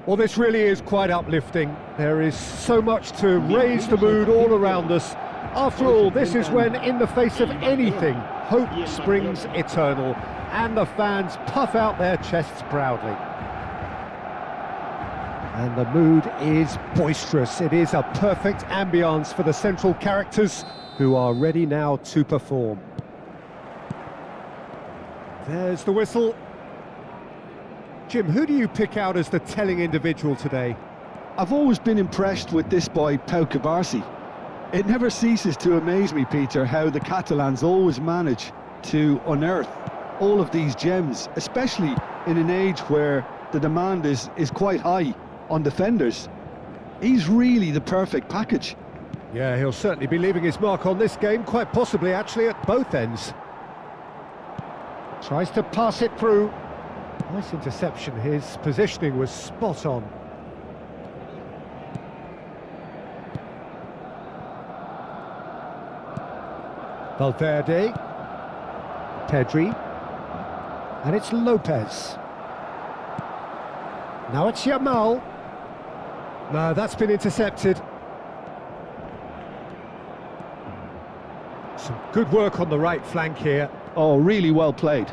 Well, this really is quite uplifting. There is so much to raise the mood all around us. After all, this is when, in the face of anything, hope springs eternal, and the fans puff out their chests proudly. And the mood is boisterous. It is a perfect ambience for the central characters, who are ready now to perform. There's the whistle. Jim, who do you pick out as the telling individual today? I've always been impressed with this boy, Pau Cubarsí. It never ceases to amaze me, Peter, how the Catalans always manage to unearth all of these gems, especially in an age where the demand is quite high on defenders. He's really the perfect package. Yeah, he'll certainly be leaving his mark on this game, quite possibly actually at both ends. Tries to pass it through. Nice interception, his positioning was spot on. Valverde, Pedri, and it's Lopez. Now it's Yamal. No, that's been intercepted. Some good work on the right flank here. Oh, really well played.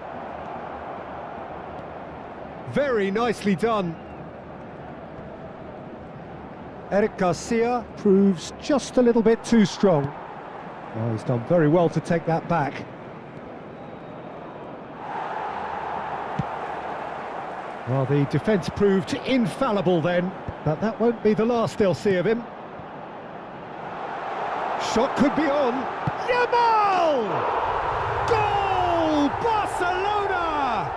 Very nicely done. Eric Garcia proves just a little bit too strong. Oh, he's done very well to take that back. Well, the defence proved infallible then, but that won't be the last they'll see of him. Shot could be on. Yamal! Goal! Barcelona!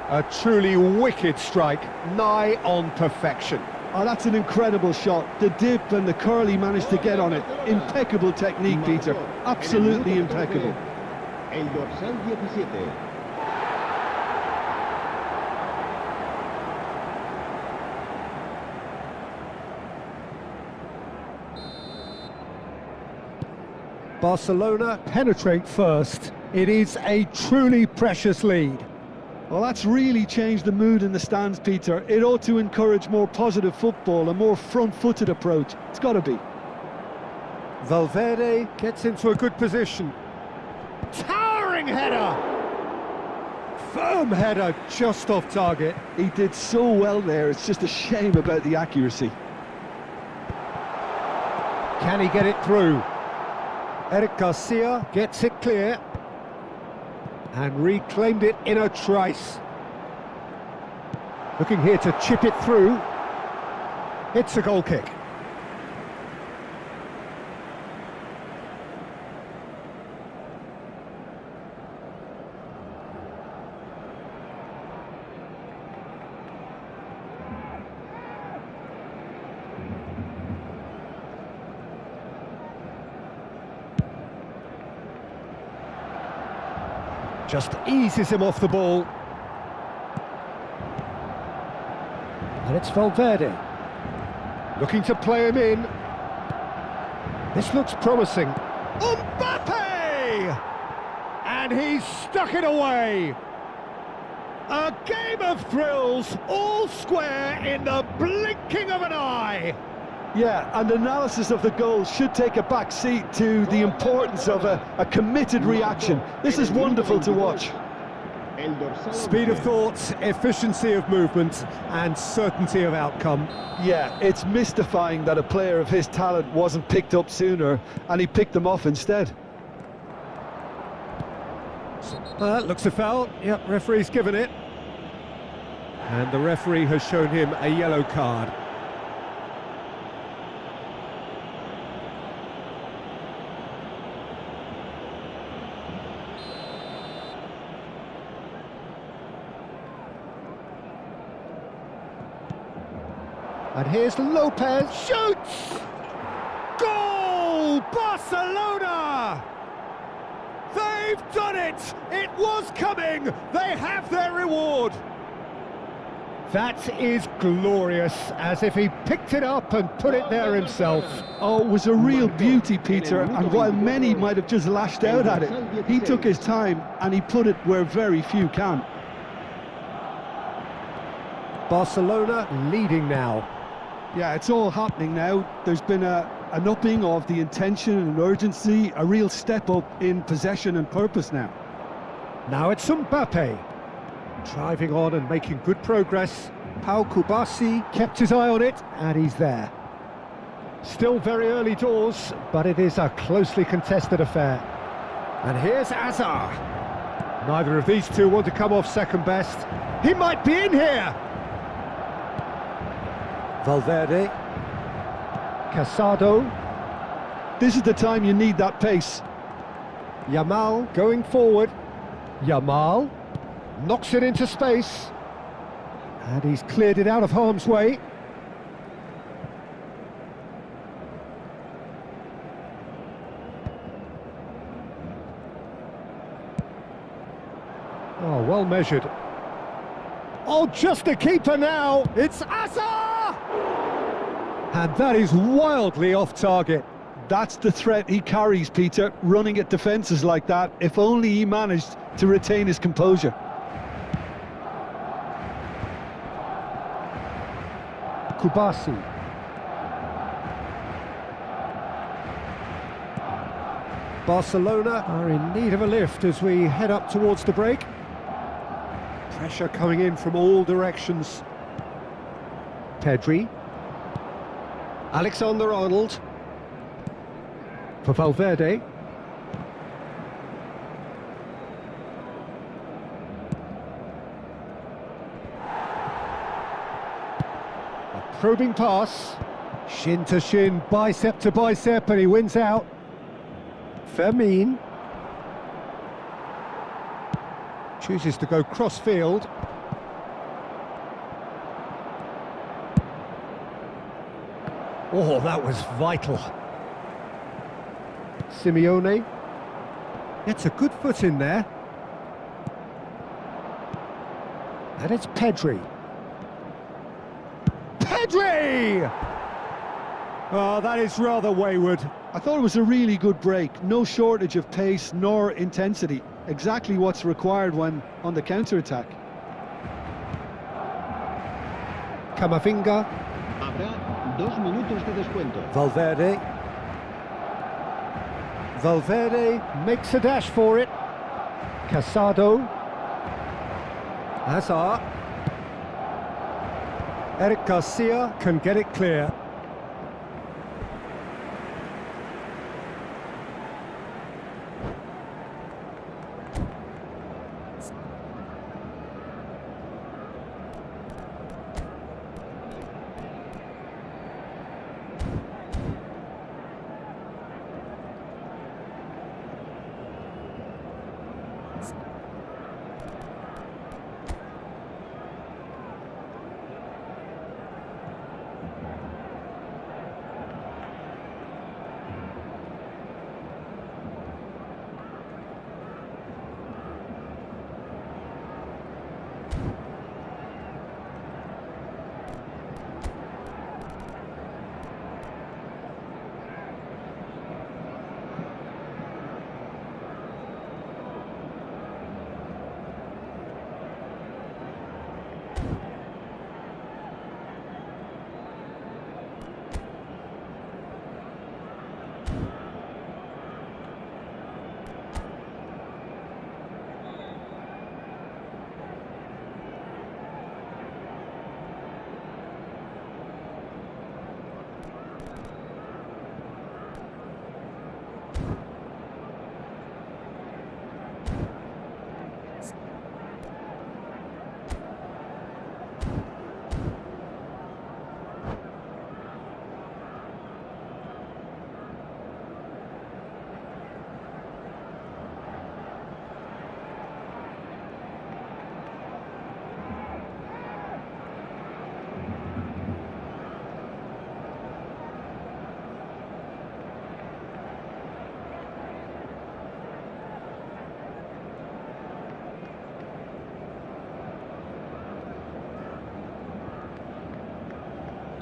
A truly wicked strike, nigh on perfection. Oh, that's an incredible shot. The dip and the curl he managed to get on it. Impeccable technique, Peter. Absolutely impeccable. El dorsal 17. Barcelona penetrate first. It is a truly precious lead. Well, that's really changed the mood in the stands, Peter. It ought to encourage more positive football, a more front-footed approach. It's got to be. Valverde gets into a good position. Towering header! Firm header, just off target. He did so well there, it's just a shame about the accuracy. Can he get it through? Eric Garcia gets it clear. And reclaimed it in a trice. Looking here to chip it through. It's a goal kick. Just eases him off the ball. And it's Valverde. Looking to play him in. This looks promising. Mbappe! And he's stuck it away. A game of thrills, all square in the blinking of an eye. Yeah, and analysis of the goal should take a back seat to the importance of a committed reaction. This is wonderful to watch. Speed of thought, efficiency of movement, and certainty of outcome. Yeah, it's mystifying that a player of his talent wasn't picked up sooner, and he picked them off instead. That looks a foul. Yep, referee's given it. And the referee has shown him a yellow card. And here's Lopez, shoots! Goal! Barcelona! They've done it! It was coming! They have their reward! That is glorious, as if he picked it up and put it there himself. Oh, it was a real beauty, Peter, and while many might have just lashed out at it, he took his time and he put it where very few can. Barcelona leading now. Yeah, it's all happening now. There's been an upping of the intention and urgency, a real step up in possession and purpose now. Now it's Mbappe, driving on and making good progress. Pau Kubasi kept his eye on it, and he's there. Still very early doors, but it is a closely contested affair. And here's Hazard. Neither of these two want to come off second best. He might be in here! Valverde. Casado. This is the time you need that pace. Yamal going forward. Yamal knocks it into space. And he's cleared it out of harm's way. Oh, well measured. Oh, just a keeper now. It's Asa! And that is wildly off target. That's the threat he carries, Peter, running at defences like that. If only he managed to retain his composure. Kubasi. Barcelona are in need of a lift as we head up towards the break. Pressure coming in from all directions. Pedri. Alexander-Arnold. For Valverde. A probing pass. Shin to shin, bicep to bicep, and he wins out. Fermin. Chooses to go cross-field. Oh, that was vital. Simeone gets a good foot in there. And it's Pedri. Pedri! Oh, that is rather wayward. I thought it was a really good break. No shortage of pace nor intensity. Exactly what's required when on the counter-attack. Camavinga. Habrá 2 minutos de descuento. Valverde. Valverde makes a dash for it. Casado. Hazard. Eric Garcia can get it clear.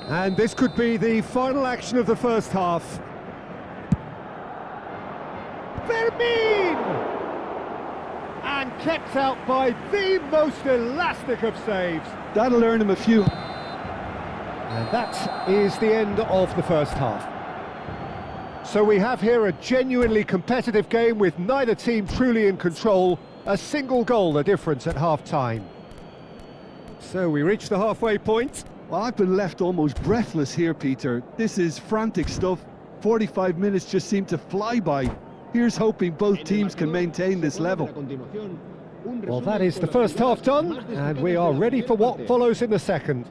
And this could be the final action of the first half. Fermin! and kept out by the most elastic of saves. That'll earn him a few. And that is the end of the first half. So we have here a genuinely competitive game with neither team truly in control. A single goal the difference at half-time. So we reach the halfway point. Well, I've been left almost breathless here, Peter. This is frantic stuff. 45 minutes just seem to fly by. Here's hoping both teams can maintain this level. Well, that is the first half done, and we are ready for what follows in the second.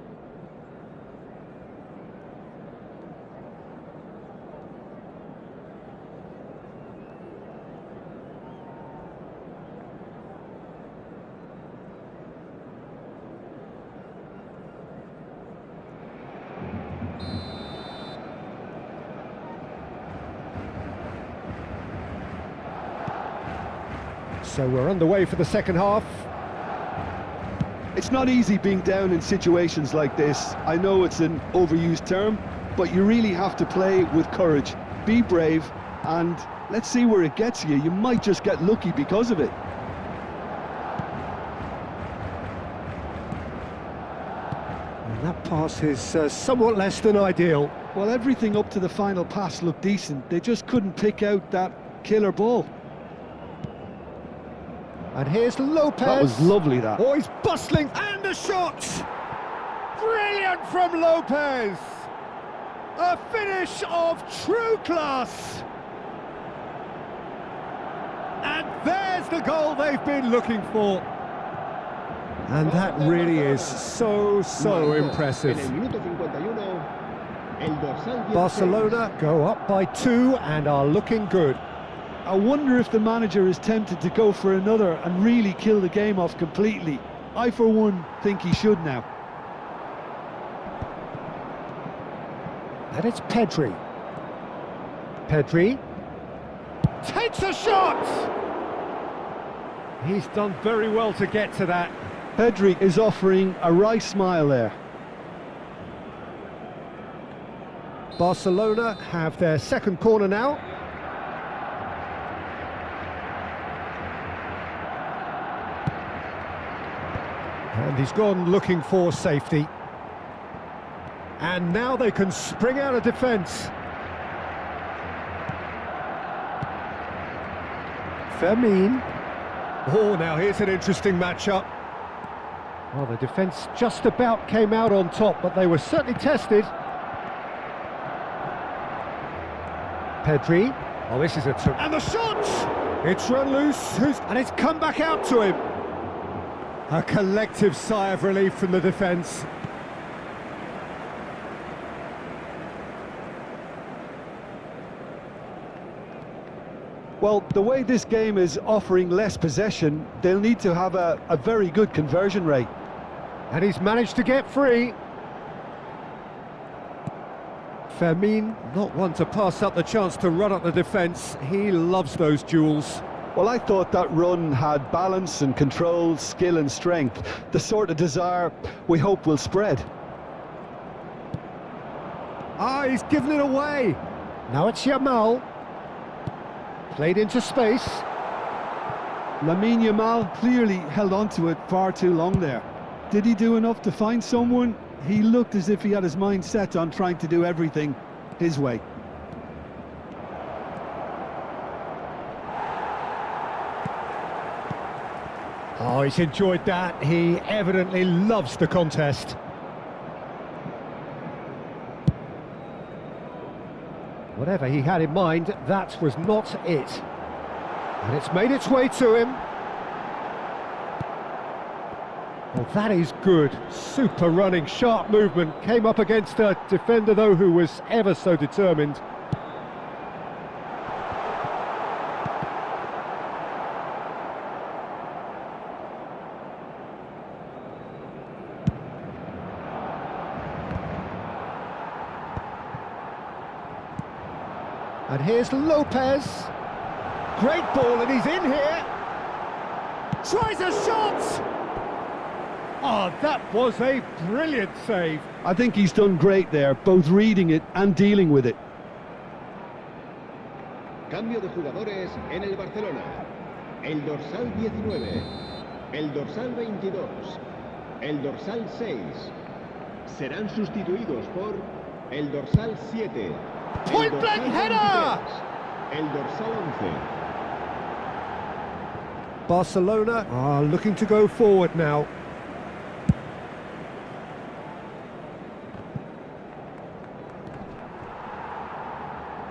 So we're underway for the second half. It's not easy being down in situations like this. I know it's an overused term, but you really have to play with courage. Be brave, and let's see where it gets you. You might just get lucky because of it. And that pass is somewhat less than ideal. Well, everything up to the final pass looked decent. They just couldn't pick out that killer ball. And here's Lopez. That was lovely, that. Oh, he's bustling, and the shot! Brilliant from Lopez! A finish of true class! And there's the goal they've been looking for. And that really is so impressive. Barcelona go up by 2 and are looking good. I wonder if the manager is tempted to go for another and really kill the game off completely. I, for one, think he should now. And it's Pedri. Pedri takes a shot! He's done very well to get to that. Pedri is offering a wry smile there. Barcelona have their second corner now. And he's gone looking for safety. And now they can spring out of defence. Fermin. Oh, now here's an interesting matchup. Well, the defence just about came out on top, but they were certainly tested. Pedri. Oh, this is a... And the shot! It's run loose, and it's come back out to him. A collective sigh of relief from the defence. Well, the way this game is offering less possession, they'll need to have a very good conversion rate. And he's managed to get free. Fermin, not one to pass up the chance to run up the defence. He loves those duels. Well, I thought that run had balance and control, skill and strength. The sort of desire we hope will spread. Ah, he's given it away. Now it's Yamal. Played into space. Lamine Yamal clearly held on to it far too long there. Did he do enough to find someone? He looked as if he had his mind set on trying to do everything his way. Oh, he's enjoyed that. He evidently loves the contest. Whatever he had in mind, that was not it. And it's made its way to him. Well, that is good. Super running, sharp movement. Came up against a defender, though, who was ever so determined. And here's Lopez. Great ball, and he's in here. Tries a shot! Oh, that was a brilliant save. I think he's done great there, both reading it and dealing with it. Cambio de jugadores en el Barcelona. el dorsal 19, el dorsal 22, el dorsal 6. Serán sustituidos por el dorsal 7, el Point dorsal blank header! 23, el dorsal 11. Barcelona are looking to go forward now.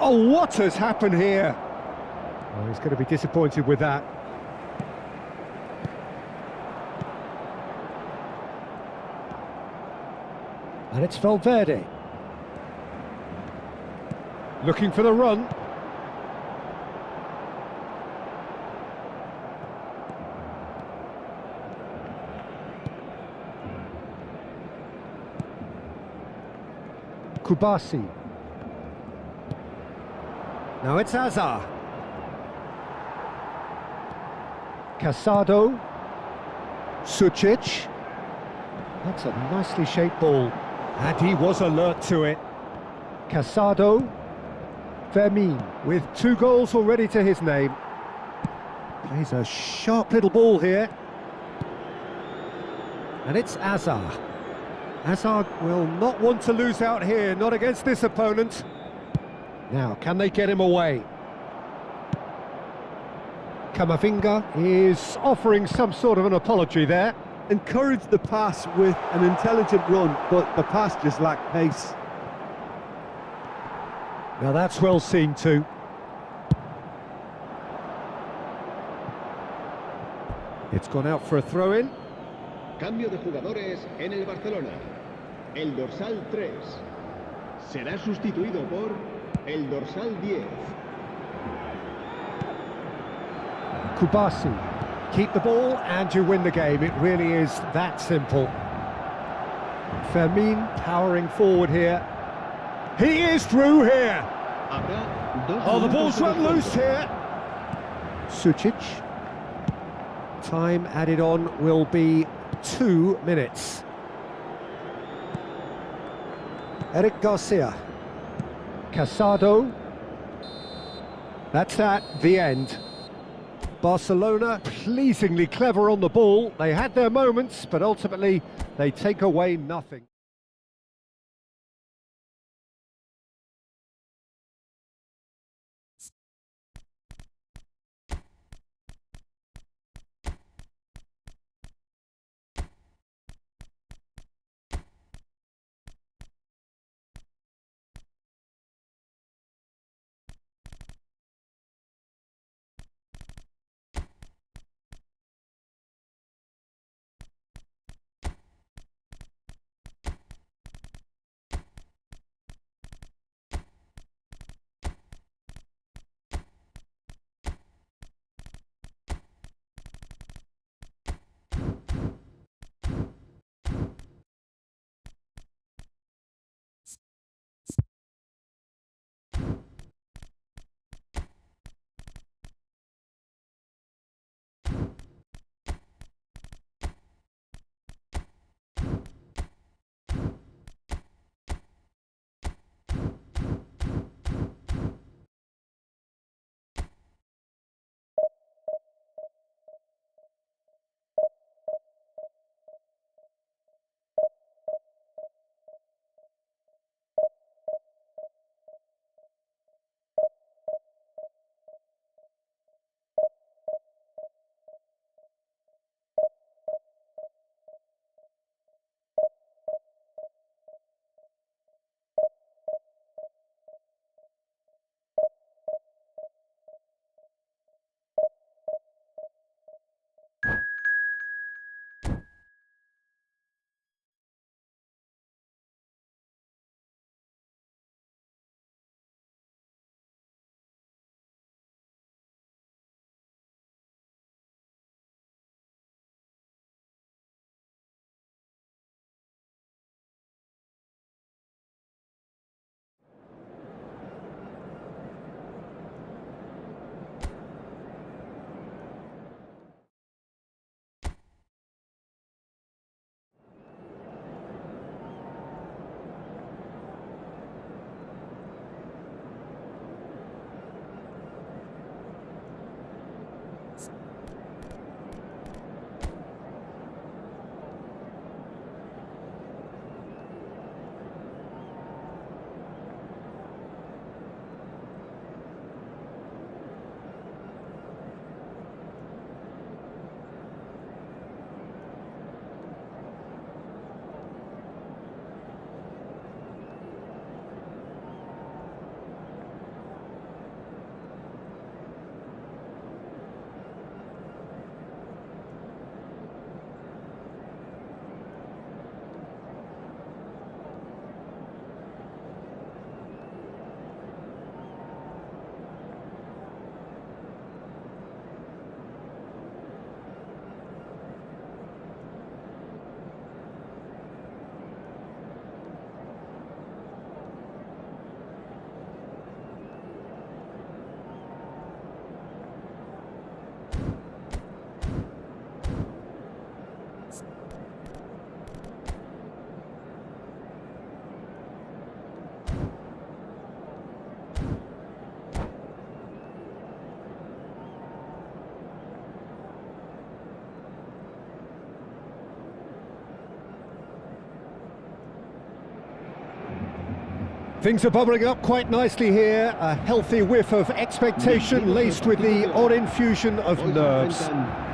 Oh, what has happened here? Oh, he's going to be disappointed with that. And it's Valverde. Looking for the run. Kubasi. Now it's Hazard. Casado. Sucic. That's a nicely shaped ball. And he was alert to it. Casado. Fermin with 2 goals already to his name. Plays a sharp little ball here. And it's Hazard. Hazard will not want to lose out here, not against this opponent. Now, can they get him away? Camavinga is offering some sort of an apology there. Encouraged the pass with an intelligent run, but the pass just lacked pace. Now that's well seen too. It's gone out for a throw-in. Cambio de jugadores en el Barcelona. El dorsal 3 será sustituido por el dorsal 10. Kubasi. Keep the ball and you win the game. It really is that simple. Fermin powering forward here. He is through here. Oh, the ball's run loose here. Sucic. Time added on will be 2 minutes. Eric Garcia. Casado. That's that, the end. Barcelona pleasingly clever on the ball. They had their moments, but ultimately they take away nothing. Things are bubbling up quite nicely here. A healthy whiff of expectation laced with the odd infusion of nerves.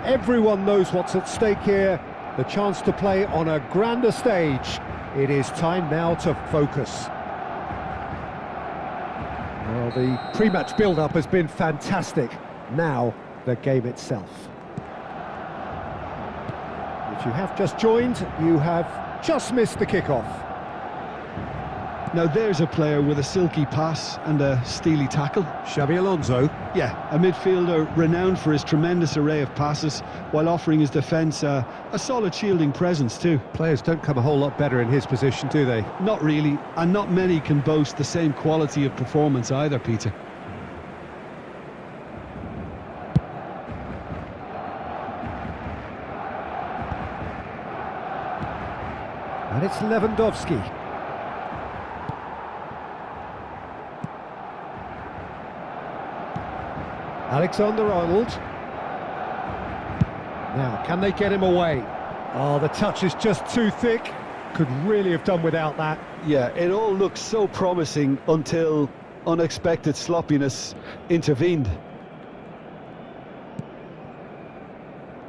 Everyone knows what's at stake here. The chance to play on a grander stage. It is time now to focus. Well, the pre-match build-up has been fantastic. Now, the game itself. If you have just joined, you have just missed the kickoff. Now there's a player with a silky pass and a steely tackle. Xabi Alonso. Yeah, a midfielder renowned for his tremendous array of passes while offering his defence a solid shielding presence too. Players don't come a whole lot better in his position, do they? Not really, and not many can boast the same quality of performance either, Peter. And it's Lewandowski. Alexander-Arnold. Now, can they get him away? Oh, the touch is just too thick. Could really have done without that. Yeah, it all looked so promising until unexpected sloppiness intervened.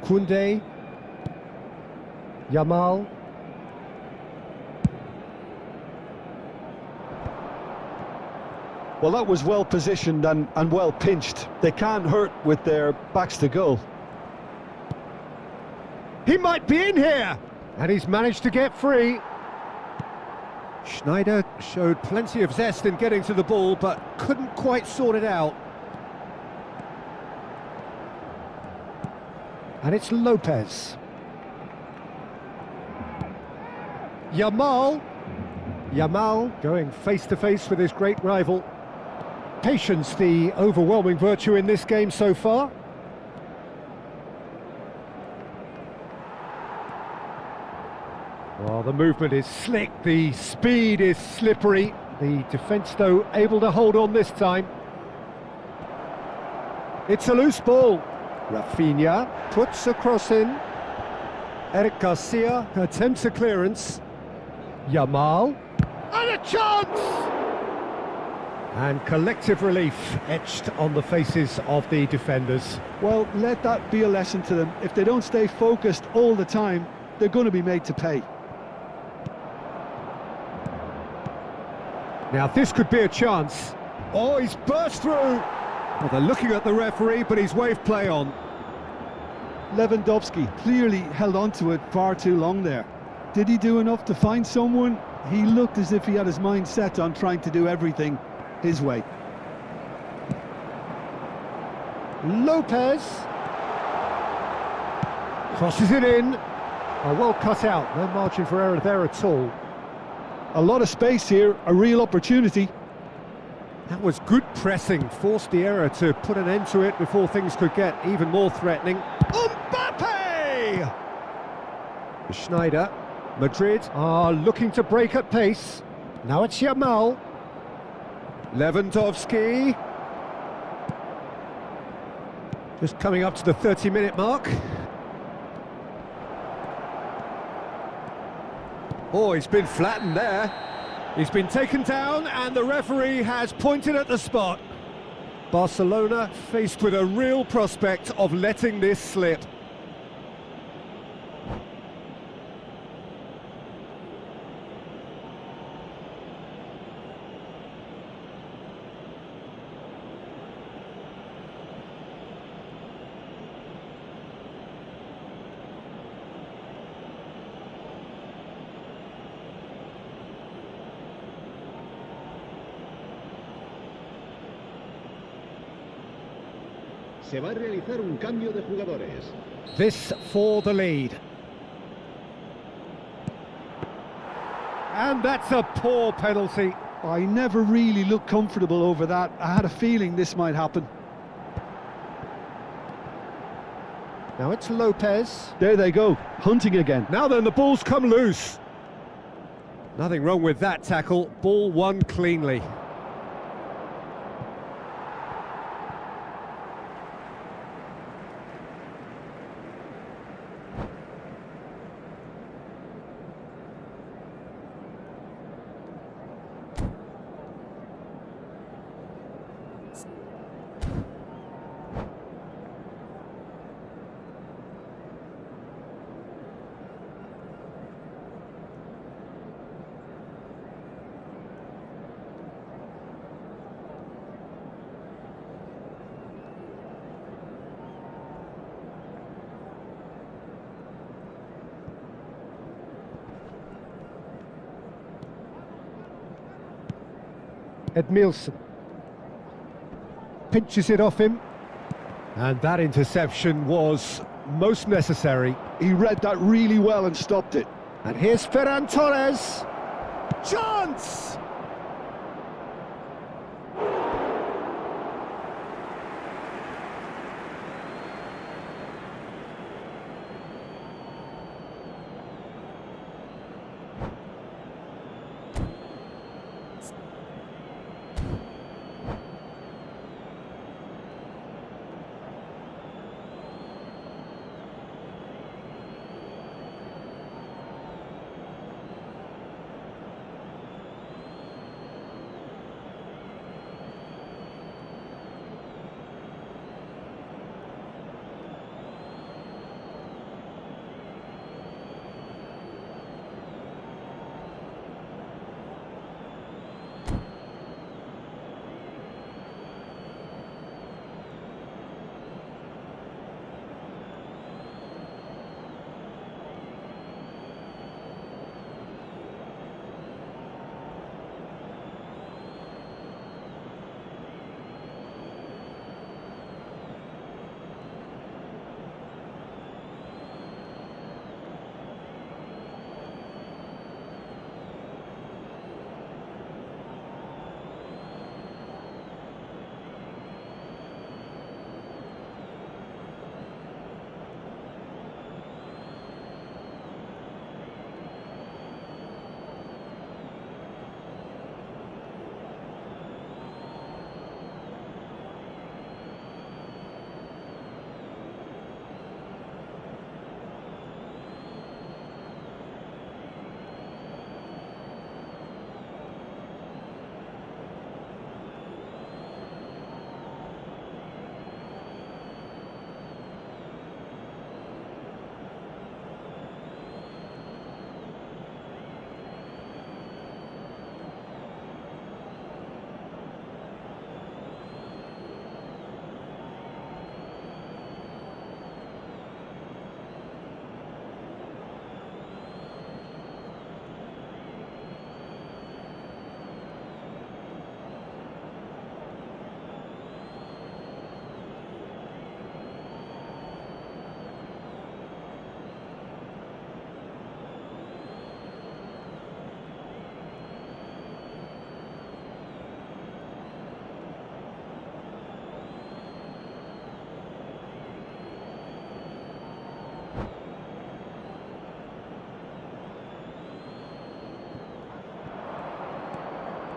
Koundé. Yamal. Well, that was well positioned and well pinched. They can't hurt with their backs to goal. He might be in here! And he's managed to get free. Schneider showed plenty of zest in getting to the ball, but couldn't quite sort it out. And it's Lopez. Yamal. Yamal going face-to-face with his great rival. Patience, the overwhelming virtue in this game so far. Well, the movement is slick, the speed is slippery. The defence, though, able to hold on this time. It's a loose ball. Rafinha puts a cross in. Eric Garcia attempts a clearance. Yamal. And a chance! And collective relief etched on the faces of the defenders. Well, let that be a lesson to them. If they don't stay focused all the time, they're going to be made to pay. Now this could be a chance. Oh, he's burst through! Well, they're looking at the referee, but he's waved play on. Lewandowski clearly held on to it far too long there. Did he do enough to find someone? He looked as if he had his mind set on trying to do everything his way. Lopez crosses it in. Oh, well cut out, no margin for error there at all. A lot of space here, a real opportunity. That was good pressing, forced the error to put an end to it before things could get even more threatening. Mbappe! Schneider. Madrid are looking to break at pace. Now it's Yamal. Lewandowski. Just coming up to the 30-minute mark. Oh, he's been flattened there. He's been taken down and the referee has pointed at the spot. Barcelona faced with a real prospect of letting this slip. Se va a realizar un cambio de jugadores. This for the lead. And that's a poor penalty. I never really looked comfortable over that. I had a feeling this might happen. Now it's Lopez. There they go, hunting again. Now then, the ball's come loose. Nothing wrong with that tackle. Ball won cleanly. Edmilson. Pinches it off him. And that interception was most necessary. He read that really well and stopped it. And here's Ferran Torres. Chance!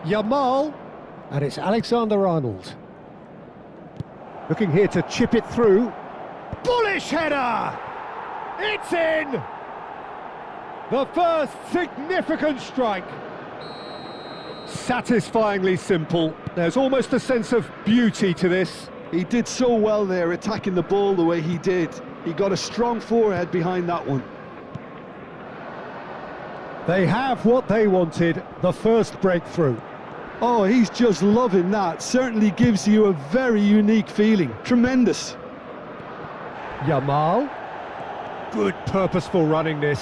Yamal, and it's Alexander-Arnold. Looking here to chip it through. Bullish header! It's in! The first significant strike. Satisfyingly simple. There's almost a sense of beauty to this. He did so well there, attacking the ball the way he did. He got a strong forehead behind that one. They have what they wanted, the first breakthrough. Oh, he's just loving that. Certainly gives you a very unique feeling. Tremendous. Yamal. Good purposeful running this.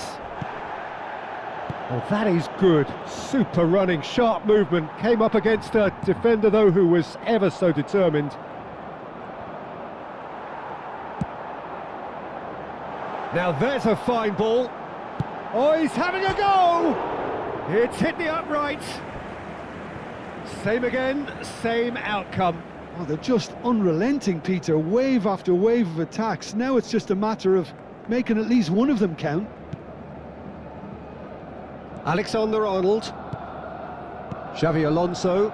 Oh, that is good. Super running, sharp movement. Came up against a defender, though, who was ever so determined. Now there's a fine ball. Oh, he's having a go! It's hit the upright. Same again, same outcome. Oh, they're just unrelenting, Peter. Wave after wave of attacks. Now it's just a matter of making at least one of them count. Alexander-Arnold. Xavi Alonso.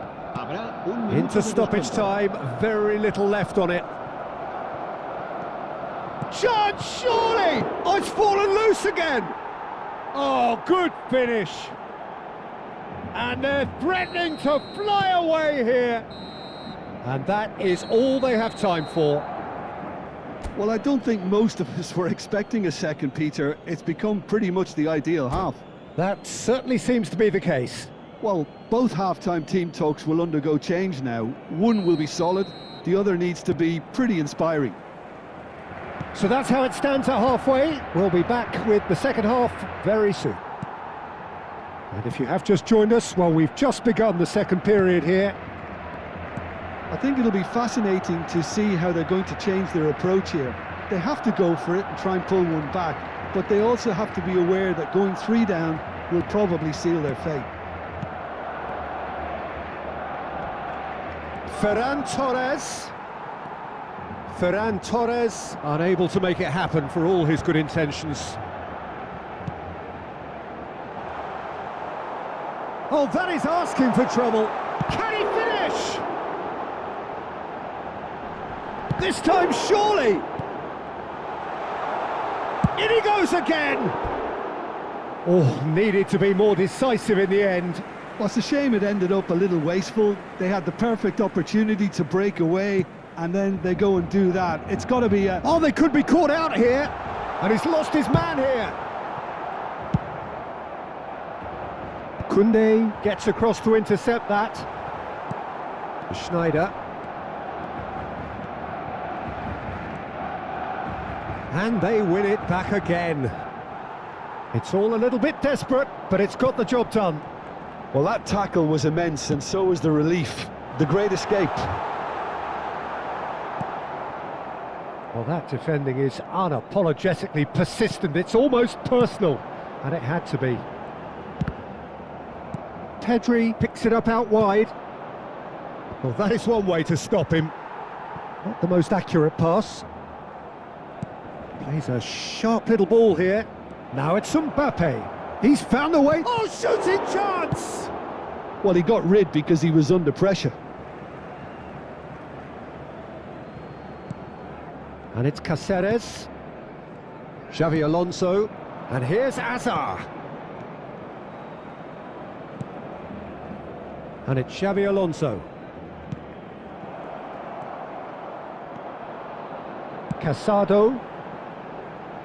Into stoppage time, very little left on it. Chance, surely! Oh, it's fallen loose again! Oh, good finish. And they're threatening to fly away here. And that is all they have time for. Well, I don't think most of us were expecting a second, Peter. It's become pretty much the ideal half. That certainly seems to be the case. Well, both half-time team talks will undergo change now. One will be solid, the other needs to be pretty inspiring. So that's how it stands at halfway. We'll be back with the second half very soon. And if you have just joined us, well, we've just begun the second period here. I think it'll be fascinating to see how they're going to change their approach here. They have to go for it and try and pull one back, but they also have to be aware that going 3 down will probably seal their fate. Ferran Torres, unable to make it happen for all his good intentions. Oh, that is asking for trouble. Can he finish? This time, surely. In he goes again. Oh, needed to be more decisive in the end. Well, it's a shame it ended up a little wasteful. They had the perfect opportunity to break away, and then they go and do that. It's got to be a... Oh, they could be caught out here. And he's lost his man here. Koundé gets across to intercept that. Schneider. And they win it back again. It's all a little bit desperate, but it's got the job done. Well, that tackle was immense, and so was the relief. The great escape. Well, that defending is unapologetically persistent. It's almost personal, and it had to be. Pedri picks it up out wide. Well, that is one way to stop him. Not the most accurate pass. Plays a sharp little ball here. Now it's Mbappe. He's found a way. Oh, shooting chance! Well, he got rid because he was under pressure. And it's Cáceres. Xavi Alonso. And here's Hazard. And it's Xavi Alonso. Casado.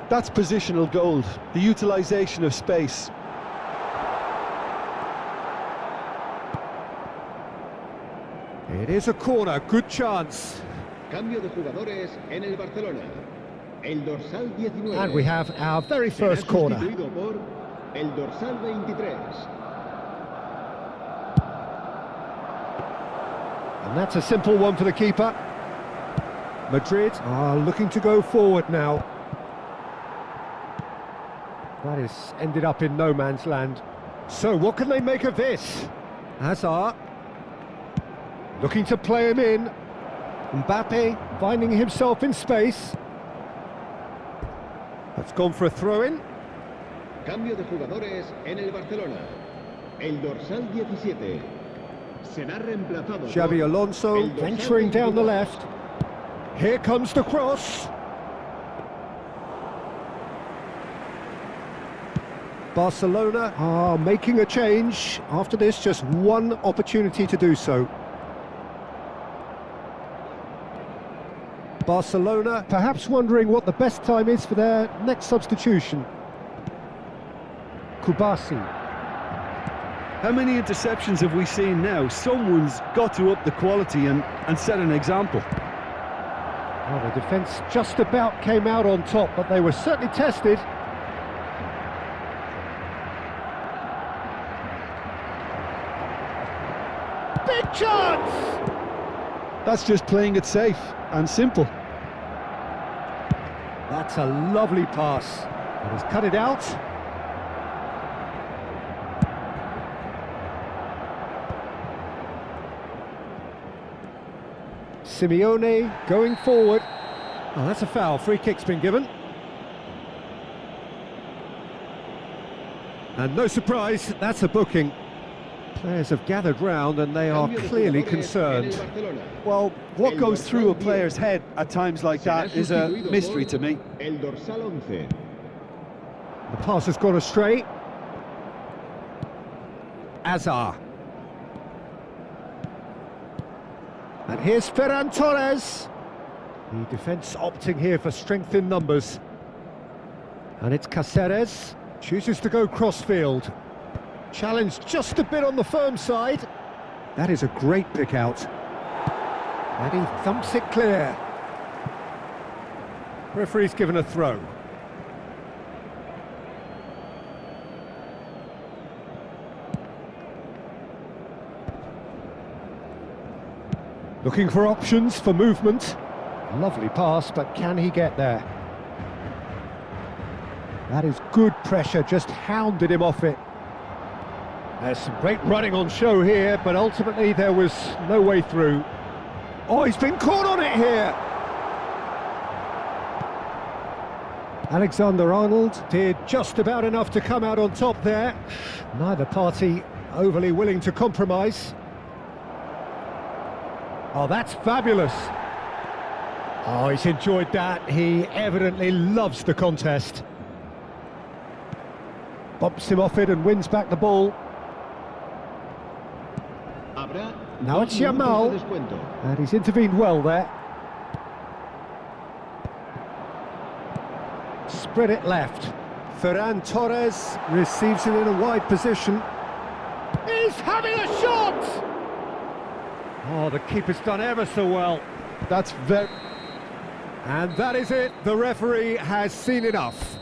That's positional gold, the utilisation of space. It is a corner, good chance. Cambio de jugadores en el Barcelona. El dorsal 19. And we have our very first corner. Sustituido por el dorsal 23. And that's a simple one for the keeper. Madrid are looking to go forward now. That has ended up in no man's land. So what can they make of this? Hazard looking to play him in. Mbappe finding himself in space. That's gone for a throw-in. Cambio de jugadores en el Barcelona. El dorsal 17. Será reemplazado Xavi por Alonso el dorsal venturing down the 22. left. Here comes the cross. Barcelona are making a change. After this, just one opportunity to do so. Barcelona perhaps wondering what the best time is for their next substitution. Kubasi. How many interceptions have we seen now? Someone's got to up the quality and set an example. Well, the defence just about came out on top, but they were certainly tested. Big chance! That's just playing it safe and simple. That's a lovely pass. And he's cut it out. Simeone going forward. Oh, that's a foul. Free kick's been given. And no surprise, that's a booking. Players have gathered round and they are clearly concerned. Well, what goes through a player's head at times like that is a mystery to me. El dorsal 11. The pass has gone astray. Hazard. And here's Ferran Torres. The defence opting here for strength in numbers. And it's Cáceres. Chooses to go crossfield. Challenged just a bit on the firm side. That is a great pick out. And he thumps it clear. Referee's given a throw. Looking for options for movement. Lovely pass, but can he get there? That is good pressure, just hounded him off it. There's some great running on show here, but ultimately there was no way through. Oh, he's been caught on it here! Alexander-Arnold did just about enough to come out on top there. Neither party overly willing to compromise. Oh, that's fabulous. Oh, he's enjoyed that. He evidently loves the contest. Bumps him off it and wins back the ball. Now it's Yamal, and he's intervened well there. Spread it left. Ferran Torres receives it in a wide position. He's having a shot! Oh, the keeper's done ever so well. That's very... And that is it. The referee has seen enough.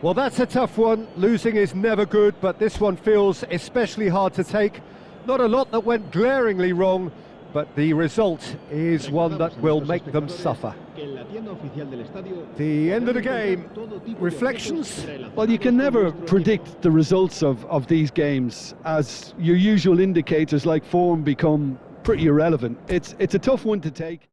Well, that's a tough one. Losing is never good, but this one feels especially hard to take. Not a lot that went glaringly wrong, but the result is one that will make them suffer. The end of the game. Reflections? Well, you can never predict the results of these games, as your usual indicators like form become pretty irrelevant. It's a tough one to take.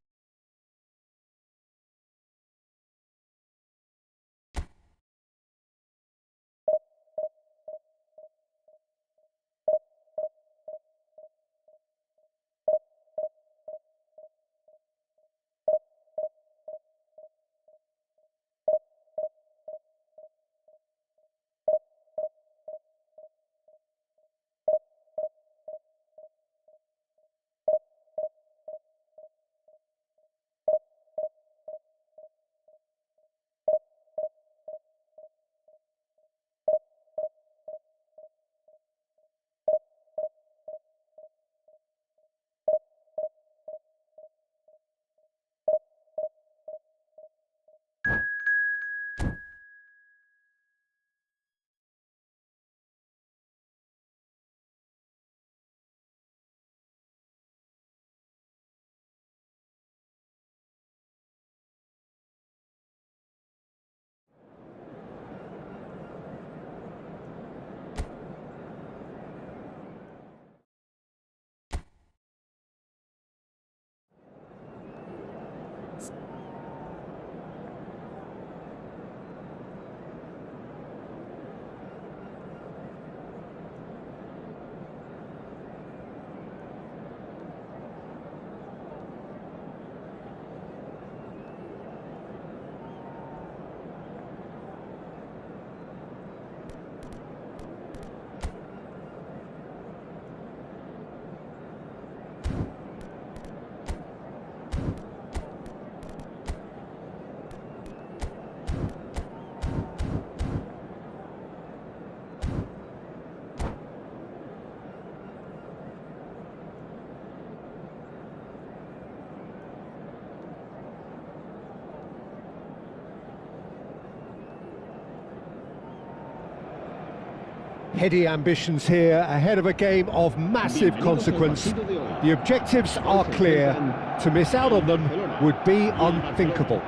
Heady ambitions here, ahead of a game of massive consequence. The objectives are clear. To miss out on them would be unthinkable.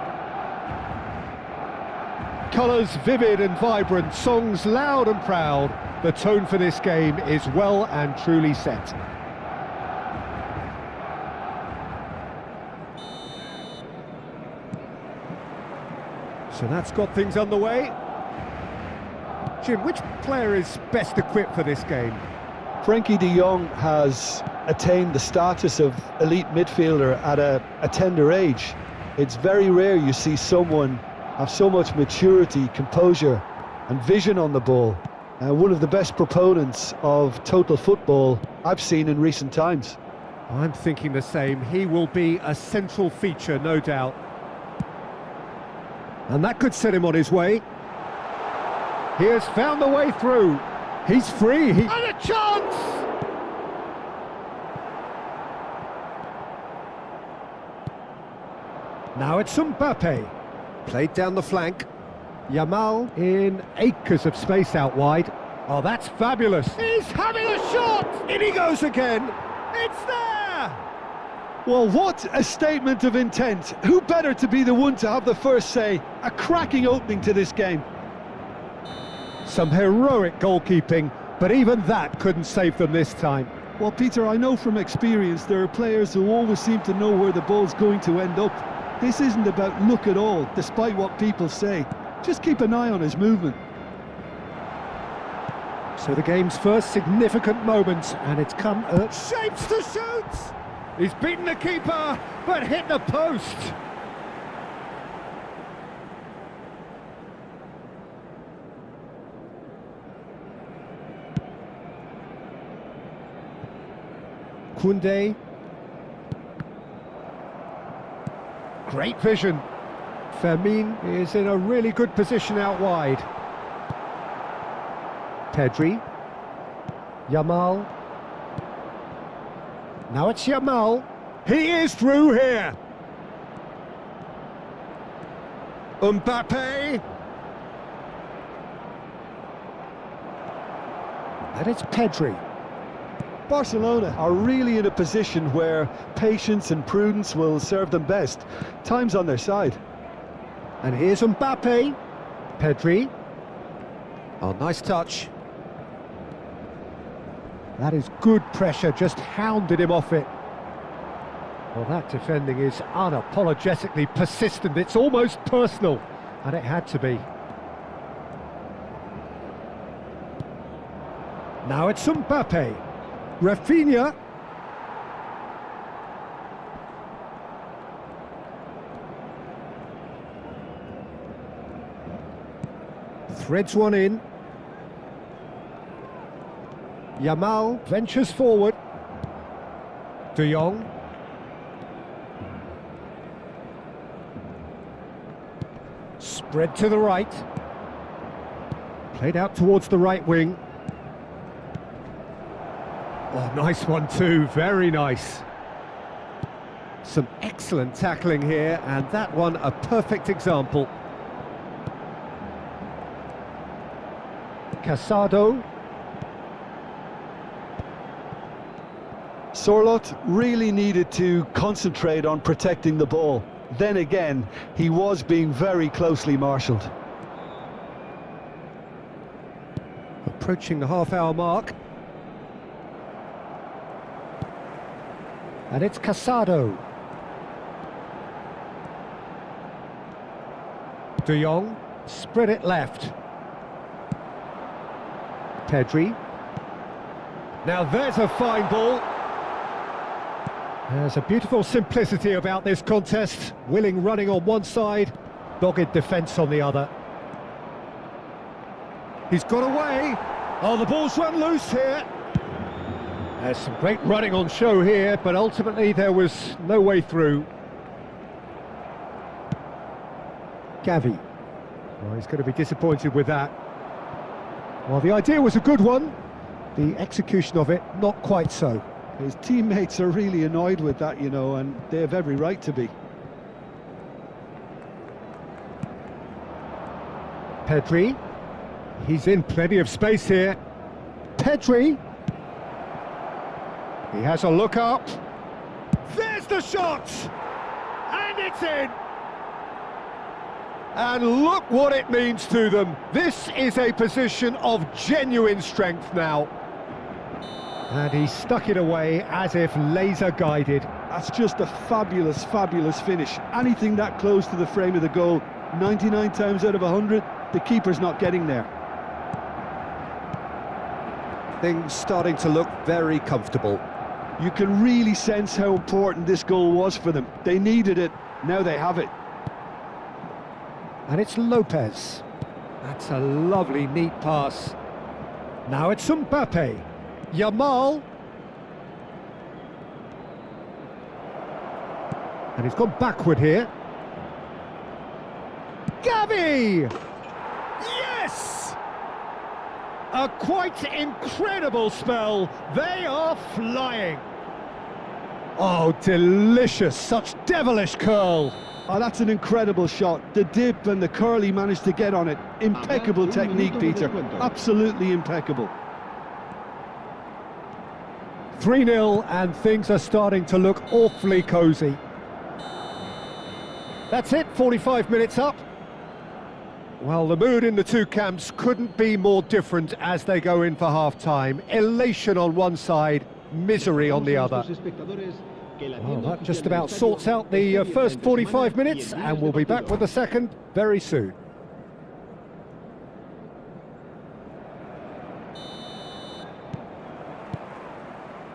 Colours vivid and vibrant, songs loud and proud. The tone for this game is well and truly set. So that's got things underway. Jim, which player is best equipped for this game? Frankie de Jong has attained the status of elite midfielder at a tender age. It's very rare you see someone have so much maturity, composure and vision on the ball. One of the best proponents of total football I've seen in recent times. I'm thinking the same. He will be a central feature, no doubt. And that could set him on his way. He has found the way through. He's free. And a chance! Now it's Mbappe. Played down the flank. Yamal in acres of space out wide. Oh, that's fabulous. He's having a shot! In he goes again. It's there! Well, what a statement of intent. Who better to be the one to have the first say? A cracking opening to this game. Some heroic goalkeeping, but even that couldn't save them this time. Well, Peter, I know from experience there are players who always seem to know where the ball's going to end up. This isn't about luck at all, despite what people say. Just keep an eye on his movement. So the game's first significant moment, and it's come at shapes to shoot! He's beaten the keeper, but hit the post! Koundé. Great vision. Fermin is in a really good position out wide. Pedri. Yamal. Now it's Yamal. He is through here. Mbappe. And it's Pedri. Barcelona are really in a position where patience and prudence will serve them best. Time's on their side. And here's Mbappe. Pedri. Oh, nice touch. That is good pressure, just hounded him off it. Well, that defending is unapologetically persistent. It's almost personal, and it had to be. Now it's Mbappe. Rafinha. Threads one in. Yamal ventures forward. De Jong. Spread to the right. Played out towards the right wing. Oh, nice one too, very nice. Some excellent tackling here, and that one a perfect example. Casado. Sorloth really needed to concentrate on protecting the ball. Then again, he was being very closely marshalled. Approaching the half-hour mark. And it's Casado. De Jong, spread it left. Pedri. Now there's a fine ball. There's a beautiful simplicity about this contest. Willing running on one side, dogged defence on the other. He's got away. Oh, the ball's run loose here. There's some great running on show here, but ultimately there was no way through. Gavi. Well, he's going to be disappointed with that. Well, the idea was a good one. The execution of it, not quite so. His teammates are really annoyed with that, you know, and they have every right to be. Pedri. He's in plenty of space here. Pedri. He has a look up. There's the shot! And it's in! And look what it means to them. This is a position of genuine strength now. And he stuck it away as if laser guided. That's just a fabulous, fabulous finish. Anything that close to the frame of the goal, 99 times out of 100, the keeper's not getting there. Things starting to look very comfortable. You can really sense how important this goal was for them. They needed it, now they have it. And it's Lopez. That's a lovely, neat pass. Now it's Mbappe. Yamal. And he's gone backward here. Gavi! Yes! A quite incredible spell. They are flying. Oh, delicious. Such devilish curl. Oh, that's an incredible shot. The dip and the curl he managed to get on it. Impeccable technique, Peter. Absolutely impeccable. 3-0, and things are starting to look awfully cosy. That's it, 45 minutes up. Well, the mood in the two camps couldn't be more different as they go in for half-time. Elation on one side, misery on the other. Well, that just about sorts out the first 45 minutes, and we'll be back with the second very soon.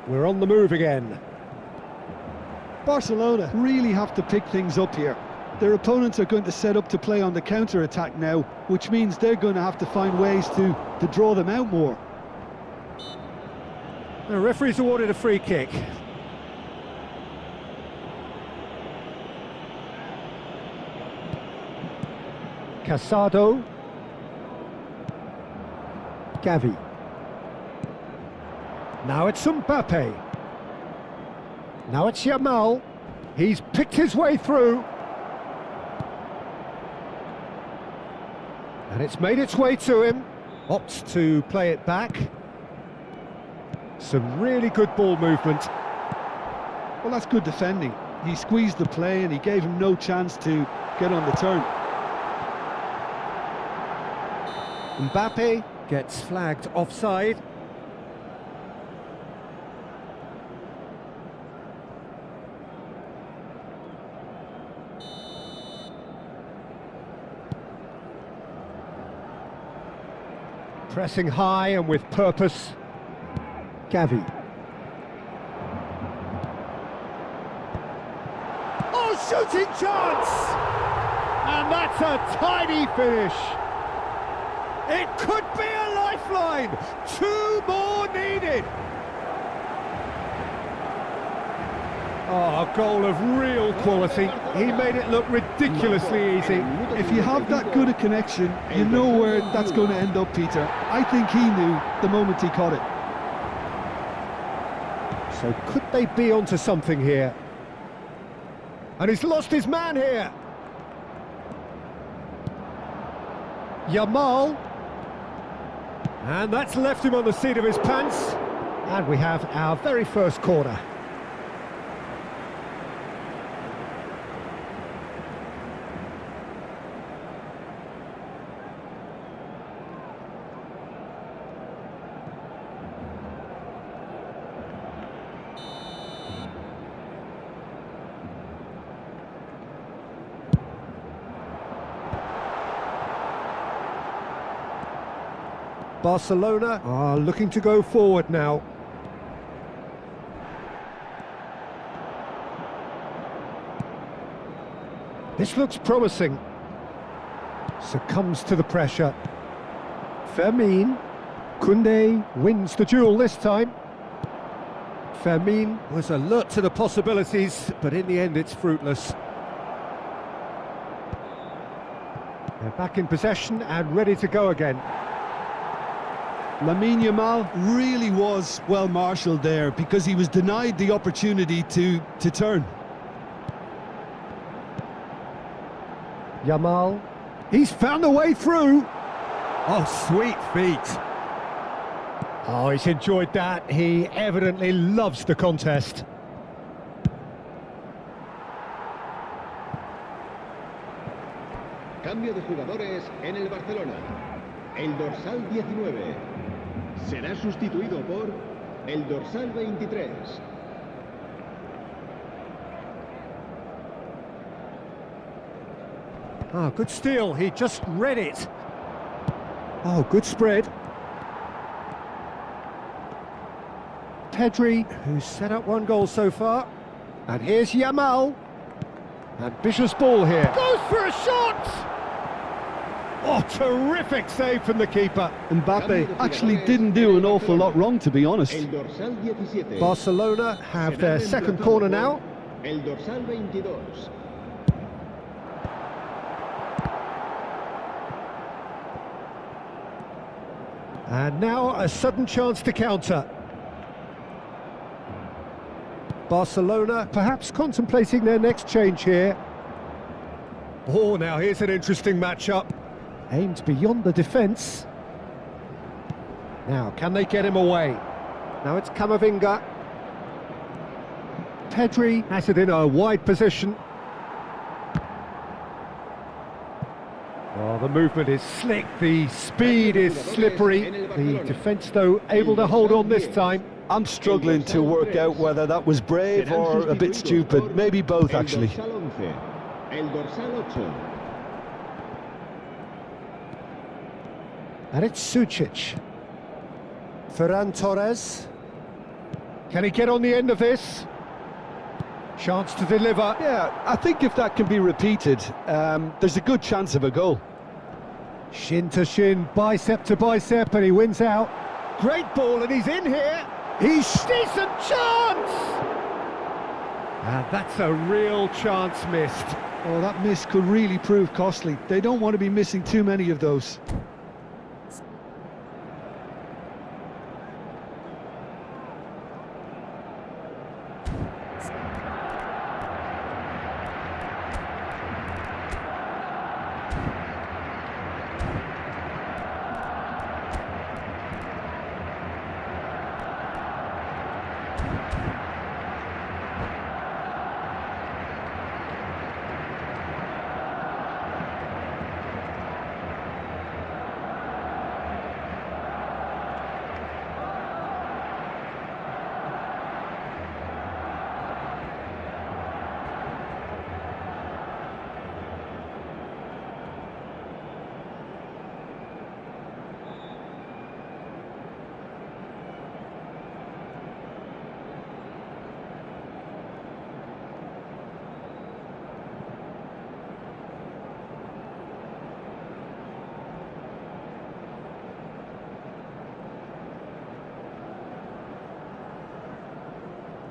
We're on the move again. Barcelona really have to pick things up here. Their opponents are going to set up to play on the counter-attack now, which means they're going to have to find ways to draw them out more. The referee's awarded a free kick. Casado. Gavi. Now it's Mbappe. Now it's Yamal. He's picked his way through. And it's made its way to him. Opts to play it back. Some really good ball movement. Well, that's good defending. He squeezed the play and he gave him no chance to get on the turn. Mbappe gets flagged offside. Pressing high and with purpose. Gavi. Oh, shooting chance! And that's a tidy finish. It could be a lifeline. 2 more needed. Oh, a goal of real quality. He made it look ridiculously easy. If you have that good a connection, you know where that's going to end up, Peter. I think he knew the moment he caught it. So could they be onto something here? And he's lost his man here. Yamal. And that's left him on the seat of his pants. And we have our very first corner. Barcelona are looking to go forward now. This looks promising. Succumbs to the pressure. Fermin. Koundé wins the duel this time. Fermin was alert to the possibilities, but in the end it's fruitless. They're back in possession and ready to go again. Lamine Yamal really was well marshalled there because he was denied the opportunity to turn. Yamal, he's found a way through. Oh, sweet feet. Oh, he's enjoyed that. He evidently loves the contest. Cambio de jugadores en el Barcelona. El dorsal 19 será sustituido por el dorsal 23. Ah, good steal. He just read it. Oh, good spread. Pedri, who's set up 1 goal so far. And here's Yamal. Ambitious ball here. Goes for a shot! Oh, terrific save from the keeper. Mbappe actually didn't do an awful lot wrong, to be honest. El dorsal 17 Barcelona have their second corner now. El dorsal 22. And now a sudden chance to counter. Barcelona perhaps contemplating their next change here. Oh, now here's an interesting matchup. Aimed beyond the defence. Now, can they get him away? Now it's Camavinga. Pedri has it in a wide position. Oh, the movement is slick, the speed is slippery. The defence, though, able to hold on this time. I'm struggling to work out whether that was brave or a bit stupid. Maybe both, actually. And it's Sucic. Ferran Torres. Can he get on the end of this? Chance to deliver. Yeah, I think if that can be repeated, there's a good chance of a goal. Shin to shin, bicep to bicep, and he wins out. Great ball, and he's in here. He's decent chance! And that's a real chance missed. Oh, that miss could really prove costly. They don't want to be missing too many of those.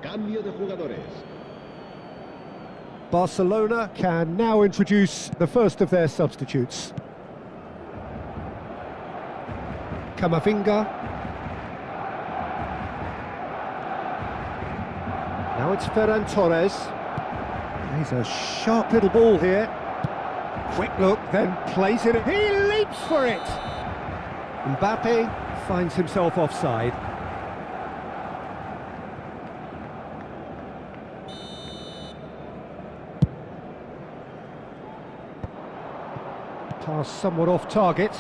Cambio de jugadores. Barcelona can now introduce the first of their substitutes. Camavinga. Now it's Ferran Torres. He's a sharp little ball here. Quick look, then plays it. He leaps for it! Mbappe finds himself offside. Pass somewhat off target.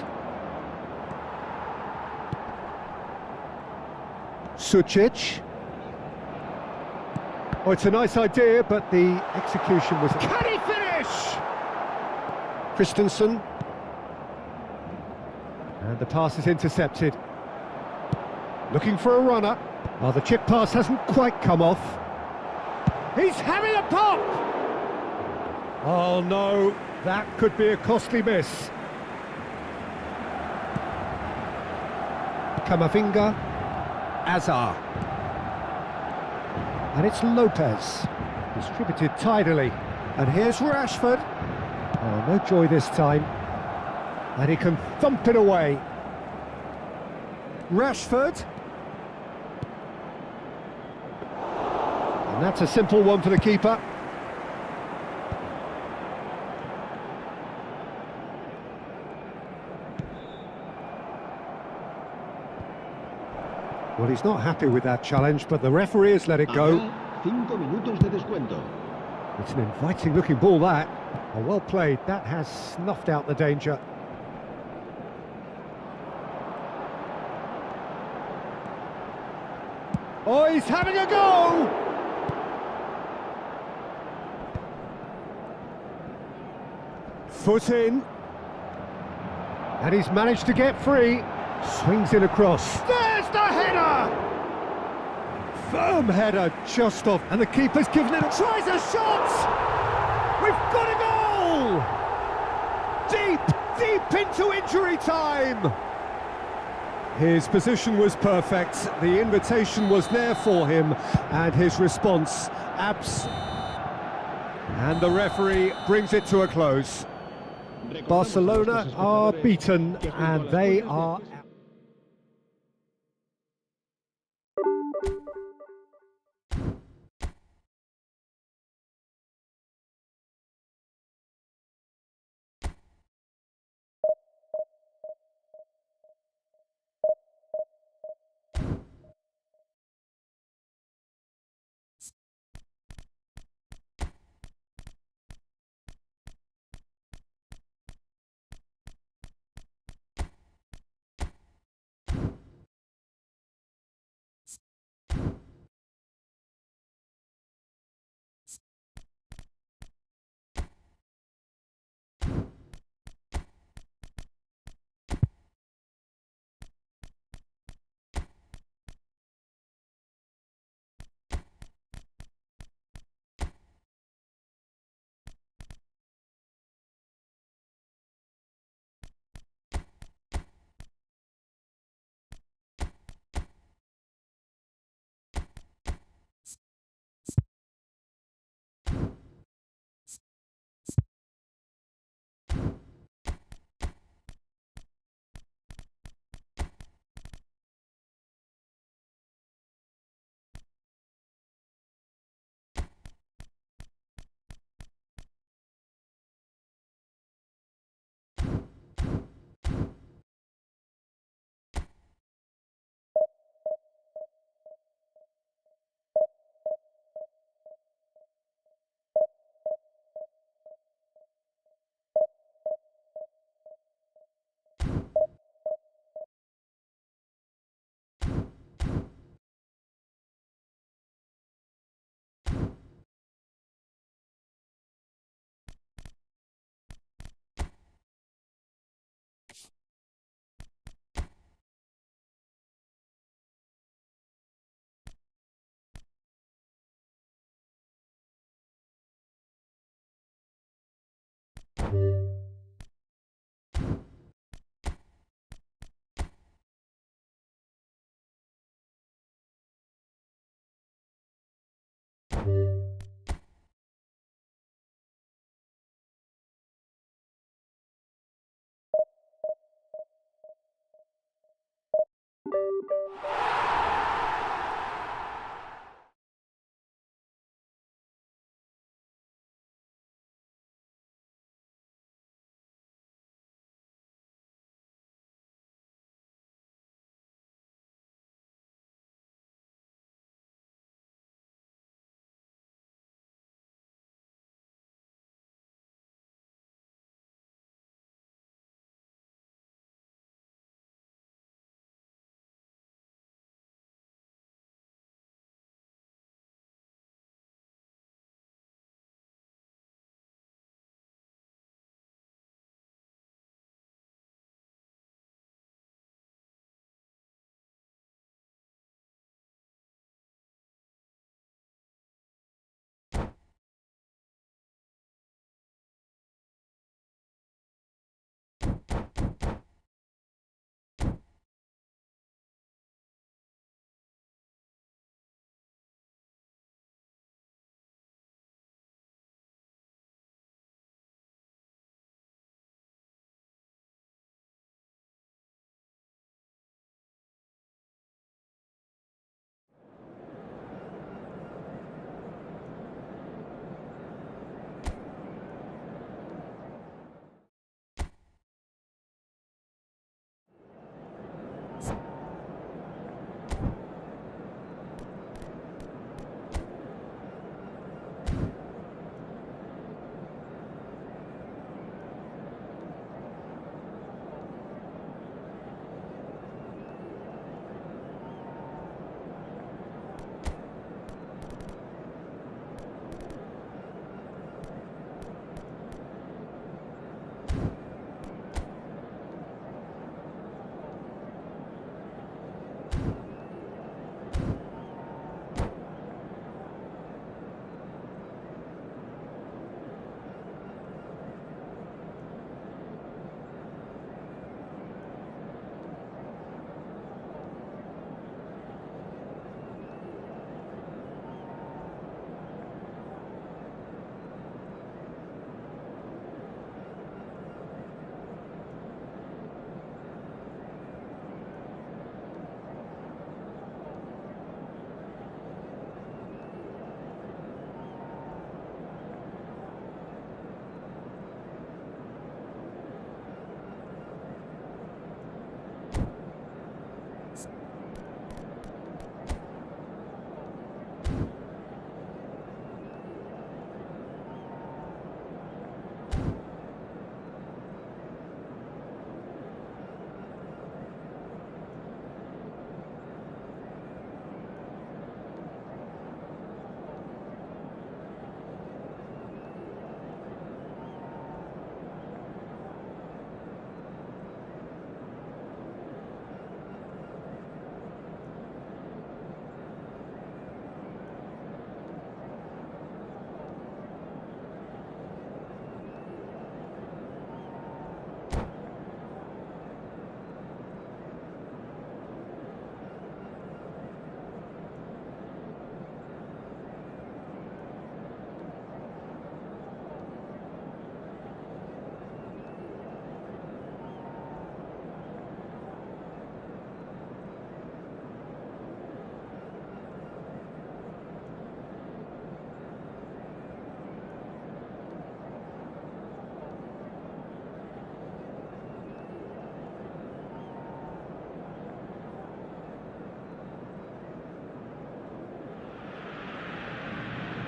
Sucic. Oh, it's a nice idea, but the execution was... Can he finish? Christensen. And the pass is intercepted. Looking for a runner. Oh, the chip pass hasn't quite come off. He's having a pop! Oh no, that could be a costly miss. Camavinga. Azar. And it's Lopez. Distributed tidily. And here's Rashford. Oh, no joy this time. And he can thump it away. Rashford. And that's a simple one for the keeper. Well, he's not happy with that challenge, but the referee has let it go. 5 minutos de descuento. It's an inviting-looking ball, that. Oh, well played. That has snuffed out the danger. Oh, he's having a go! Foot in. And he's managed to get free. Swings it across. There's the header! Firm header just off. And the keeper's given it a... Tries a shot! We've got a goal! Deep into injury time! His position was perfect. The invitation was there for him. And his response, And the referee brings it to a close. Barcelona are beaten, and they are...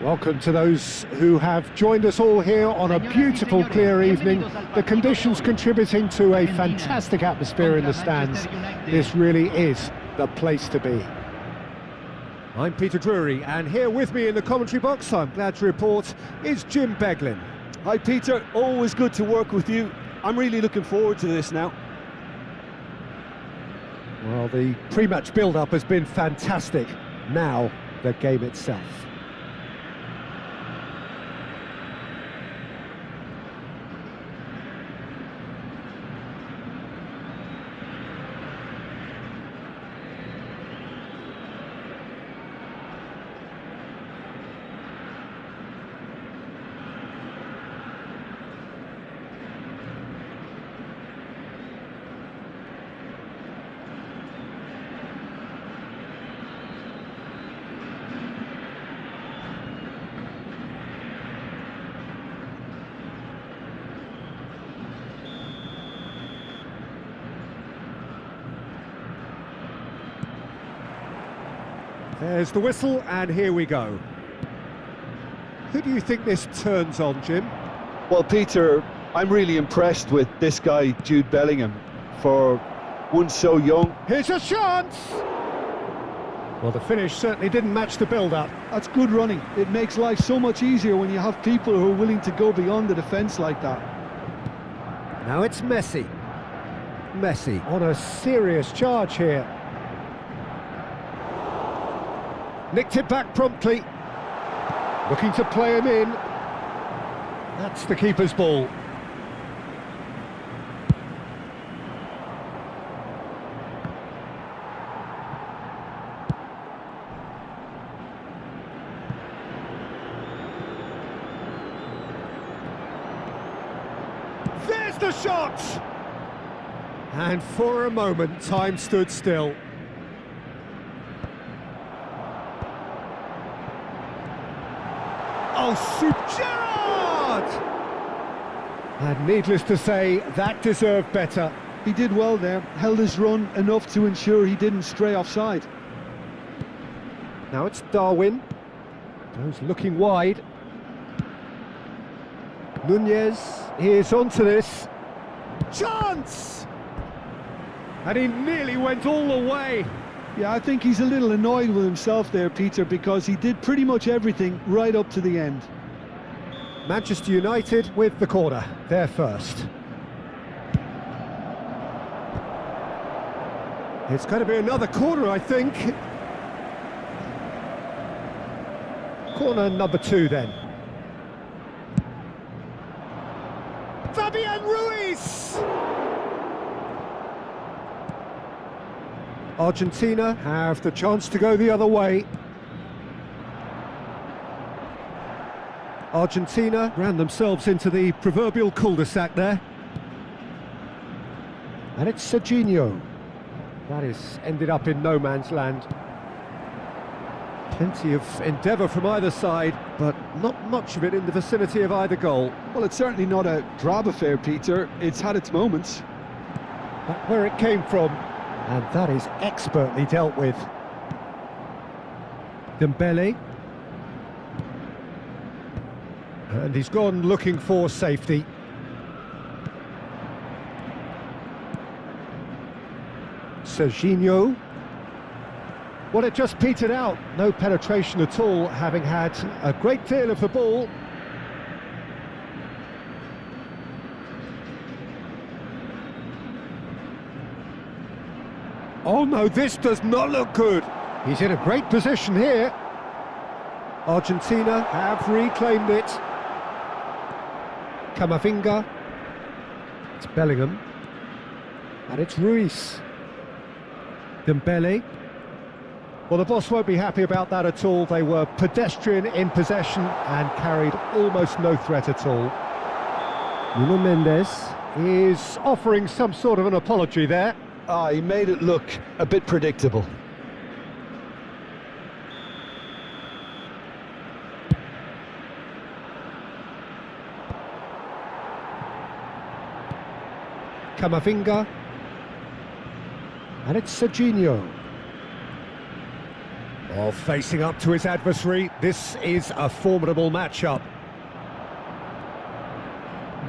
Welcome to those who have joined us all here on a beautiful, clear evening. The conditions contributing to a fantastic atmosphere in the stands. This really is the place to be. I'm Peter Drury, and here with me in the commentary box, I'm glad to report, is Jim Beglin. Hi Peter, always good to work with you. I'm really looking forward to this now. Well, the pre-match build-up has been fantastic. Now, the game itself. There's the whistle, and here we go. Who do you think this turns on, Jim? Well, Peter, I'm really impressed with this guy, Jude Bellingham, for one so young. Here's a chance! Well, the finish certainly didn't match the build-up. That's good running. It makes life so much easier when you have people who are willing to go beyond the defence like that. Now it's Messi. Messi on a serious charge here. Nicked it back promptly. Looking to play him in. That's the keeper's ball. There's the shot! And for a moment, time stood still. Oh, Gerrard! And needless to say, that deserved better. He did well there, held his run enough to ensure he didn't stray offside. Now it's Darwin. Goes looking wide. Nunez is onto this. Chance! And he nearly went all the way. Yeah, I think he's a little annoyed with himself there, Peter, because he did pretty much everything right up to the end. Manchester United with the corner, they're first. It's going to be another corner, I think. Corner number 2 then. Fabian Ruiz! Argentina have the chance to go the other way. Argentina ran themselves into the proverbial cul-de-sac there. And it's Serginho. That is ended up in no man's land. Plenty of endeavour from either side, but not much of it in the vicinity of either goal. Well, it's certainly not a drab affair, Peter. It's had its moments. But where it came from, and that is expertly dealt with. Dembele. And he's gone looking for safety. Serginho. Well, it just petered out. No penetration at all, having had a great deal of the ball. Oh no, this does not look good. He's in a great position here. Argentina have reclaimed it. Camavinga. It's Bellingham. And it's Ruiz. Dembele. Well, the boss won't be happy about that at all. They were pedestrian in possession and carried almost no threat at all. Nuno Mendes is offering some sort of an apology there. He made it look a bit predictable. Camavinga. And it's Serginho. Oh, facing up to his adversary, this is a formidable matchup.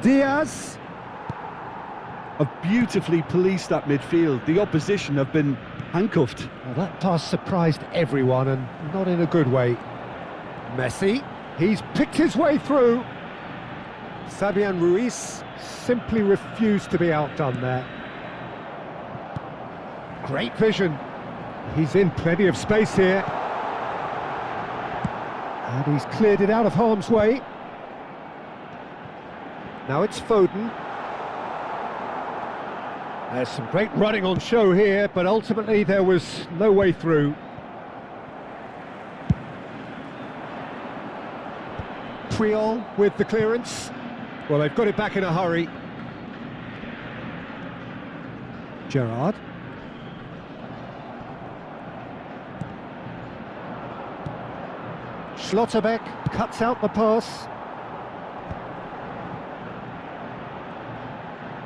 Diaz. Have beautifully policed that midfield. The opposition have been handcuffed. Well, that pass surprised everyone, and not in a good way. Messi, he's picked his way through. Fabian Ruiz simply refused to be outdone there. Great vision. He's in plenty of space here. And he's cleared it out of harm's way. Now it's Foden. There's some great running on show here, but ultimately there was no way through. Puyol with the clearance. Well, they've got it back in a hurry. Gerrard. Schlotterbeck cuts out the pass.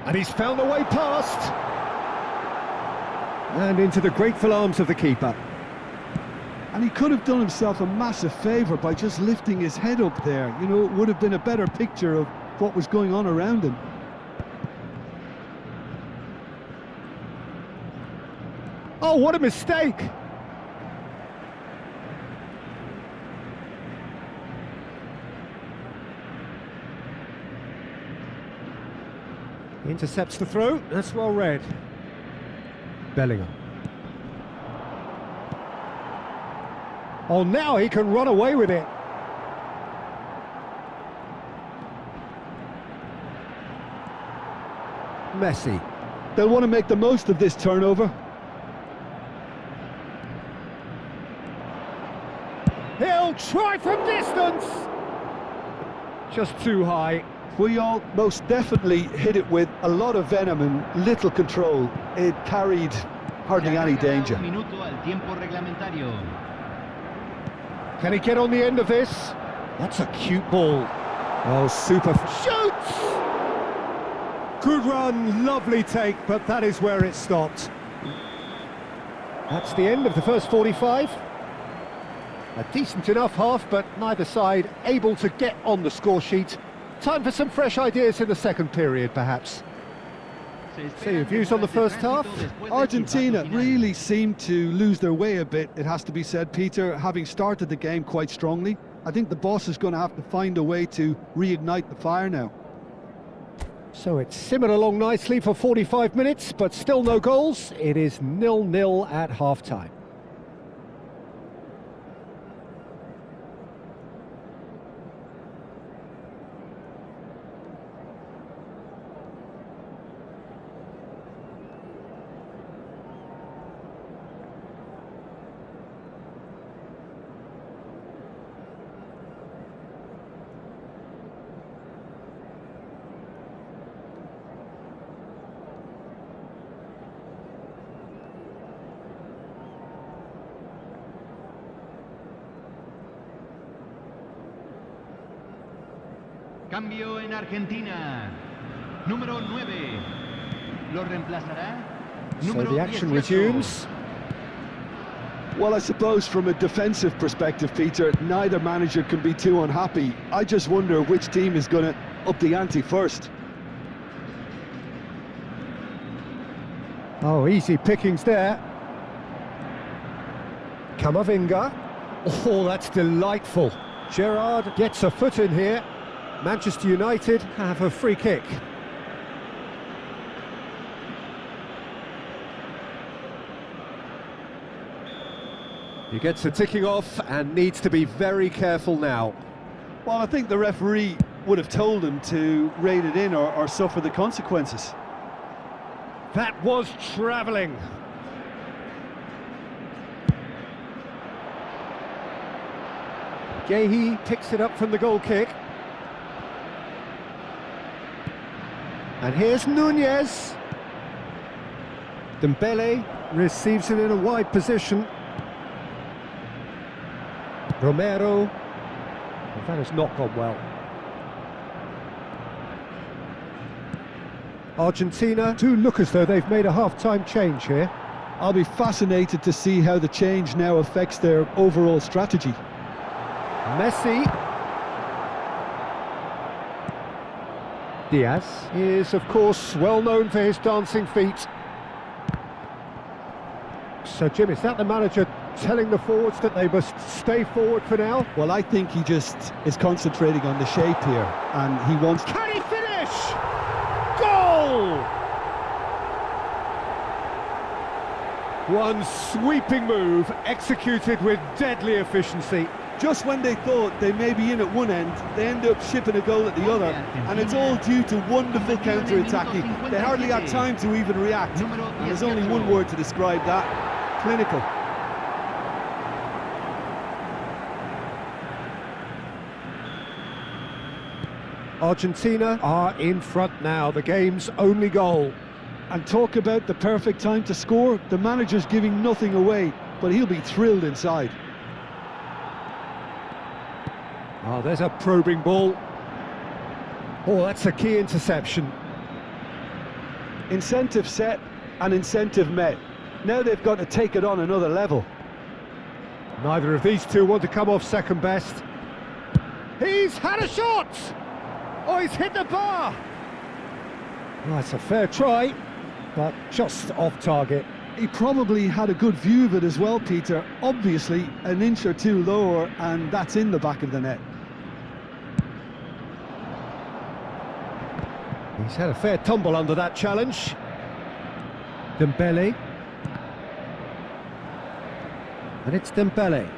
And he's found a way past. And into the grateful arms of the keeper. And And he could have done himself a massive favour by just lifting his head up there. You know, it would have been a better picture of what was going on around him. Oh, what a mistake! He intercepts the throw. That's well read. Bellingham. Oh, now he can run away with it. Messi. They'll want to make the most of this turnover. He'll try from distance. Just too high. Puyol most definitely hit it with a lot of venom and little control. It carried hardly any danger. Can he get on the end of this? That's a cute ball. Oh, super. Shoots! Good run, lovely take, but that is where it stopped. That's the end of the first 45. A decent enough half, but neither side able to get on the score sheet. Time for some fresh ideas in the second period, perhaps. So your views on the first half? Argentina really seemed to lose their way a bit, it has to be said, Peter, having started the game quite strongly. I think the boss is going to have to find a way to reignite the fire now. So it's simmered along nicely for 45 minutes, but still no goals. It is 0-0 at half-time. Cambio en Argentina. Número 9. Lo reemplazará. So the action resumes. Well, I suppose from a defensive perspective, Peter, neither manager can be too unhappy. I just wonder which team is going to up the ante first. Oh, easy pickings there. Camavinga. Oh, that's delightful. Gerrard gets a foot in here. Manchester United have a free kick. He gets a ticking off and needs to be very careful now. Well, I think the referee would have told him to rein it in or suffer the consequences. That was travelling. Gehi picks it up from the goal kick. And here's Nunez. Dembele receives it in a wide position. Romero. Well, that has not gone well. Argentina do look as though they've made a half-time change here. I'll be fascinated to see how the change now affects their overall strategy. Messi. Diaz is, of course, well known for his dancing feet. So, Jim, is that the manager telling the forwards that they must stay forward for now? Well, I think he just is concentrating on the shape here, and he wants... Can he finish? Goal! One sweeping move, executed with deadly efficiency. Just when they thought they may be in at one end, they end up shipping a goal at the other, and it's all due to wonderful counter-attacking. They hardly had time to even react, and there's only one word to describe that: clinical. Argentina are in front now, the game's only goal. And talk about the perfect time to score. The manager's giving nothing away, but he'll be thrilled inside. Oh, there's a probing ball. Oh, that's a key interception. Incentive set and incentive met. Now they've got to take it on another level. Neither of these two want to come off second best. He's had a shot! Oh, he's hit the bar! Well, that's a fair try, but just off target. He probably had a good view of it as well, Peter. Obviously, an inch or two lower, and that's in the back of the net. He's had a fair tumble under that challenge. Dembele. And it's Dembele.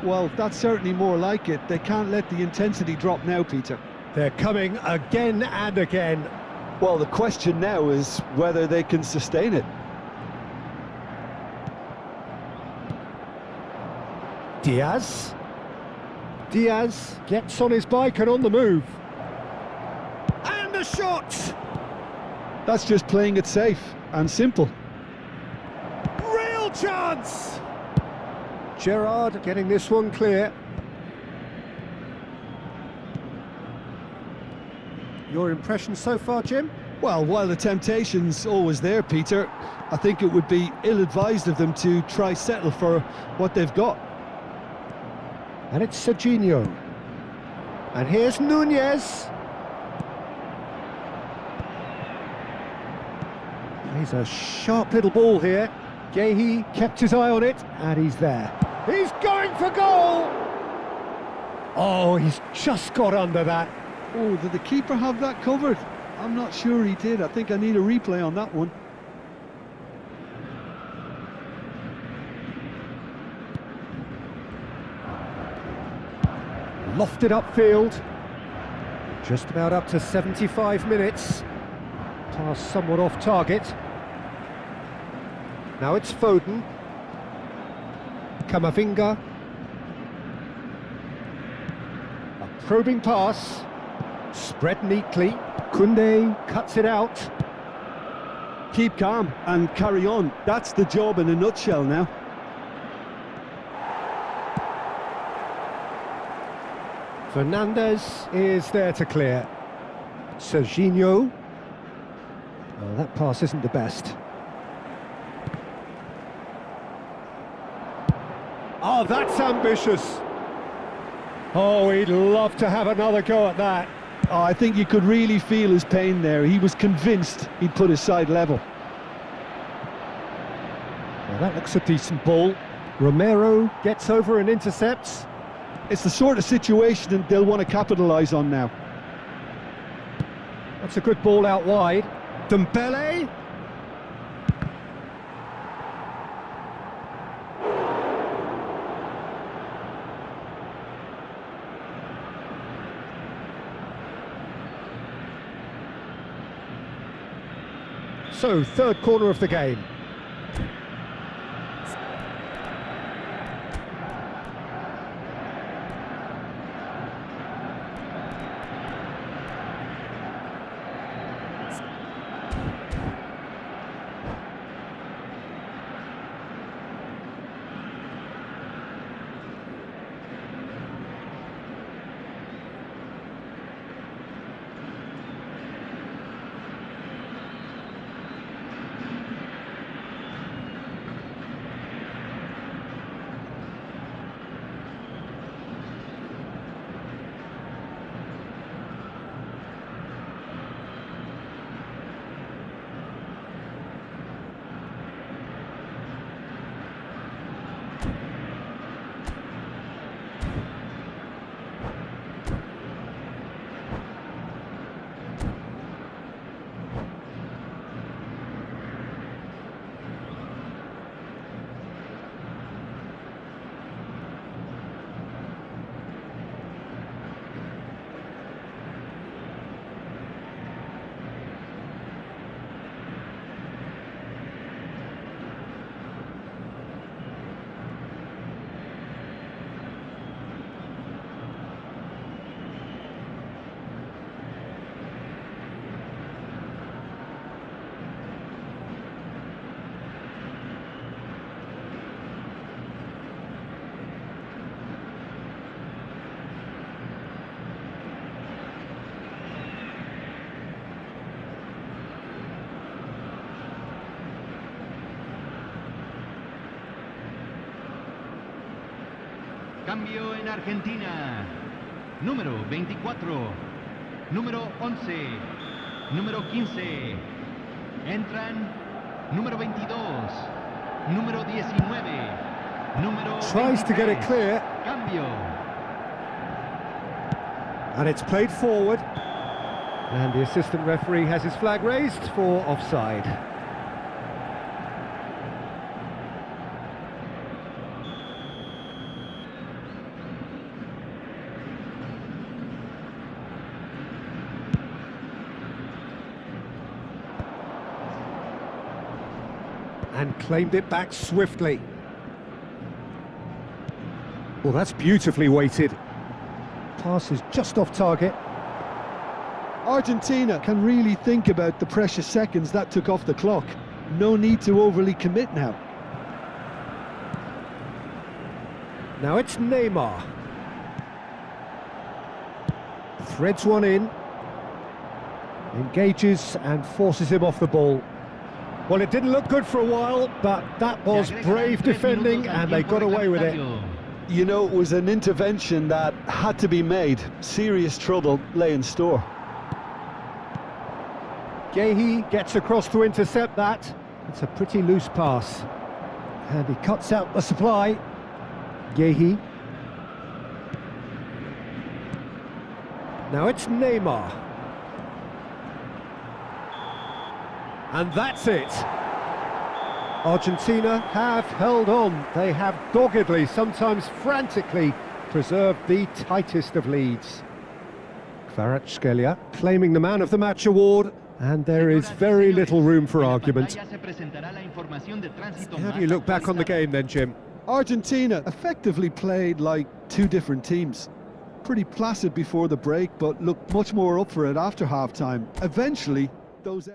Well, that's certainly more like it. They can't let the intensity drop now, Peter. They're coming again and again. Well, the question now is whether they can sustain it. Diaz. Diaz gets on his bike and on the move. And a shot! That's just playing it safe and simple. Real chance! Gerrard getting this one clear. Your impression so far, Jim? Well, while the temptation's always there, Peter, I think it would be ill-advised of them to try settle for what they've got. And it's Serginho. And here's Nunez. He's a sharp little ball here. Gehi kept his eye on it, and he's there. He's going for goal! Oh, he's just got under that. Oh, did the keeper have that covered? I'm not sure he did. I think I need a replay on that one. Lofted upfield. Just about up to 75 minutes. Pass somewhat off target. Now it's Foden. Camavinga. A probing pass. Spread neatly. Koundé cuts it out. Keep calm and carry on. That's the job in a nutshell now. Fernandez is there to clear. Serginho. Oh, that pass isn't the best. Oh, that's ambitious. Oh, he'd love to have another go at that. Oh, I think you could really feel his pain there. He was convinced he'd put his side level. Well, that looks a decent ball. Romero gets over and intercepts. It's the sort of situation that they'll want to capitalise on now. That's a good ball out wide. Dembele. So, third corner of the game. Cambio en Argentina. Número 24. Número 11. Número 15. Entran número 22. Número 19. Número Tries to get it 23. clear. Cambio. And it's played forward. And the assistant referee has his flag raised for offside. And claimed it back swiftly. Well, that's beautifully weighted. Pass is just off target. Argentina can really think about the precious seconds that took off the clock. No need to overly commit now. Now it's Neymar. Threads one in. Engages and forces him off the ball. Well, it didn't look good for a while, but that was brave defending and they got away with it. You know, it was an intervention that had to be made. Serious trouble lay in store. Gehi gets across to intercept that. It's a pretty loose pass. And he cuts out the supply. Gehi. Now it's Neymar. And that's it. Argentina have held on. They have doggedly, sometimes frantically, preserved the tightest of leads. Kvaratskhelia claiming the Man of the Match award, and there is very little room for argument. How do you look back on the game then, Jim? Argentina effectively played like two different teams. Pretty placid before the break, but looked much more up for it after half-time. Eventually, those...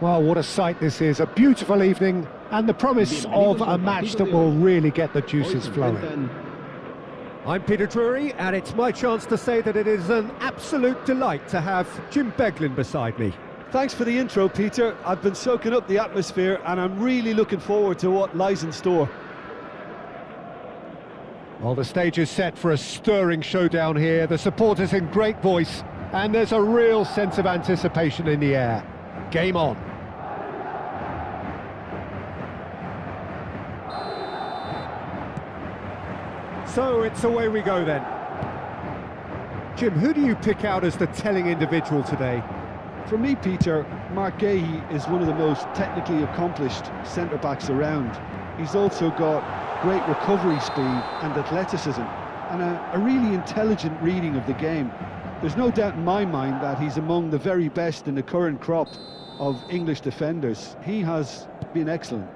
Well, what a sight this is. A beautiful evening and the promise of a match that will really get the juices flowing. I'm Peter Drury, and it's my chance to say that it is an absolute delight to have Jim Beglin beside me. Thanks for the intro, Peter. I've been soaking up the atmosphere and I'm really looking forward to what lies in store. Well, the stage is set for a stirring showdown here. The supporters in great voice, and there's a real sense of anticipation in the air. Game on. So it's away we go then. Jim, who do you pick out as the telling individual today? For me, Peter, Mark Gahey is one of the most technically accomplished centre-backs around. He's also got great recovery speed and athleticism, and a really intelligent reading of the game. There's no doubt in my mind that he's among the very best in the current crop of English defenders. He has been excellent.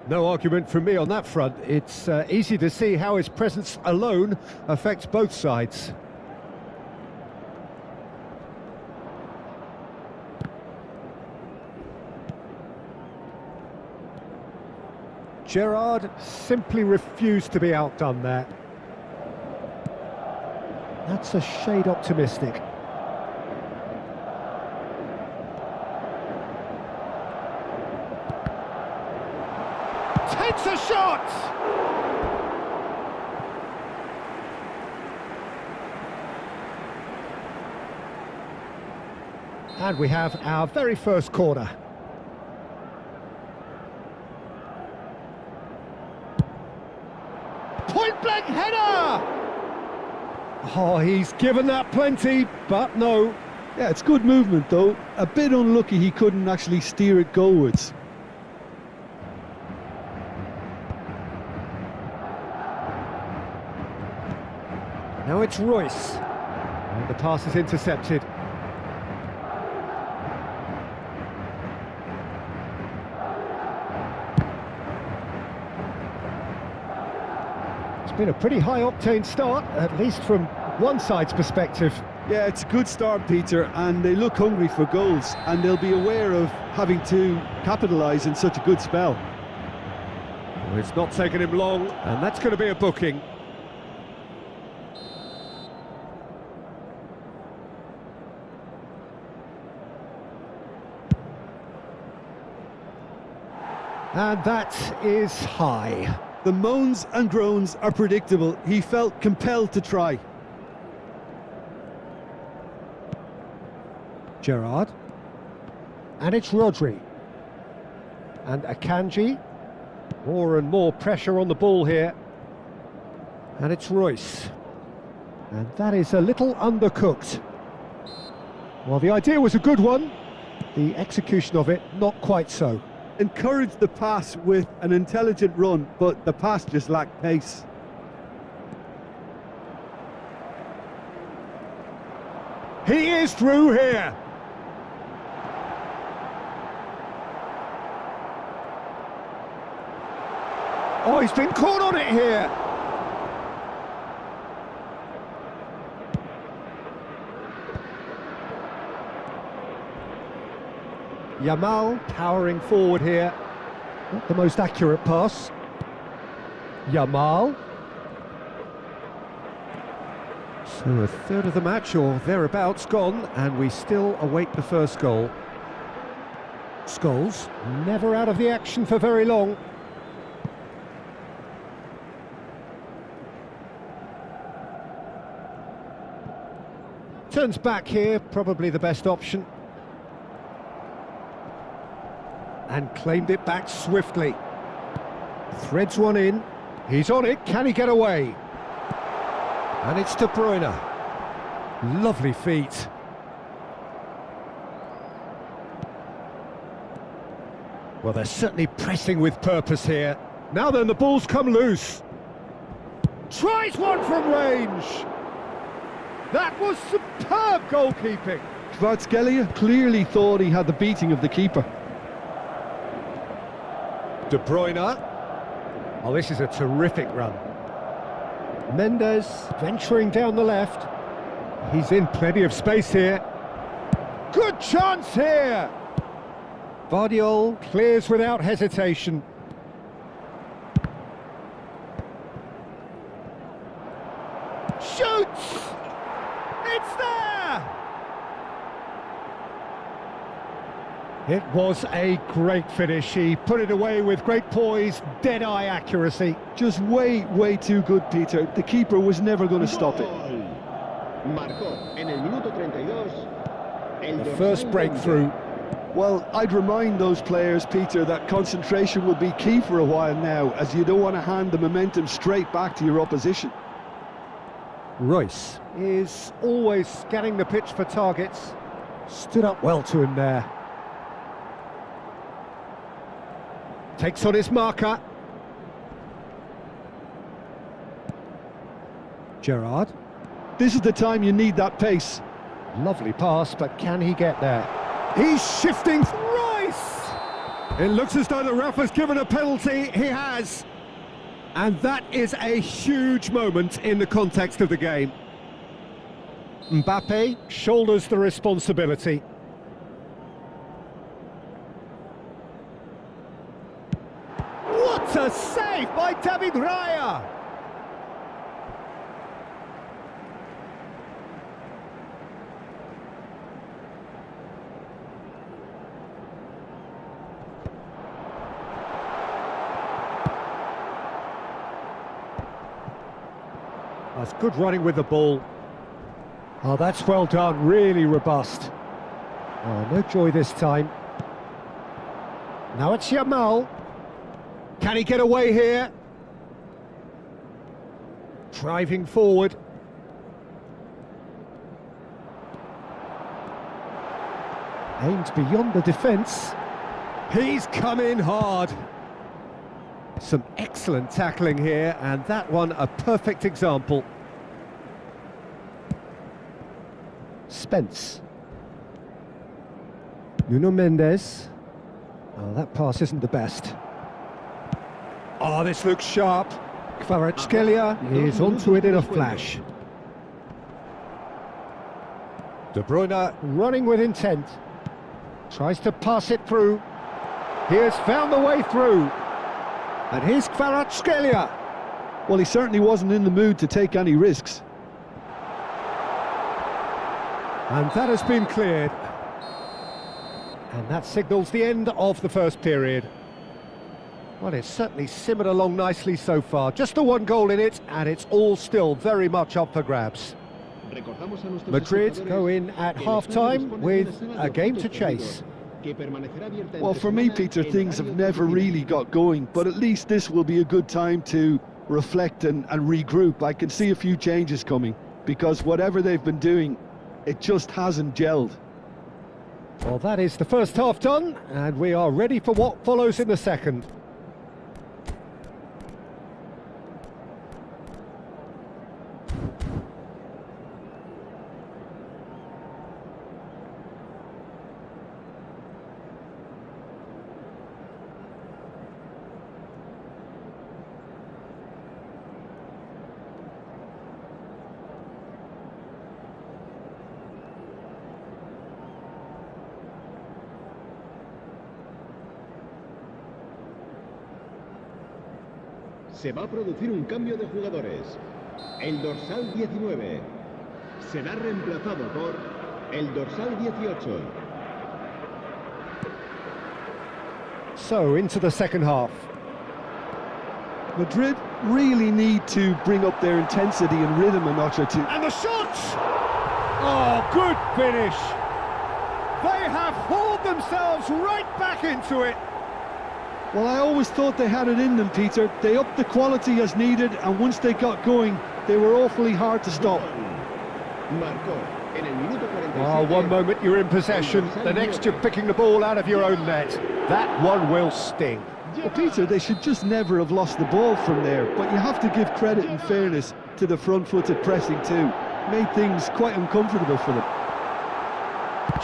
No argument from me on that front. It's easy to see how his presence alone affects both sides. Gerrard simply refused to be outdone there. That's a shade optimistic. Takes a shot! And we have our very first corner. Point-blank header! Oh, he's given that plenty, but no. Yeah, it's good movement though. A bit unlucky he couldn't actually steer it goalwards. Now it's Royce, and the pass is intercepted. It's been a pretty high-octane start, at least from one side's perspective. Yeah, it's a good start, Peter, and they look hungry for goals, and they'll be aware of having to capitalise in such a good spell. Well, it's not taken him long, and that's going to be a booking. And that is high. The moans and groans are predictable. He felt compelled to try. Gerrard. And it's Rodri. And Akanji. More and more pressure on the ball here. And it's Royce. And that is a little undercooked. Well, the idea was a good one. The execution of it, not quite so. Encouraged the pass with an intelligent run, but the pass just lacked pace. He is through here. Oh, he's been caught on it here. Yamal powering forward here. Not the most accurate pass. Yamal. So a third of the match or thereabouts gone, and we still await the first goal. Scholes never out of the action for very long. Turns back here, probably the best option. And claimed it back swiftly. Threads one in. He's on it. Can he get away? And it's De Bruyne. Lovely feet. Well, they're certainly pressing with purpose here. Now then, the ball's come loose. Tries one from range. That was superb goalkeeping. Kvaratskhelia clearly thought he had the beating of the keeper. De Bruyne. Oh, this is a terrific run. Mendes venturing down the left. He's in plenty of space here. Good chance here. Vardiol clears without hesitation. Shoots! It's there! It was a great finish. He put it away with great poise, dead-eye accuracy. Just way too good, Peter. The keeper was never going to stop it. Marcó en el minuto 32. The first breakthrough. Well, I'd remind those players, Peter, that concentration will be key for a while now, as you don't want to hand the momentum straight back to your opposition. Royce is always scanning the pitch for targets. Stood up well to him there. Takes on his marker. Gerrard. This is the time you need that pace. Lovely pass, but can he get there? He's shifting. Royce! It looks as though the ref has given a penalty. He has. And that is a huge moment in the context of the game. Mbappe shoulders the responsibility. What a save by David Raya! That's good running with the ball. Oh, that's well done, really robust. Oh, no joy this time. Now it's Yamal. Can he get away here? Driving forward. Aimed beyond the defence. He's come in hard. Some excellent tackling here, and that one a perfect example. Spence. Nuno Mendes. Oh, that pass isn't the best. Oh, this looks sharp. Kvaratskhelia is onto it in a flash. De Bruyne running with intent. Tries to pass it through. He has found the way through. And here's Kvaratskhelia. Well, he certainly wasn't in the mood to take any risks. And that has been cleared. And that signals the end of the first period. Well, it's certainly simmered along nicely so far. Just the one goal in it, and it's all still very much up for grabs. Madrid go in at half-time with a game to chase. Well, for me, Peter, things have never really got going, but at least this will be a good time to reflect and regroup. I can see a few changes coming, because whatever they've been doing, it just hasn't gelled. Well, that is the first half done, and we are ready for what follows in the second. Se va a producir un cambio de jugadores. El dorsal 19 será reemplazado por el dorsal 18. So, into the second half. Madrid really need to bring up their intensity and rhythm a notch or two. And the shot! Oh, good finish! They have hauled themselves right back into it. Well, I always thought they had it in them, Peter. They upped the quality as needed, and once they got going, they were awfully hard to stop. Well, one moment you're in possession, the next you're picking the ball out of your own net. That one will sting. Well, Peter, they should just never have lost the ball from there, but you have to give credit and fairness to the front-footed pressing too. Made things quite uncomfortable for them.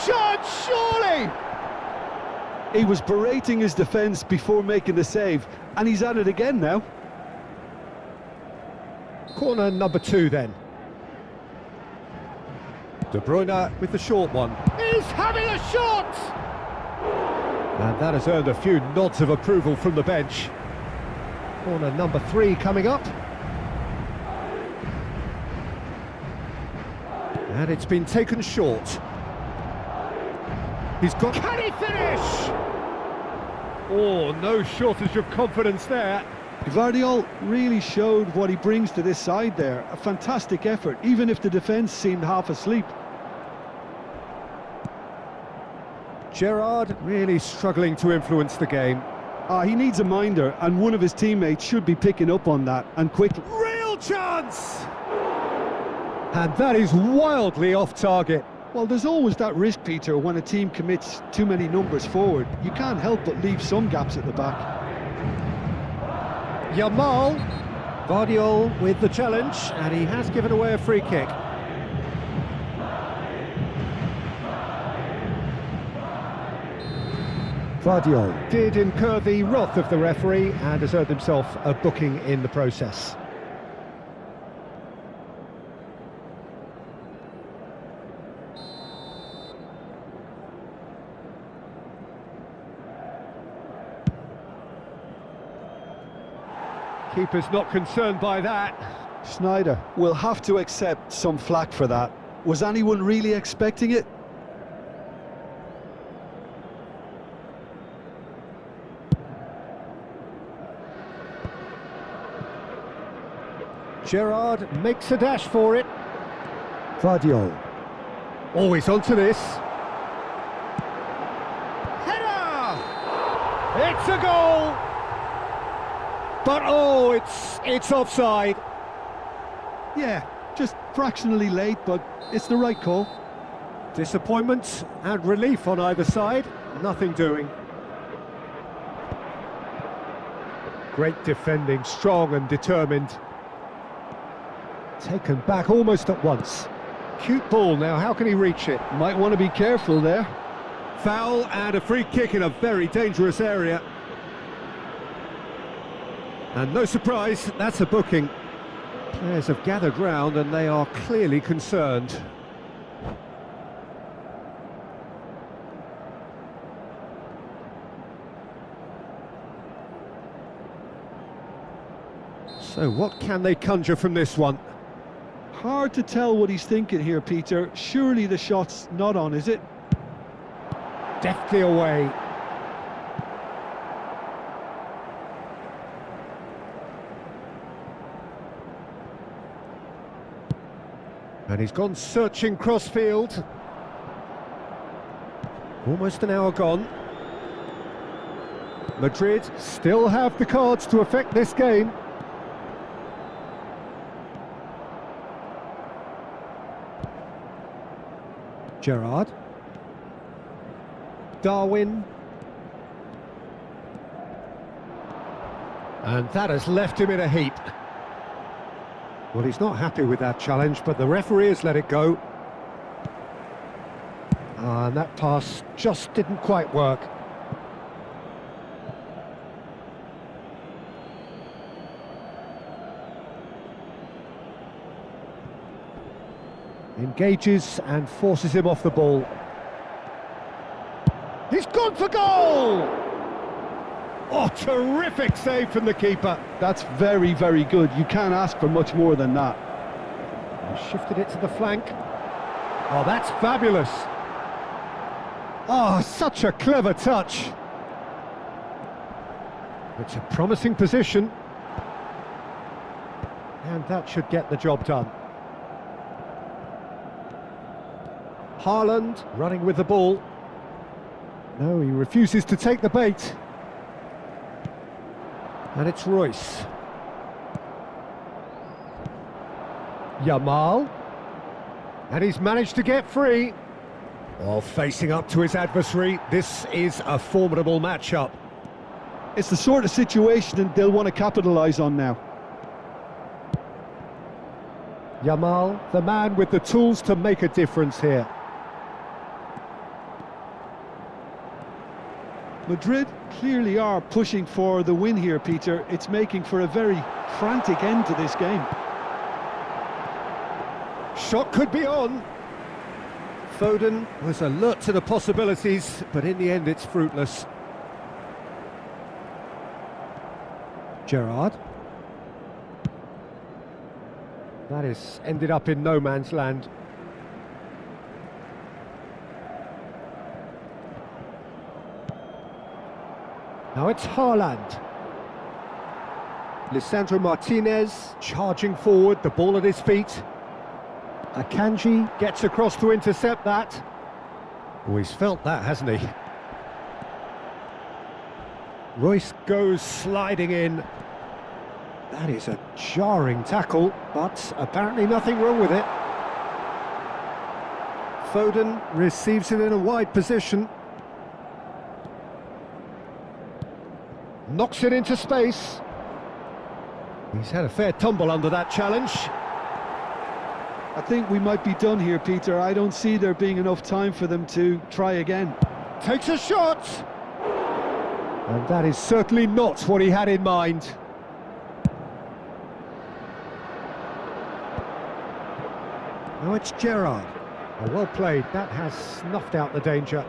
Chance, surely! He was berating his defence before making the save, and he's at it again now. Corner number 2 then. De Bruyne with the short one. He's having a shot! And that has earned a few nods of approval from the bench. Corner number 3 coming up. And it's been taken short. He's got... Can he finish? Oh, no shortage of confidence there. Gvardiol really showed what he brings to this side there. A fantastic effort, even if the defence seemed half asleep. Gerrard really struggling to influence the game. He needs a minder, and one of his teammates should be picking up on that, and quickly. Real chance! And that is wildly off target. Well, there's always that risk, Peter, when a team commits too many numbers forward. You can't help but leave some gaps at the back. Yamal, Gvardiol with the challenge, and he has given away a free kick. Gvardiol did incur the wrath of the referee and has earned himself a booking in the process. Keeper's not concerned by that. Sneijder will have to accept some flack for that. Was anyone really expecting it? Gerrard makes a dash for it. Gvardiol. Always onto this. Header! It's a goal! But oh, it's offside. Yeah, just fractionally late, but it's the right call. Disappointment and relief on either side. Nothing doing. Great defending, strong and determined. Taken back almost at once. Cute ball now, how can he reach it? Might want to be careful there. Foul and a free kick in a very dangerous area. And no surprise, that's a booking. Players have gathered round and they are clearly concerned. So what can they conjure from this one? Hard to tell what he's thinking here, Peter. Surely the shot's not on, is it? Deftly away. And he's gone searching crossfield. Almost an hour gone. Madrid still have the cards to affect this game. Gerrard. Darwin. And that has left him in a heap. Well, he's not happy with that challenge, but the referee has let it go. And that pass just didn't quite work. Engages and forces him off the ball. He's gone for goal! Oh, terrific save from the keeper. That's very, very good. You can't ask for much more than that. He shifted it to the flank. Oh, that's fabulous. Oh, such a clever touch. It's a promising position. And that should get the job done. Haaland running with the ball. No, he refuses to take the bait. And it's Royce. Yamal. And he's managed to get free. While facing up to his adversary, this is a formidable matchup. It's the sort of situation they'll want to capitalise on now. Yamal, the man with the tools to make a difference here. Madrid clearly are pushing for the win here, Peter. It's making for a very frantic end to this game. Shot could be on. Foden was alert to the possibilities, but in the end it's fruitless. Gerrard. That is ended up in no man's land. Now it's Haaland. Lisandro Martinez charging forward, the ball at his feet. Akanji gets across to intercept that. Oh, he's felt that, hasn't he? Royce goes sliding in. That is a jarring tackle, but apparently nothing wrong with it. Foden receives it in a wide position. Knocks it into space. He's had a fair tumble under that challenge. I think we might be done here, Peter. I don't see there being enough time for them to try again. Takes a shot! And that is certainly not what he had in mind. Now it's Gerrard. Oh, well played, that has snuffed out the danger.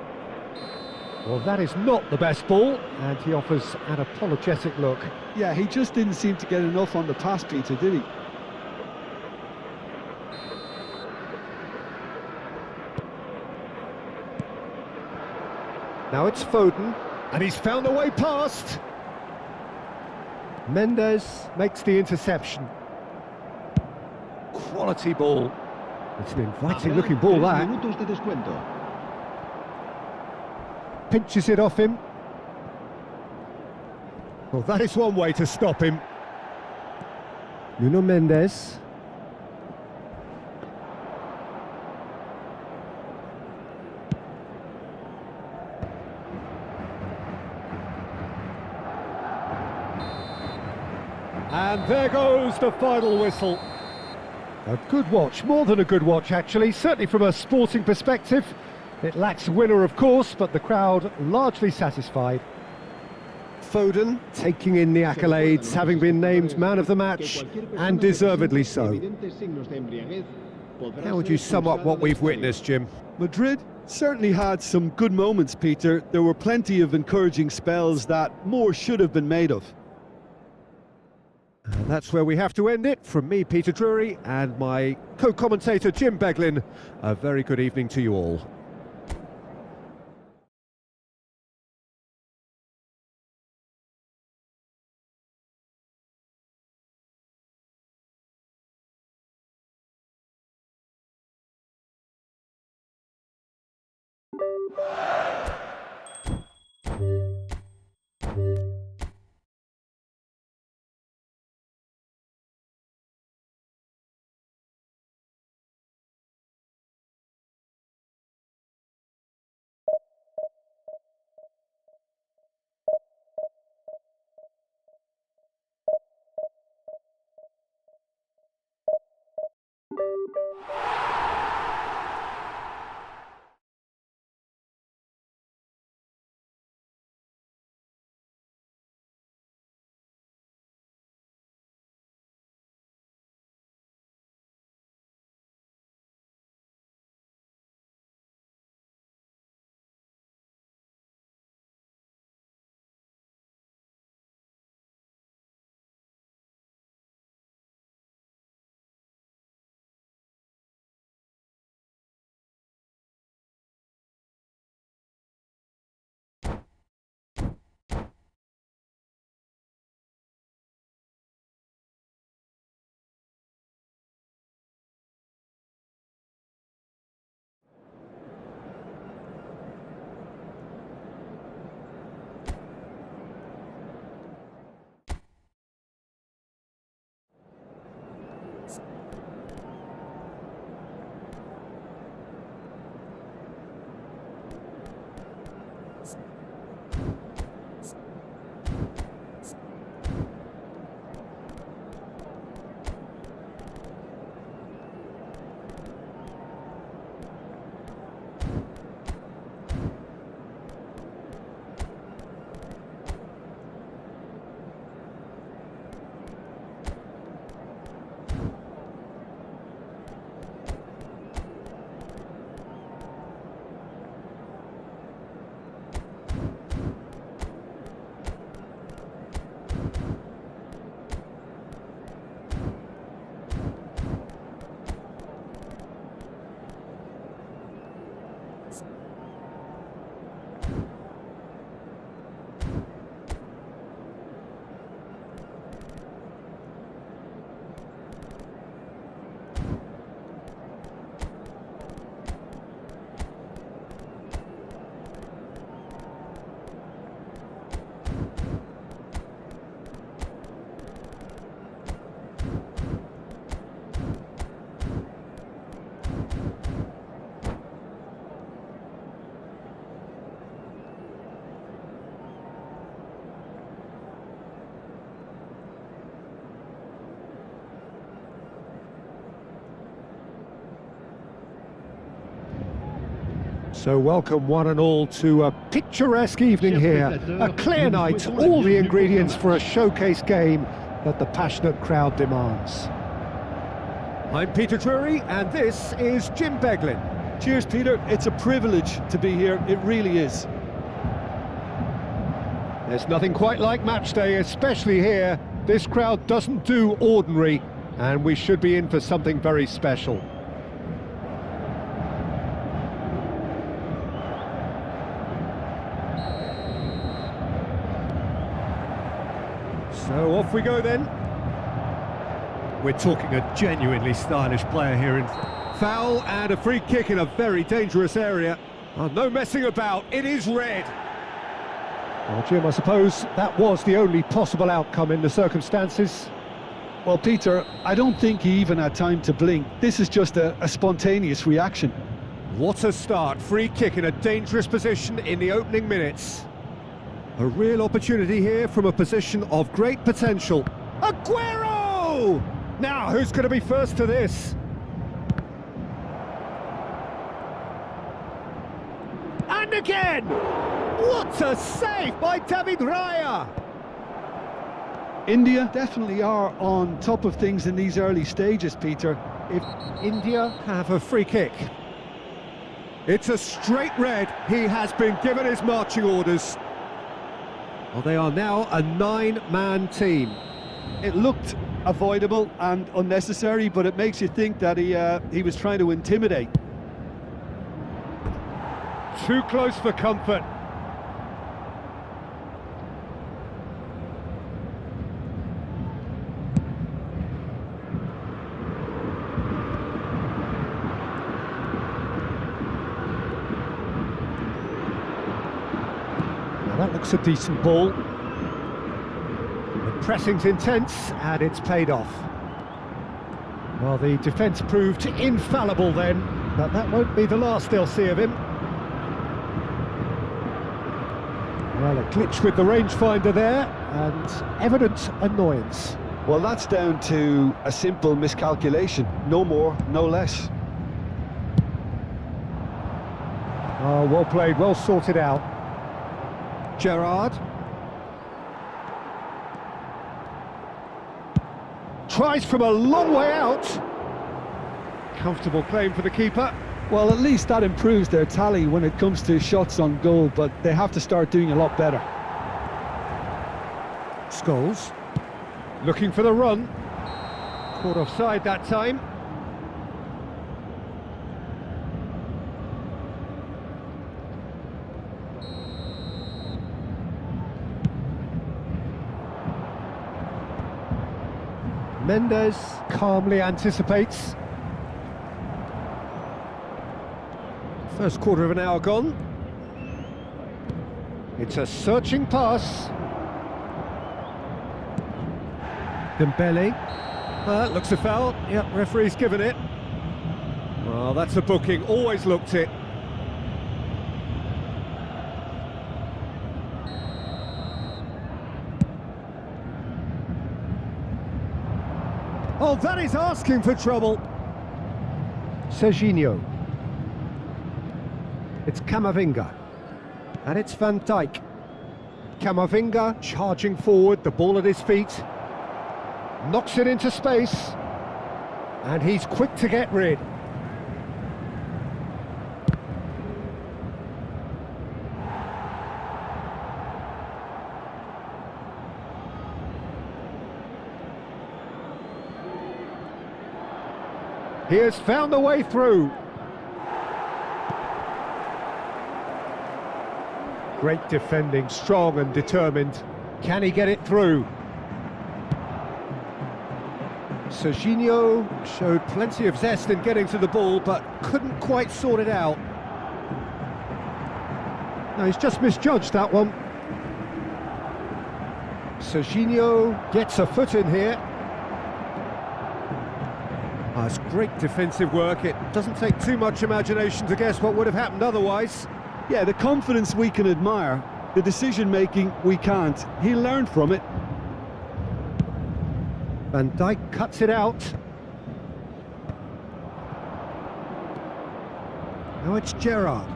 Well, that is not the best ball, and he offers an apologetic look. Yeah, he just didn't seem to get enough on the pass, Peter, did he? Now it's Foden, and he's found a way past. Mendes makes the interception. Quality ball. It's an inviting looking ball, that. Pinches it off him. Well, that is one way to stop him. Nuno Mendes. And there goes the final whistle. A good watch, more than a good watch actually, certainly from a sporting perspective. It lacks a winner of course, but the crowd largely satisfied. Foden taking in the accolades, having been named man of the match, and deservedly so. How would you sum up what we've witnessed, Jim? Madrid certainly had some good moments, Peter. There were plenty of encouraging spells that more should have been made of. And that's where we have to end it. From me, Peter Drury, and my co-commentator, Jim Beglin. A very good evening to you all. So welcome one and all to a picturesque evening here, a clear night, all the ingredients for a showcase game that the passionate crowd demands. I'm Peter Drury and this is Jim Beglin. Cheers, Peter. It's a privilege to be here, it really is. There's nothing quite like match day, especially here. This crowd doesn't do ordinary, and we should be in for something very special. So off we go then. We're talking a genuinely stylish player here in foul and a free kick in a very dangerous area. Oh, no messing about, it is red. Well, Jim, I suppose that was the only possible outcome in the circumstances. Well, Peter, I don't think he even had time to blink. This is just a spontaneous reaction. What a start, free kick in a dangerous position in the opening minutes. A real opportunity here from a position of great potential. Aguero! Now, who's going to be first to this? And again! What a save by David Raya! India definitely are on top of things in these early stages, Peter. If India have a free kick. It's a straight red. He has been given his marching orders. Well, they are now a 9-man team. It looked avoidable and unnecessary, but it makes you think that he was trying to intimidate. Too close for comfort. That looks a decent ball. The pressing's intense and it's paid off. Well, the defence proved infallible then, but that won't be the last they'll see of him. Well, a glitch with the rangefinder there and evident annoyance. Well, that's down to a simple miscalculation. No more, no less. Oh, well played, well sorted out. Gerrard. Tries from a long way out. Comfortable claim for the keeper. Well, at least that improves their tally when it comes to shots on goal, but they have to start doing a lot better. Scholes. Looking for the run. Caught offside that time. Mendes calmly anticipates. First quarter of an hour gone. It's a searching pass. Dembele. Looks a foul. Yep, referee's given it. Well, that's a booking. Always looked it. Oh, that is asking for trouble. Serginho. It's Camavinga. And it's Van Dijk. Camavinga charging forward, the ball at his feet. Knocks it into space. And he's quick to get rid. He has found a way through. Great defending, strong and determined. Can he get it through? Serginho showed plenty of zest in getting to the ball, but couldn't quite sort it out. No, he's just misjudged that one. Serginho gets a foot in here. Oh, it's great defensive work. It doesn't take too much imagination to guess what would have happened otherwise. Yeah, the confidence we can admire, the decision-making we can't. He learned from it. Van Dijk cuts it out. Now it's Gerrard.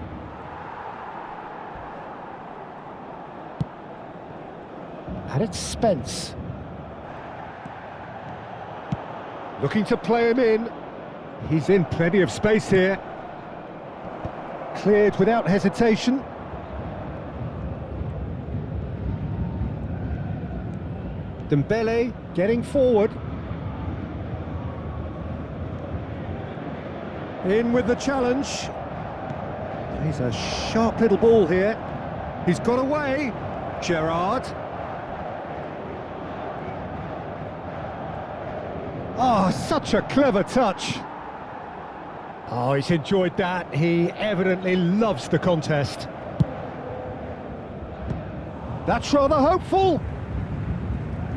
And it's Spence. Looking to play him in. He's in plenty of space here. Cleared without hesitation. Dembele getting forward. In with the challenge. He's a sharp little ball here. He's got away. Gerrard. Oh, such a clever touch. Oh, he's enjoyed that. He evidently loves the contest. That's rather hopeful.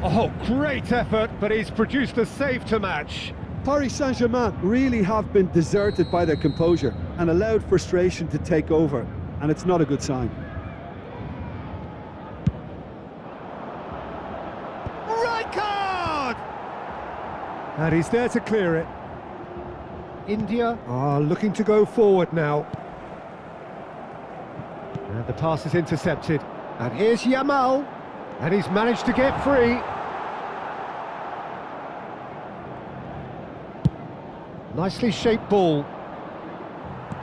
Oh, great effort, but he's produced a save to match. Paris Saint-Germain really have been deserted by their composure and allowed frustration to take over, and it's not a good sign. Right card! And he's there to clear it. India are looking to go forward now. And the pass is intercepted. And here's Yamal. And he's managed to get free. Nicely shaped ball.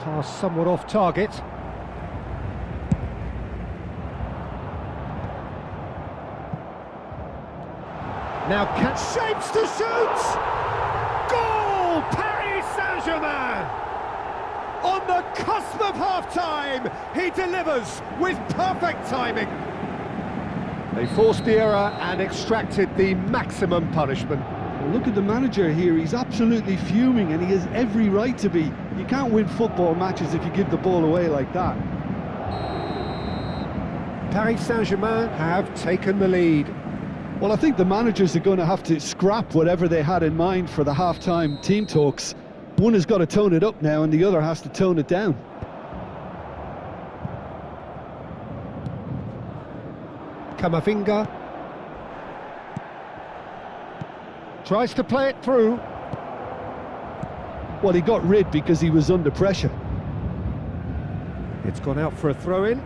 Pass somewhat off target. Now shapes to shoot! Goal! Paris Saint-Germain! On the cusp of half-time, he delivers with perfect timing. They forced the error and extracted the maximum punishment. Well, look at the manager here, he's absolutely fuming and he has every right to be. You can't win football matches if you give the ball away like that. Paris Saint-Germain have taken the lead. Well, I think the managers are going to have to scrap whatever they had in mind for the half-time team talks. One has got to tone it up now and the other has to tone it down. Camavinga tries to play it through. Well, he got rid because he was under pressure. It's gone out for a throw-in.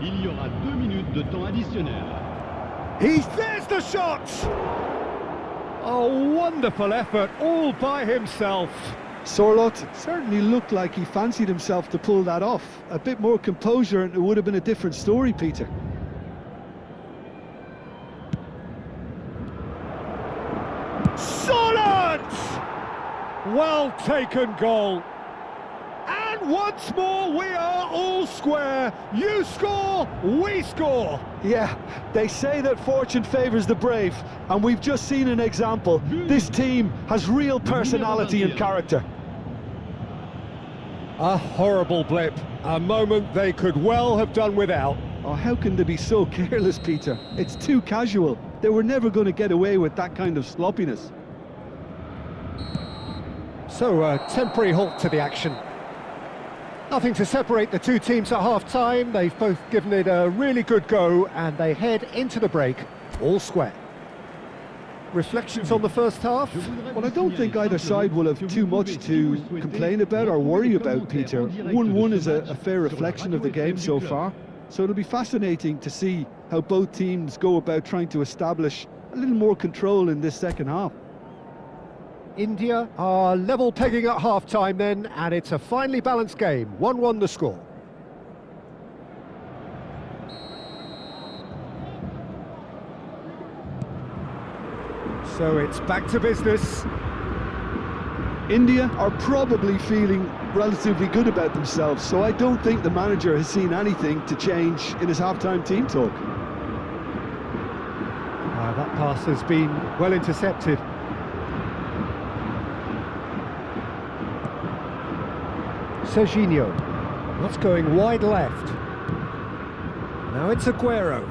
Il y aura 2 minutes de temps additionnel. There's the shot! A wonderful effort, all by himself. Sorloth certainly looked like he fancied himself to pull that off. A bit more composure and it would have been a different story, Peter. Solid! Well taken goal. And once more we are all square. You score, we score. Yeah, they say that fortune favours the brave, and we've just seen an example. This team has real personality and character. A horrible blip, a moment they could well have done without. Oh, how can they be so careless, Peter? It's too casual. They were never going to get away with that kind of sloppiness. So a temporary halt to the action. Nothing to separate the two teams at half-time. They've both given it a really good go and they head into the break, all square. Reflections on the first half? Well, I don't think either side will have too much to complain about or worry about, Peter. 1-1 is a fair reflection of the game so far. So it'll be fascinating to see how both teams go about trying to establish a little more control in this second half. India are level pegging at half-time then, and it's a finely balanced game. 1-1 the score. So it's back to business. India are probably feeling relatively good about themselves, so I don't think the manager has seen anything to change in his half-time team talk. That pass has been well intercepted. Serginho, that's going wide left. Now it's Aguero.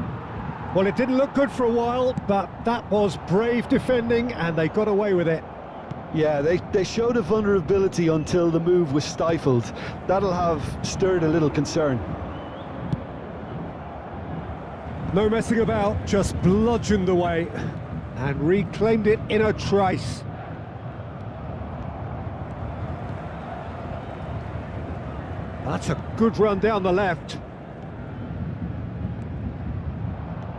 Well, it didn't look good for a while, but that was brave defending and they got away with it. Yeah, they showed a vulnerability until the move was stifled. That'll have stirred a little concern. No messing about, just bludgeoned away and reclaimed it in a trice. That's a good run down the left.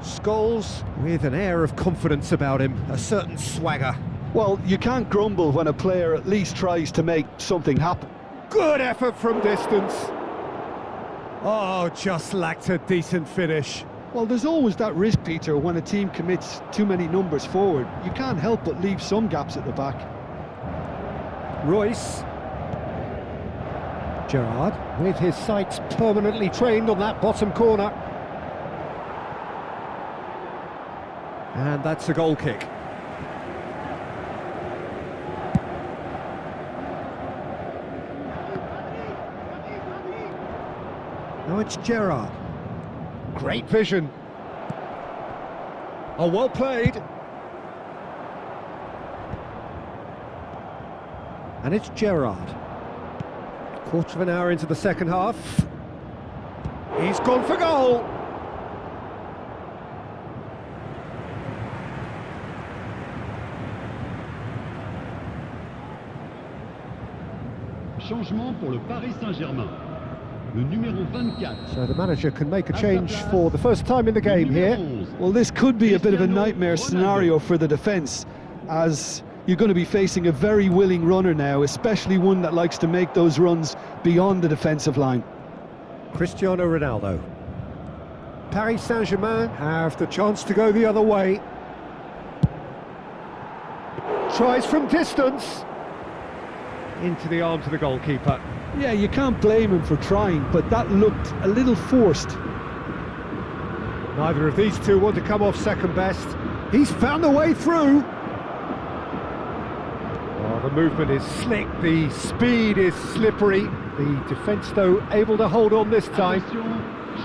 Scholes with an air of confidence about him, a certain swagger. Well, you can't grumble when a player at least tries to make something happen. Good effort from distance. Oh, just lacked a decent finish. Well, there's always that risk, Peter, when a team commits too many numbers forward. You can't help but leave some gaps at the back. Royce. Gerrard, with his sights permanently trained on that bottom corner. And that's a goal kick. Now it's Gerrard. Great vision. Oh, well played. And it's Gerrard. Quarter of an hour into the second half. He's gone for goal. Changement pour le Paris Saint-Germain. Le numéro 24. So the manager can make a change for the first time in the game here. Well, this could be a bit of a nightmare scenario for the defence, as you're going to be facing a very willing runner now, especially one that likes to make those runs beyond the defensive line. Cristiano Ronaldo. Paris Saint-Germain have the chance to go the other way. Tries from distance. Into the arms of the goalkeeper. Yeah, you can't blame him for trying, but that looked a little forced. Neither of these two want to come off second best. He's found the way through. Oh, the movement is slick, the speed is slippery. The defence, though, able to hold on this time.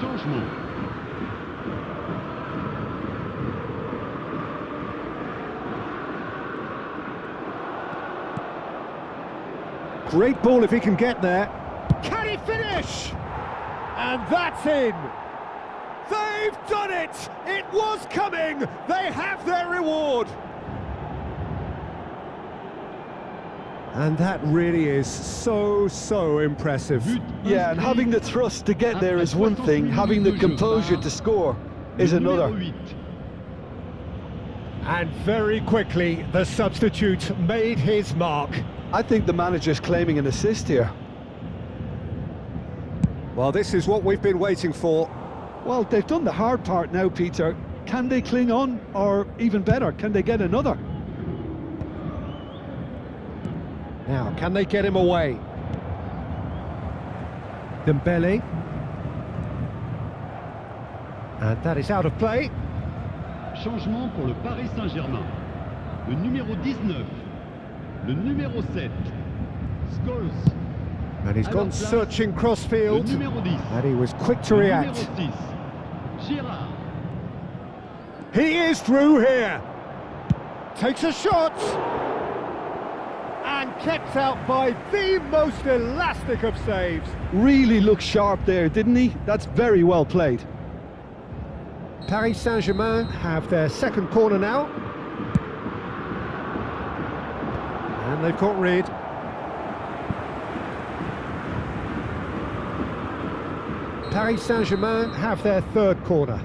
Changement. Great ball if he can get there. Can he finish? And that's in. They've done it! It was coming! They have their reward! And that really is so impressive. Yeah, and having the thrust to get there is one thing, having the composure to score is another. And very quickly, the substitute made his mark. I think the manager's claiming an assist here. Well, this is what we've been waiting for. Well, they've done the hard part now, Peter. Can they cling on, or even better, can they get another? Now, can they get him away? Dembele. And that is out of play. Changement pour le Paris Saint-Germain. Le numéro 19. Le numéro 7. Scholes. And he's gone searching Le crossfield. numéro 10. And he was quick to Le react. numéro 6. Girard. He is through here. Takes a shot. And kept out by the most elastic of saves. Really looked sharp there, didn't he? That's very well played. Paris Saint-Germain have their second corner now. And they've got rid. Paris Saint-Germain have their third corner.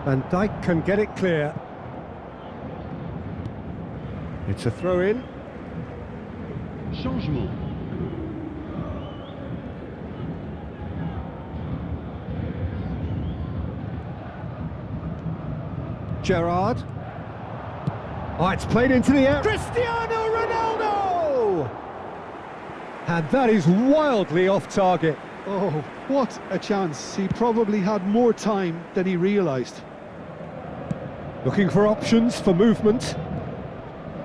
Van Dijk can get it clear. It's a throw-in. Changement. Gerrard. Oh, it's played into the air. Cristiano Ronaldo! And that is wildly off target. Oh, what a chance. He probably had more time than he realised. Looking for options for movement.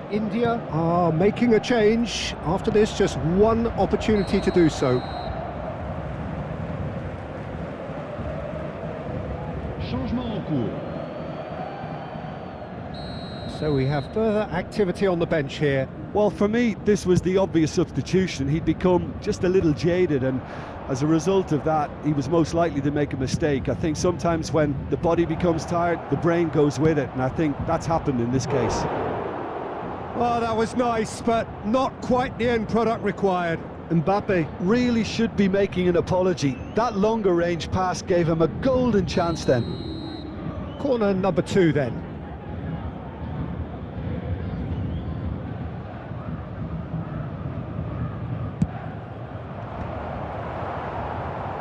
India are making a change. After this, just one opportunity to do so. Changement en cours. So we have further activity on the bench here. Well, for me, this was the obvious substitution. He'd become just a little jaded, and as a result of that, he was most likely to make a mistake. I think sometimes when the body becomes tired, the brain goes with it, and I think that's happened in this case. Oh, that was nice, but not quite the end product required. Mbappe really should be making an apology. That longer range pass gave him a golden chance then. Corner number 2 then.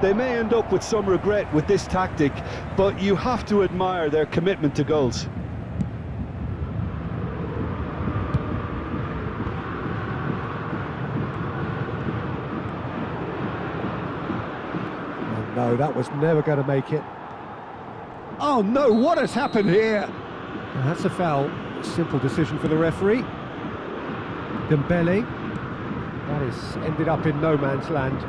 They may end up with some regret with this tactic, but you have to admire their commitment to goals. Oh no, that was never going to make it. Oh no, what has happened here? That's a foul. Simple decision for the referee. Dembele. That has ended up in no man's land.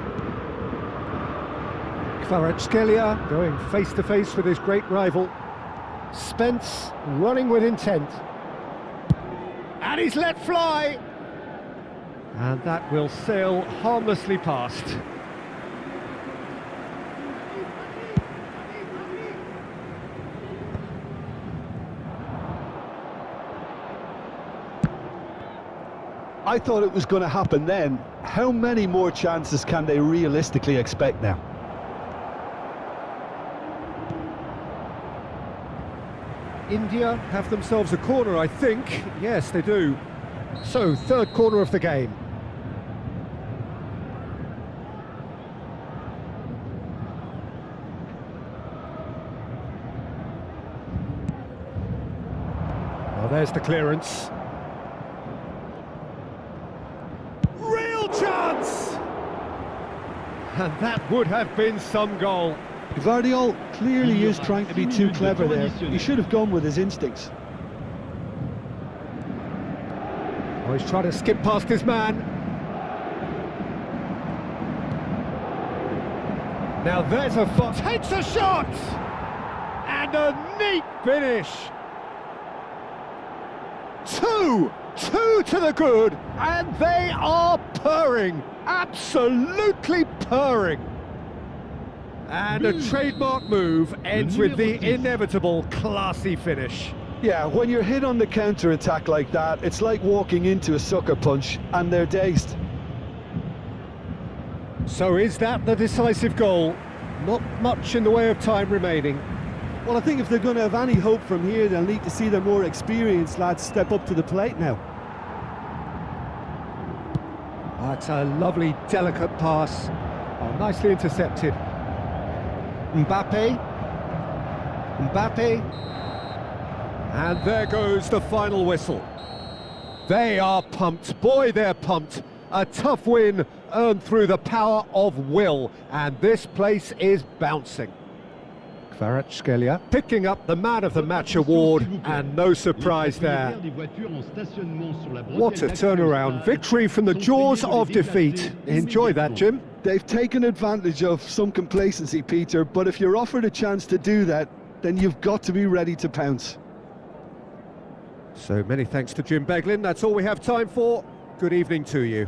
Kvaratskhelia going face to face with his great rival. Spence running with intent. And he's let fly! And that will sail harmlessly past. I thought it was going to happen then. How many more chances can they realistically expect now? India have themselves a corner, I think. Yes, they do. So, third corner of the game. Well, there's the clearance. Real chance! And that would have been some goal. Gvardiol clearly is trying to be too clever there. He should have gone with his instincts. Oh, he's trying to skip past his man. Now there's a foot. Takes a shot! And a neat finish. Two to the good, and they are purring. Absolutely purring. And a trademark move ends with the inevitable classy finish. Yeah, when you're hit on the counter-attack like that, it's like walking into a sucker punch, and they're dazed. So is that the decisive goal? Not much in the way of time remaining. Well, I think if they're going to have any hope from here, they'll need to see their more experienced lads step up to the plate now. That's a lovely, delicate pass. Oh, nicely intercepted. Mbappe. And there goes the final whistle. They are pumped. Boy, they're pumped. A tough win earned through the power of will. And this place is bouncing. Kvaratskhelia picking up the Man of the Match award, and no surprise there. What a turnaround. Victory from the jaws of defeat. Enjoy that, Jim. They've taken advantage of some complacency, Peter, but if you're offered a chance to do that, then you've got to be ready to pounce. So many thanks to Jim Beglin. That's all we have time for. Good evening to you.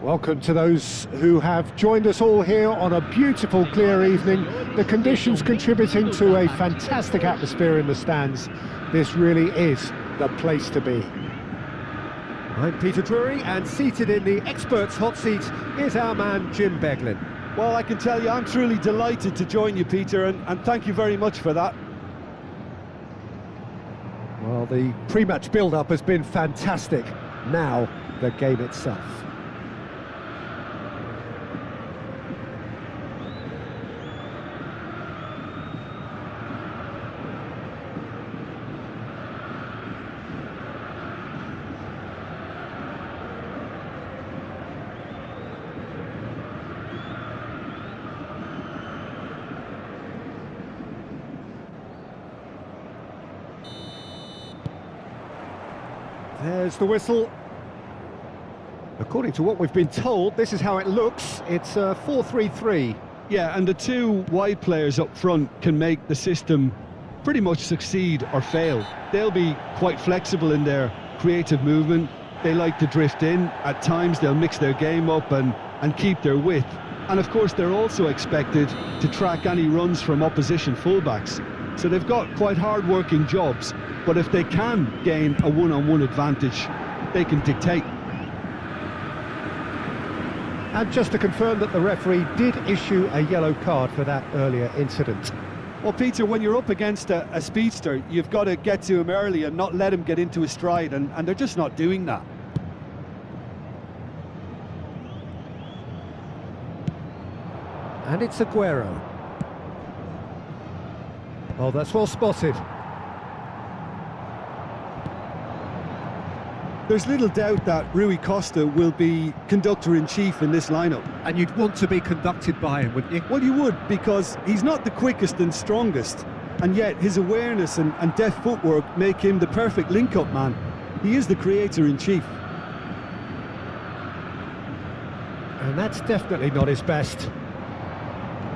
Welcome to those who have joined us all here on a beautiful, clear evening. The conditions contributing to a fantastic atmosphere in the stands. This really is the place to be. I'm Peter Drury, and seated in the experts' hot seat is our man Jim Beglin. Well, I can tell you I'm truly delighted to join you, Peter, and thank you very much for that. Well, the pre-match build-up has been fantastic. Now, the game itself. There's the whistle. According to what we've been told, this is how it looks. It's a 4-3-3. Yeah, and the two wide players up front can make the system pretty much succeed or fail. They'll be quite flexible in their creative movement. They like to drift in. At times they'll mix their game up and keep their width. And of course they're also expected to track any runs from opposition fullbacks. So they've got quite hard-working jobs, but if they can gain a one-on-one advantage, they can dictate. And just to confirm that the referee did issue a yellow card for that earlier incident. Well, Peter, when you're up against a speedster, you've got to get to him early and not let him get into his stride, and they're just not doing that. And it's Aguero. Oh, that's well spotted. There's little doubt that Rui Costa will be conductor-in-chief in this lineup. And you'd want to be conducted by him, wouldn't you? Well, you would, because he's not the quickest and strongest, and yet his awareness and deft footwork make him the perfect link-up man. He is the creator-in-chief. And that's definitely not his best.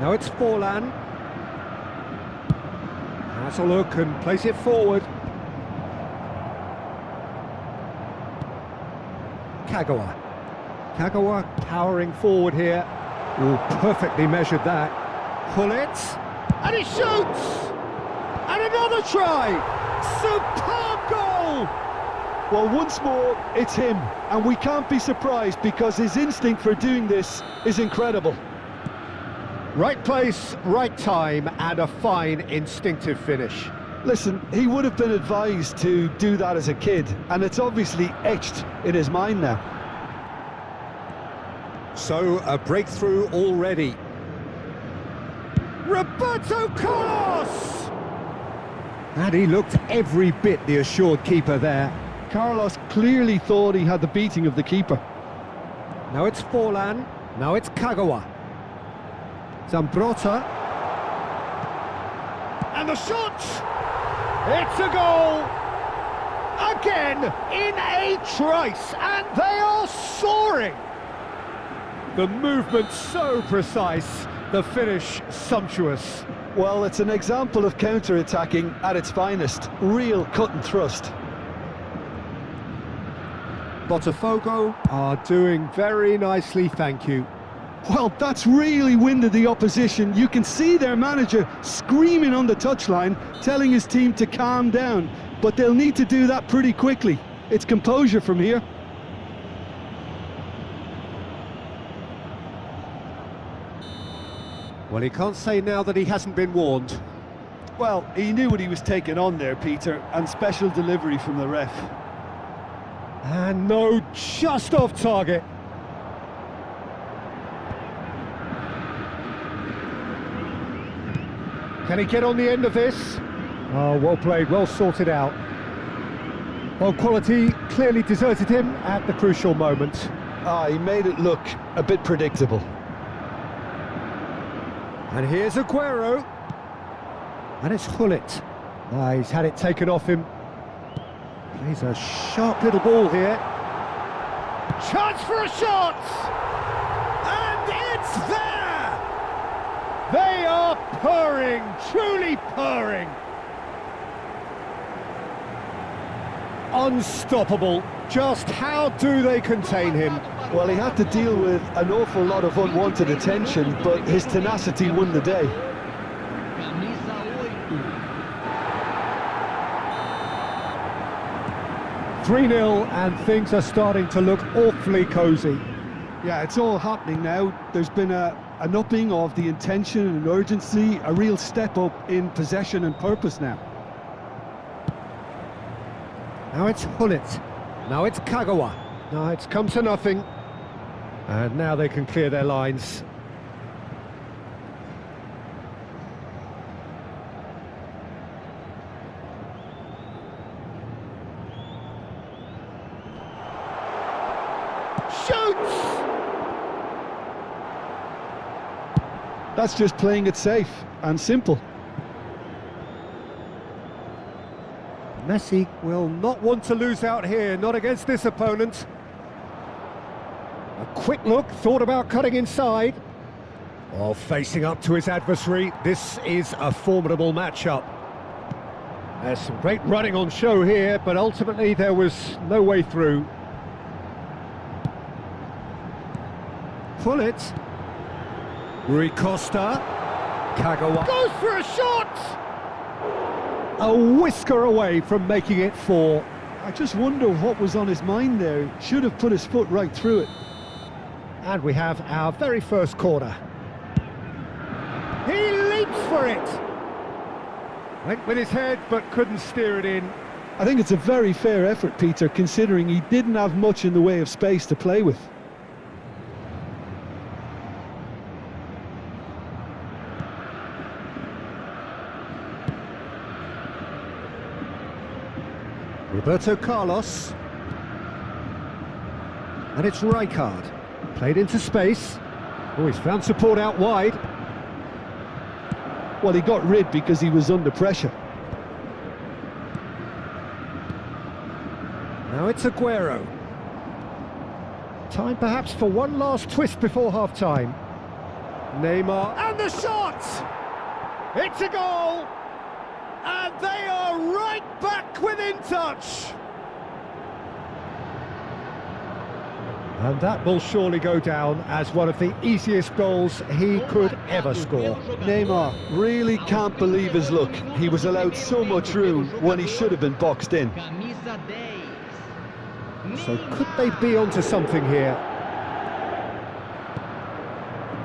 Now it's Forlan. Has a look and plays it forward. Kagawa powering forward here. Oh, perfectly measured that. Pullets, and he shoots! And another try! Superb goal! Well, once more, it's him, and we can't be surprised because his instinct for doing this is incredible. Right place, right time, and a fine instinctive finish. Listen, he would have been advised to do that as a kid, and it's obviously etched in his mind now. So, a breakthrough already. Roberto Carlos! And he looked every bit the assured keeper there. Carlos clearly thought he had the beating of the keeper. Now it's Forlan, now it's Kagawa. Zambrotta. And the shot! It's a goal! Again, in a trice, and they are soaring! The movement so precise, the finish sumptuous. Well, it's an example of counter-attacking at its finest. Real cut and thrust. Botafogo are doing very nicely, thank you. Well, that's really winded the opposition. You can see their manager screaming on the touchline, telling his team to calm down. But they'll need to do that pretty quickly. It's composure from here. Well, he can't say now that he hasn't been warned. Well, he knew what he was taking on there, Peter, and special delivery from the ref. And no, just off target. Can he get on the end of this? Oh, well played, well sorted out. Well, quality clearly deserted him at the crucial moment. He made it look a bit predictable. And here's Aguero. And it's Hullet. He's had it taken off him. Plays a sharp little ball here. Chance for a shot! And it's there! They are purring, truly purring. Unstoppable. Just how do they contain him? Well, he had to deal with an awful lot of unwanted attention, but his tenacity won the day. Camisa 3-0 and things are starting to look awfully cosy. Yeah, it's all happening now. There's been an upping of the intention and urgency, a real step up in possession and purpose now. Now it's Hullet. Now it's Kagawa. Now it's come to nothing. And now they can clear their lines. Shoots! That's just playing it safe and simple. Messi will not want to lose out here, not against this opponent. A quick look, thought about cutting inside. While facing up to his adversary, this is a formidable matchup. There's some great running on show here, but ultimately there was no way through. Pull it. Rui Costa. Kagawa goes for a shot! A whisker away from making it 4. I just wonder what was on his mind there. Should have put his foot right through it. And we have our very first corner. He leaps for it! Went with his head, but couldn't steer it in. I think it's a very fair effort, Peter, considering he didn't have much in the way of space to play with. Roberto Carlos. And it's Rijkaard. Played into space. Oh, he's found support out wide. Well, he got rid because he was under pressure. Now it's Aguero. Time perhaps for one last twist before half-time. Neymar, and the shot! It's a goal! And they are right back within touch! And that will surely go down as one of the easiest goals he could ever score. Neymar really can't believe his luck. He was allowed so much room when he should have been boxed in. So could they be onto something here?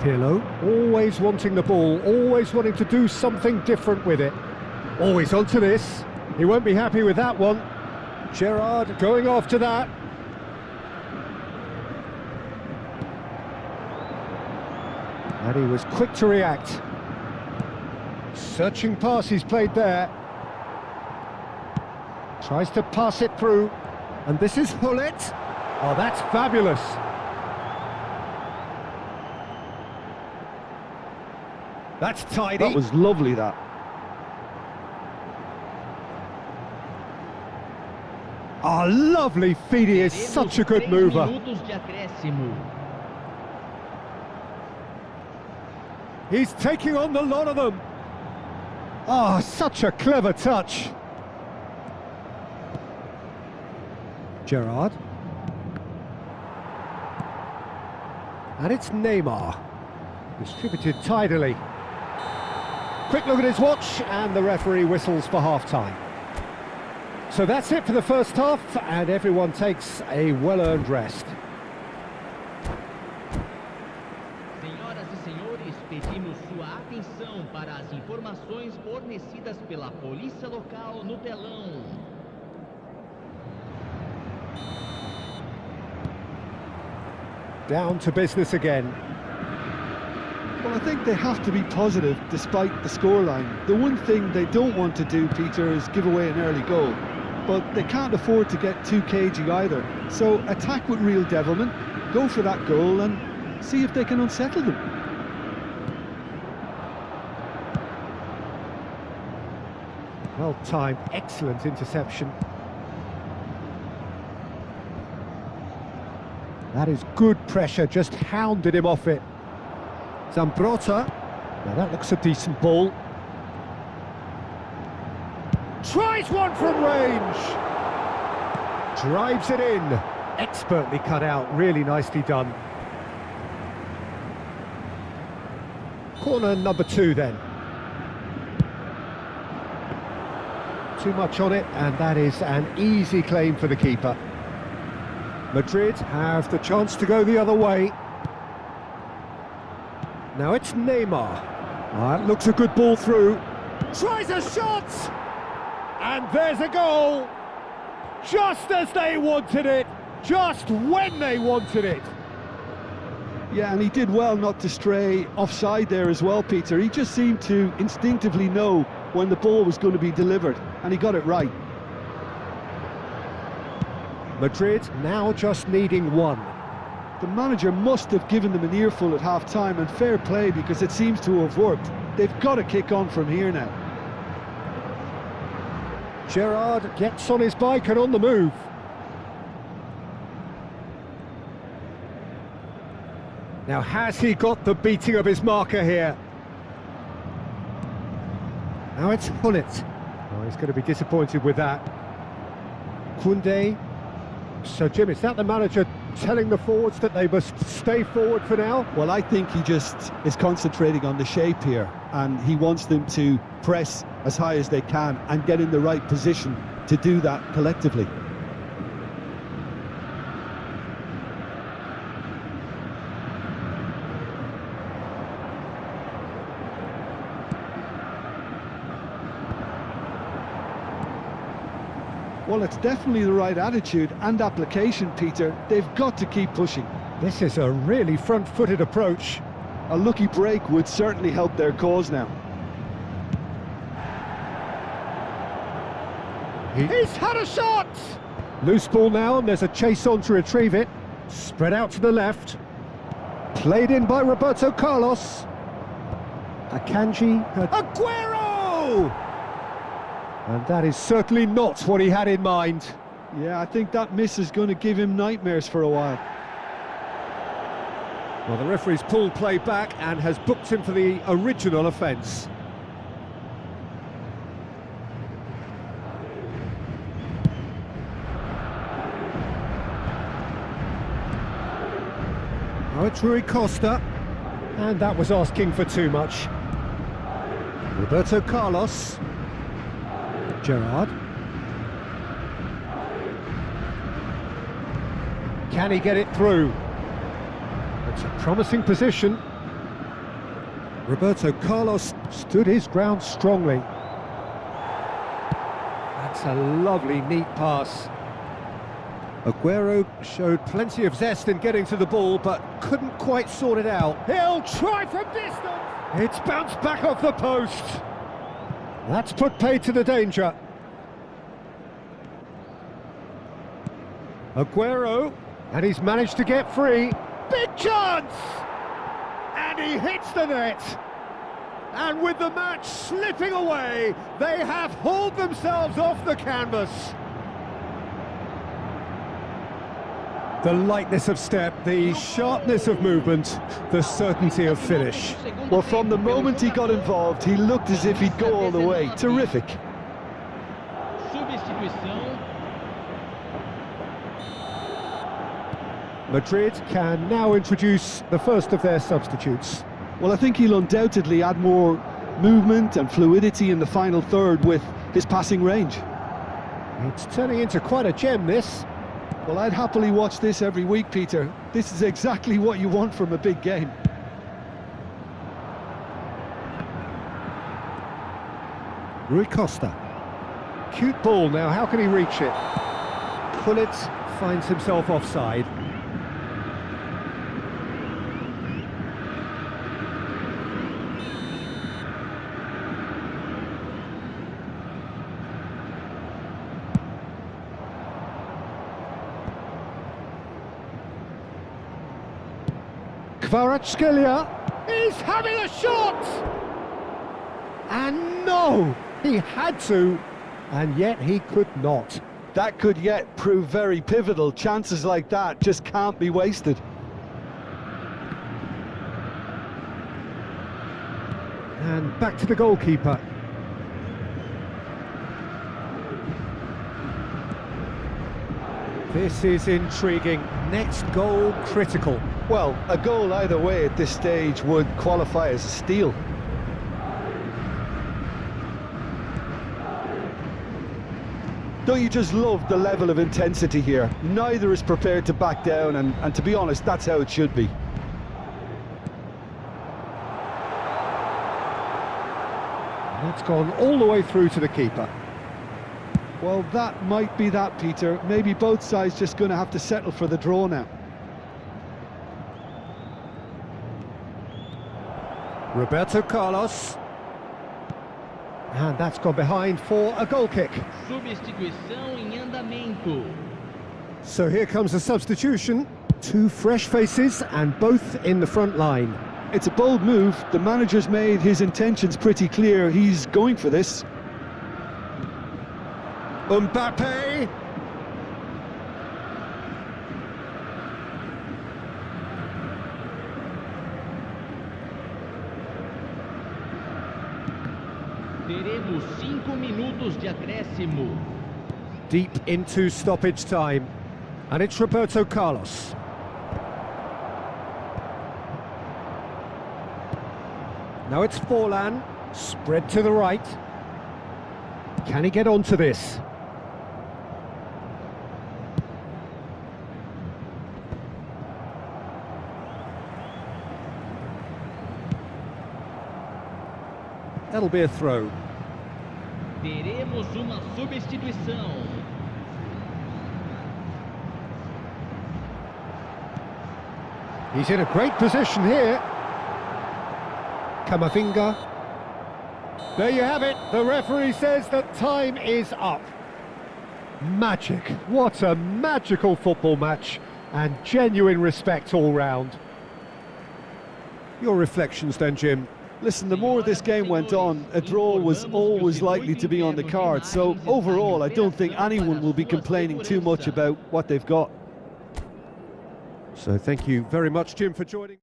Pirlo, always wanting the ball, always wanting to do something different with it. Always onto this. He won't be happy with that one. Gerrard going after that. And he was quick to react. Searching pass he's played there. Tries to pass it through. And this is Hullet. Oh, that's fabulous. That's tidy. That was lovely, that. Oh, lovely feed. He is such a good mover. He's taking on the lot of them. Oh, such a clever touch. Gerrard. And it's Neymar. Distributed tidily. Quick look at his watch, and the referee whistles for half-time. So that's it for the first half, and everyone takes a well-earned rest. Senhoras e senhores, pedimos sua atenção para as informações fornecidas pela polícia local no telão. Down to business again. Well, I think they have to be positive despite the scoreline. The one thing they don't want to do, Peter, is give away an early goal. But they can't afford to get too cagey either. So attack with real devilment, go for that goal and see if they can unsettle them. Well timed, excellent interception. That is good pressure, just hounded him off it. Zambrota, now that looks a decent ball. Tries one from range! Drives it in. Expertly cut out, really nicely done. Corner number 2 then. Too much on it, and that is an easy claim for the keeper. Madrid have the chance to go the other way. Now it's Neymar. That looks a good ball through. Tries a shot! And there's a goal! Just as they wanted it, just when they wanted it. Yeah, and he did well not to stray offside there as well, Peter. He just seemed to instinctively know when the ball was going to be delivered, and he got it right. Madrid now just needing one. The manager must have given them an earful at half-time, and fair play, because it seems to have worked. They've got to kick on from here now. Gerrard gets on his bike and on the move. Now, has he got the beating of his marker here? Now it's Hullet. Oh, he's going to be disappointed with that. Koundé. So, Jim, is that the manager telling the forwards that they must stay forward for now? Well, I think he just is concentrating on the shape here, and he wants them to press as high as they can and get in the right position to do that collectively. Well, it's definitely the right attitude and application, Peter. They've got to keep pushing. This is a really front-footed approach. A lucky break would certainly help their cause now. He's had a shot! Loose ball now, and there's a chase on to retrieve it. Spread out to the left. Played in by Roberto Carlos. Akanji. Aguero! And that is certainly not what he had in mind. Yeah, I think that miss is going to give him nightmares for a while. Well, the referee's pulled play back and has booked him for the original offence. Oh, it's Rui Costa, and that was asking for too much. Roberto Carlos. Gerrard. Can he get it through? It's a promising position. Roberto Carlos stood his ground strongly. That's a lovely, neat pass. Aguero showed plenty of zest in getting to the ball, but couldn't quite sort it out. He'll try from distance! It's bounced back off the post. That's put paid to the danger. Aguero, and he's managed to get free. Big chance! And he hits the net. And with the match slipping away, they have hauled themselves off the canvas. The lightness of step, the sharpness of movement, the certainty of finish. Well, from the moment he got involved, he looked as if he'd go all the way. Terrific. Madrid can now introduce the first of their substitutes. Well, I think he'll undoubtedly add more movement and fluidity in the final third with his passing range. It's turning into quite a gem, this. Well, I'd happily watch this every week, Peter. This is exactly what you want from a big game. Rui Costa. Cute ball now, how can he reach it? Hullet finds himself offside. Kvaratskhelia is having a shot! And no, he had to, and yet he could not. That could yet prove very pivotal. Chances like that just can't be wasted. And back to the goalkeeper. This is intriguing. Next goal critical. Well, a goal either way at this stage would qualify as a steal. Don't you just love the level of intensity here? Neither is prepared to back down, and to be honest, that's how it should be. That's gone all the way through to the keeper. Well, that might be that, Peter. Maybe both sides just going to have to settle for the draw now. Roberto Carlos. And that's gone behind for a goal kick. Substituição em andamento. So here comes a substitution. Two fresh faces and both in the front line. It's a bold move. The manager's made his intentions pretty clear. He's going for this. Mbappe. Teremos 5 minutos de acréscimo. Deep into stoppage time. And it's Roberto Carlos. Now it's Forlan. Spread to the right. Can he get onto this? That'll be a throw. Teremos uma substituição. He's in a great position here. Camavinga. There you have it. The referee says that time is up. Magic. What a magical football match. And genuine respect all round. Your reflections then, Jim? Listen, the more this game went on, a draw was always likely to be on the card. So overall, I don't think anyone will be complaining too much about what they've got. So thank you very much, Jim, for joining.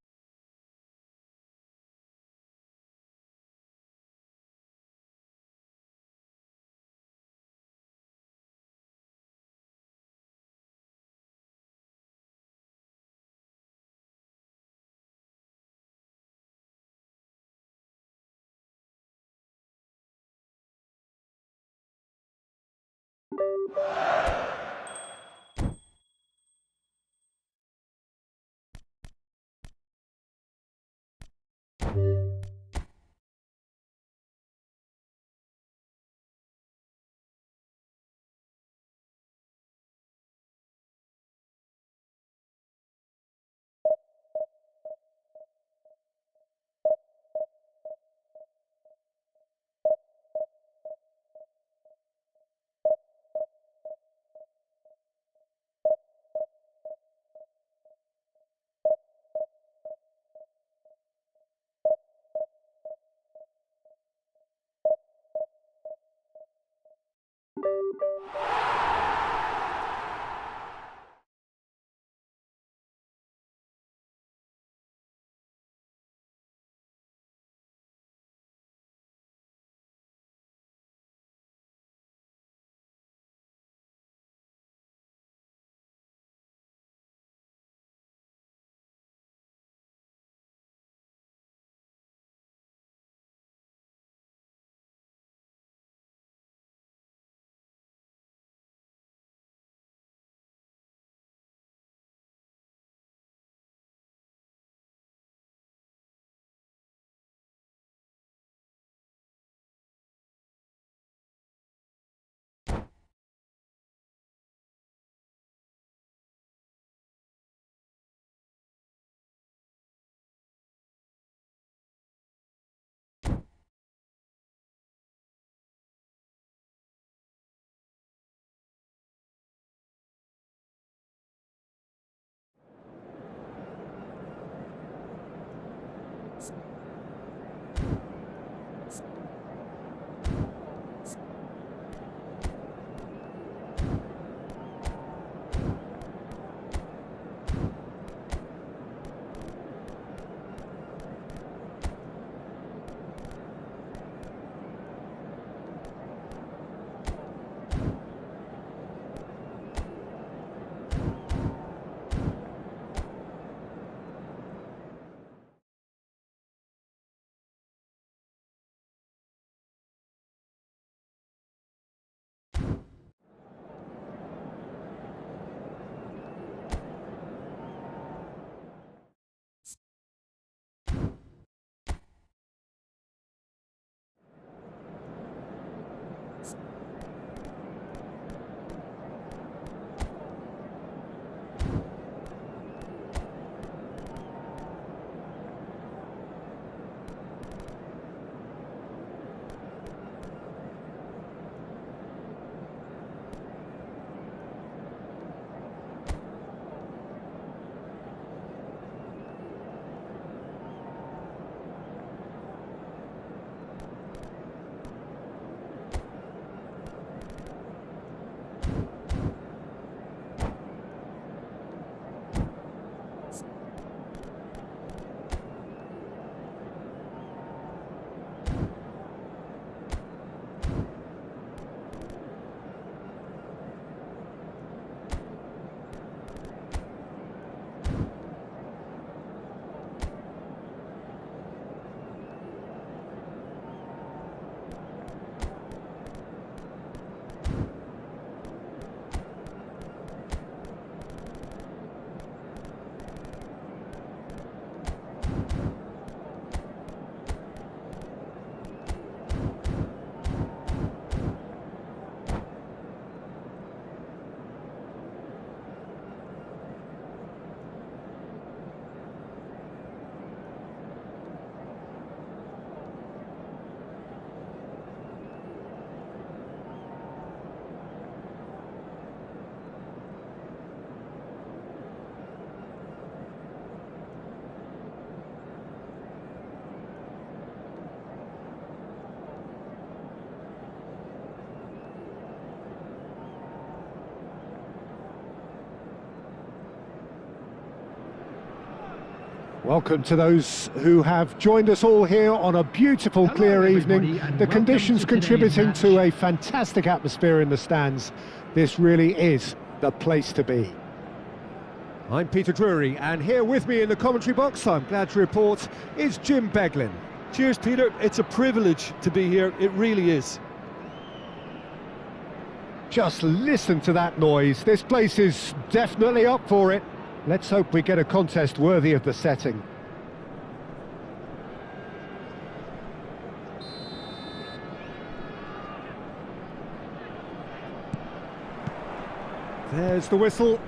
Welcome to those who have joined us all here on a beautiful, clear evening. The conditions contributing to a fantastic atmosphere in the stands. This really is the place to be. I'm Peter Drury, and here with me in the commentary box, I'm glad to report, is Jim Beglin. Cheers, Peter. It's a privilege to be here. It really is. Just listen to that noise. This place is definitely up for it. Let's hope we get a contest worthy of the setting. There's the whistle.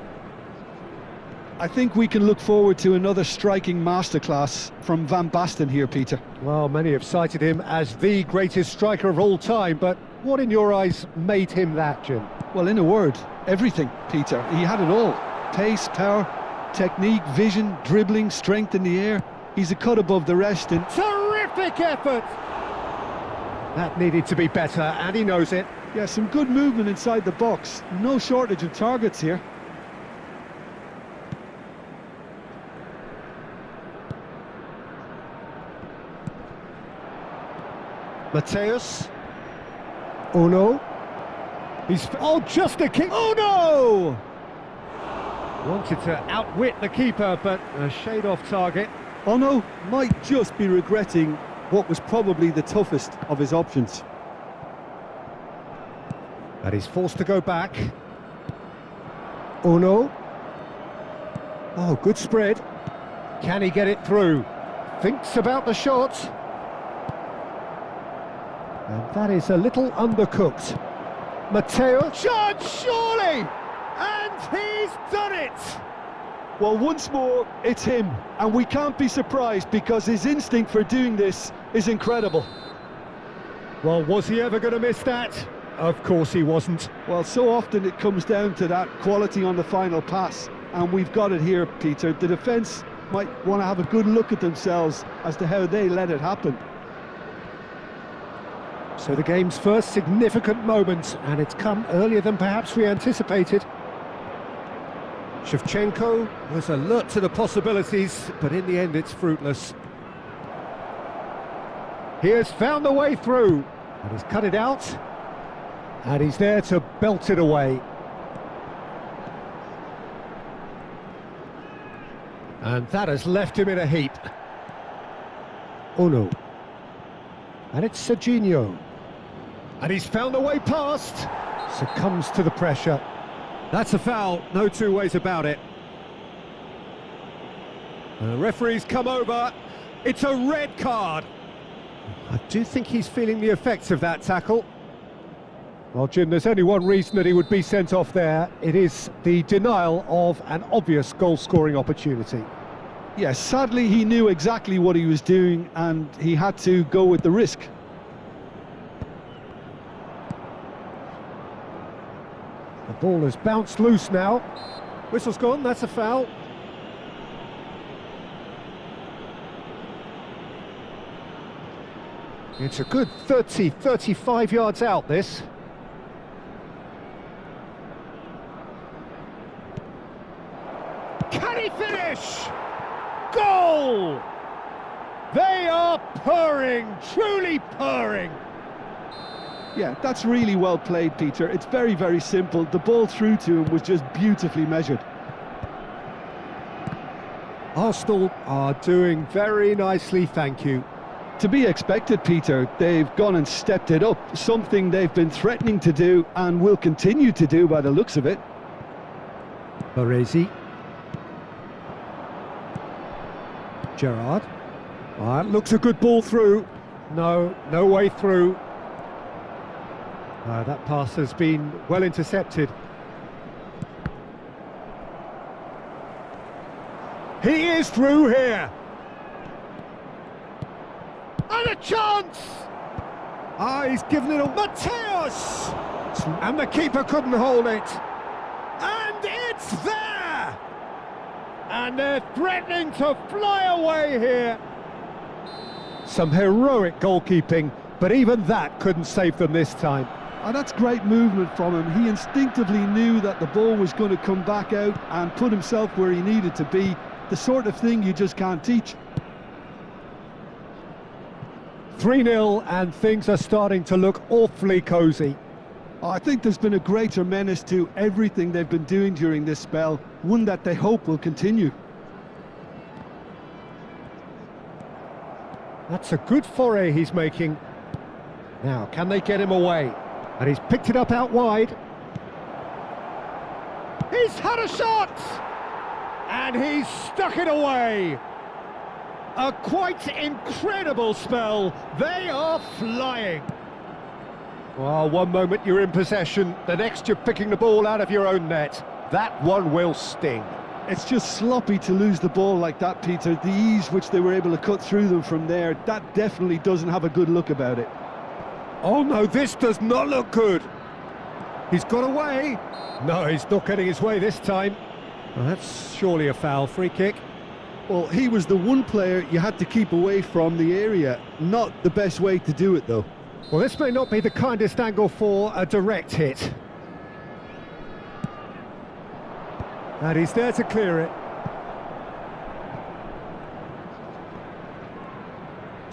I think we can look forward to another striking masterclass from Van Basten here, Peter. Well, many have cited him as the greatest striker of all time, but what in your eyes made him that, Jim? Well, in a word, everything, Peter. He had it all. Pace, power, technique, vision, dribbling, strength in the air. He's a cut above the rest and... Terrific effort! That needed to be better, and he knows it. Yeah, some good movement inside the box. No shortage of targets here. Mateus. Oh no. He's... Oh, just a kick. Oh no! Wanted to outwit the keeper, but a shade off target. Oh no, might just be regretting what was probably the toughest of his options. And he's forced to go back. Oh no. Oh, good spread. Can he get it through? Thinks about the shot. And that is a little undercooked. Matteo, chance surely! And he's done it! Well, once more, it's him. And we can't be surprised because his instinct for doing this is incredible. Well, was he ever going to miss that? Of course he wasn't. Well, so often it comes down to that quality on the final pass. And we've got it here, Peter. The defence might want to have a good look at themselves as to how they let it happen. So the game's first significant moment, and it's come earlier than perhaps we anticipated. Shevchenko was alert to the possibilities, but in the end it's fruitless. He has found the way through, and he's cut it out, and he's there to belt it away. And that has left him in a heap. Oh no. And it's Serginho. And he's found the way past. Succumbs to the pressure. That's a foul, no two ways about it. The referee's come over. It's a red card. I do think he's feeling the effects of that tackle. Well, Jim, there's only one reason that he would be sent off there. It is the denial of an obvious goal-scoring opportunity. Yes, sadly he knew exactly what he was doing and he had to go with the risk. The ball has bounced loose now. Whistle's gone, that's a foul. It's a good 35 yards out, this. Can he finish? Goal! They are purring, truly purring. Yeah, that's really well played, Peter. It's very, very simple. The ball through to him was just beautifully measured. Arsenal are doing very nicely, thank you. To be expected, Peter. They've gone and stepped it up, something they've been threatening to do and will continue to do by the looks of it. Baresi. Gerrard. Looks a good ball through. No way through. That pass has been well intercepted. He is through here. And a chance! He's given it a... Mateus! And the keeper couldn't hold it. And it's there! And they're threatening to fly away here. Some heroic goalkeeping, but even that couldn't save them this time. And that's great movement from him. He instinctively knew that the ball was going to come back out and put himself where he needed to be. the sort of thing you just can't teach. 3-0 and things are starting to look awfully cosy. I think there's been a greater menace to everything they've been doing during this spell, one that they hope will continue. That's a good foray he's making. Now, can they get him away? And he's picked it up out wide. He's had a shot! And he's stuck it away. A quite incredible spell. They are flying. Well, one moment you're in possession, the next you're picking the ball out of your own net. That one will sting. It's just sloppy to lose the ball like that, Peter. The ease which they were able to cut through them from there, that definitely doesn't have a good look about it. Oh no, this does not look good. He's got away. No, he's not getting his way this time. Well, that's surely a foul. Free kick. Well, he was the one player you had to keep away from the area. Not the best way to do it, though. Well, this may not be the kindest angle for a direct hit. And he's there to clear it.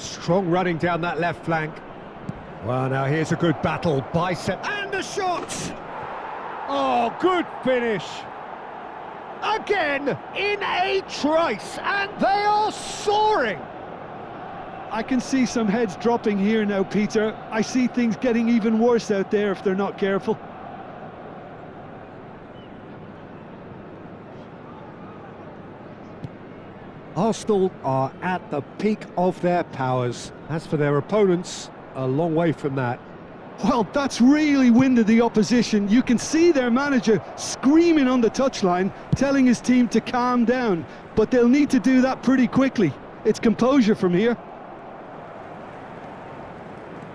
Strong running down that left flank. Well, now here's a good battle. Bicep and a shot! Oh, good finish. Again, in a trice, and they are soaring. I can see some heads dropping here now, Peter. I see things getting even worse out there if they're not careful. Arsenal are at the peak of their powers. As for their opponents, a long way from that. Well, that's really winded the opposition. You can see their manager screaming on the touchline, telling his team to calm down. But they'll need to do that pretty quickly. It's composure from here.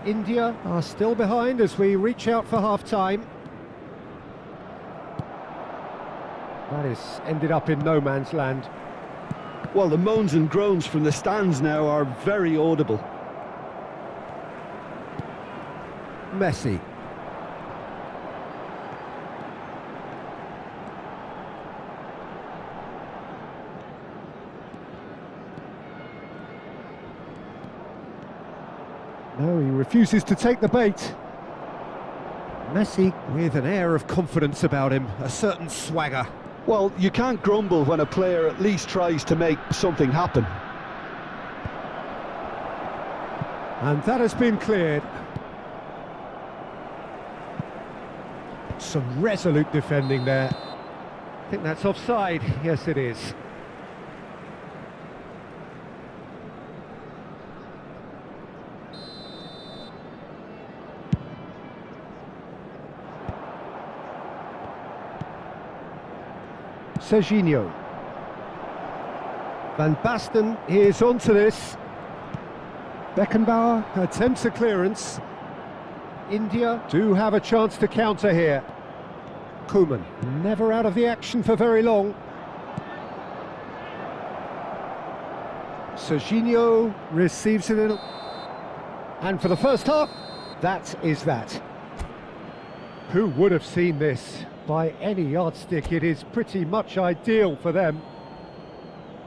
India are still behind as we reach out for half-time. That is ended up in no man's land. Well, the moans and groans from the stands now are very audible. Messi. No, he refuses to take the bait. Messi with an air of confidence about him, a certain swagger. Well, you can't grumble when a player at least tries to make something happen. And that has been cleared. Some resolute defending there. I think that's offside. Yes, it is. Serginho. Van Basten is onto this. Beckenbauer attempts a clearance. India do have a chance to counter here. Koeman never out of the action for very long. Serginho receives it in. And for the first half, that is that. Who would have seen this? By any yardstick, it is pretty much ideal for them.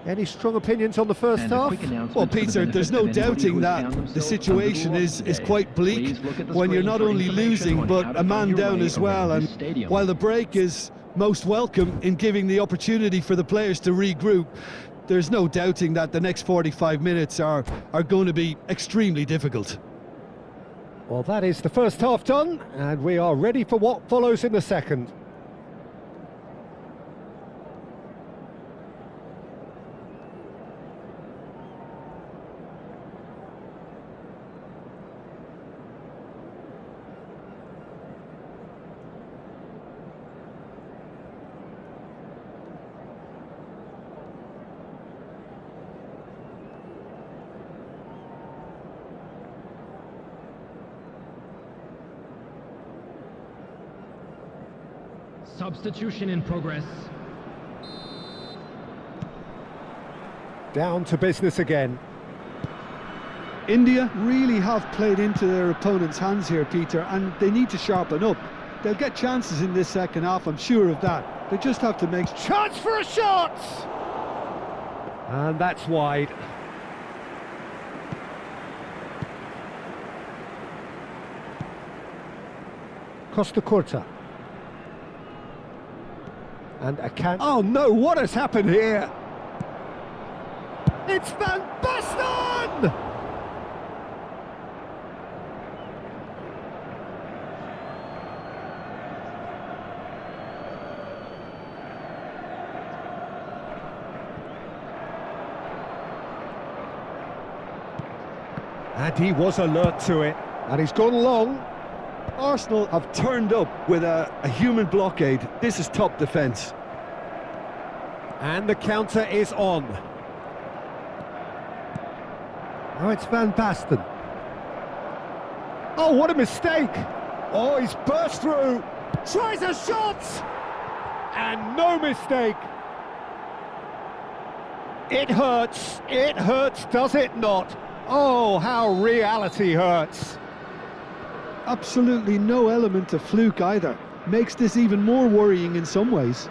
Any strong opinions on the first half? Well, Peter, there's no doubting that the situation is quite bleak when you're not only losing but a man down as well. And while the break is most welcome in giving the opportunity for the players to regroup, there's no doubting that the next 45 minutes are going to be extremely difficult. Well, that is the first half done, and we are ready for what follows in the second. Substitution in progress. Down to business again. India really have played into their opponent's hands here, Peter, and they need to sharpen up. They'll get chances in this second half, I'm sure of that. They just have to make... Chance for a shot! And that's wide. Costa Curta. And Akan. Oh no, what has happened here? It's Van Basten! And he was alert to it. And he's gone long. Arsenal have turned up with a human blockade. This is top defence. And the counter is on. Now it's Van Basten. Oh, what a mistake! Oh, he's burst through. Tries a shot! And no mistake. It hurts, does it not? Oh, how reality hurts. Absolutely no element of fluke either. Makes this even more worrying in some ways.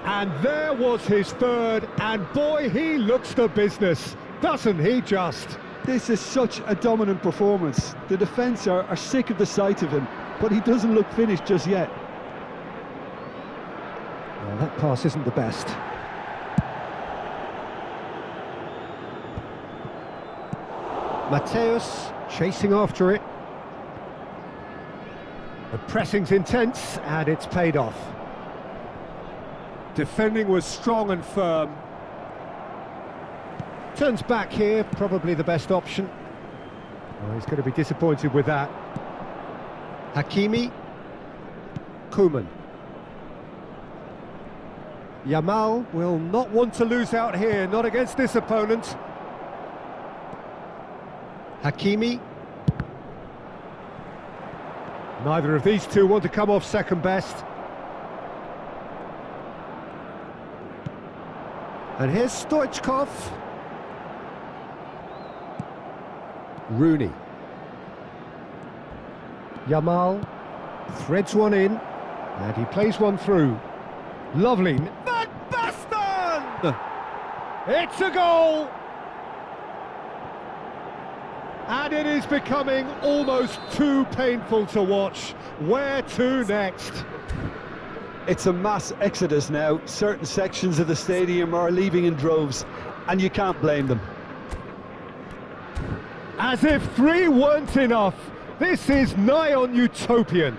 And there was his third, and boy, he looks the business, doesn't he just? This is such a dominant performance. The defence are sick of the sight of him, but he doesn't look finished just yet. Well, that pass isn't the best. Mateus chasing after it. The pressing's intense, and it's paid off. Defending was strong and firm. Turns back here, probably the best option. Oh, he's going to be disappointed with that. Hakimi. Koeman. Yamal will not want to lose out here, not against this opponent. Hakimi. Neither of these two want to come off second best. And here's Stoichkov. Rooney. Yamal threads one in, and he plays one through. Lovely. Van Basten! It's a goal! And it is becoming almost too painful to watch. Where to next? It's a mass exodus now. Certain sections of the stadium are leaving in droves, and you can't blame them. As if 3 weren't enough, this is nigh on utopian.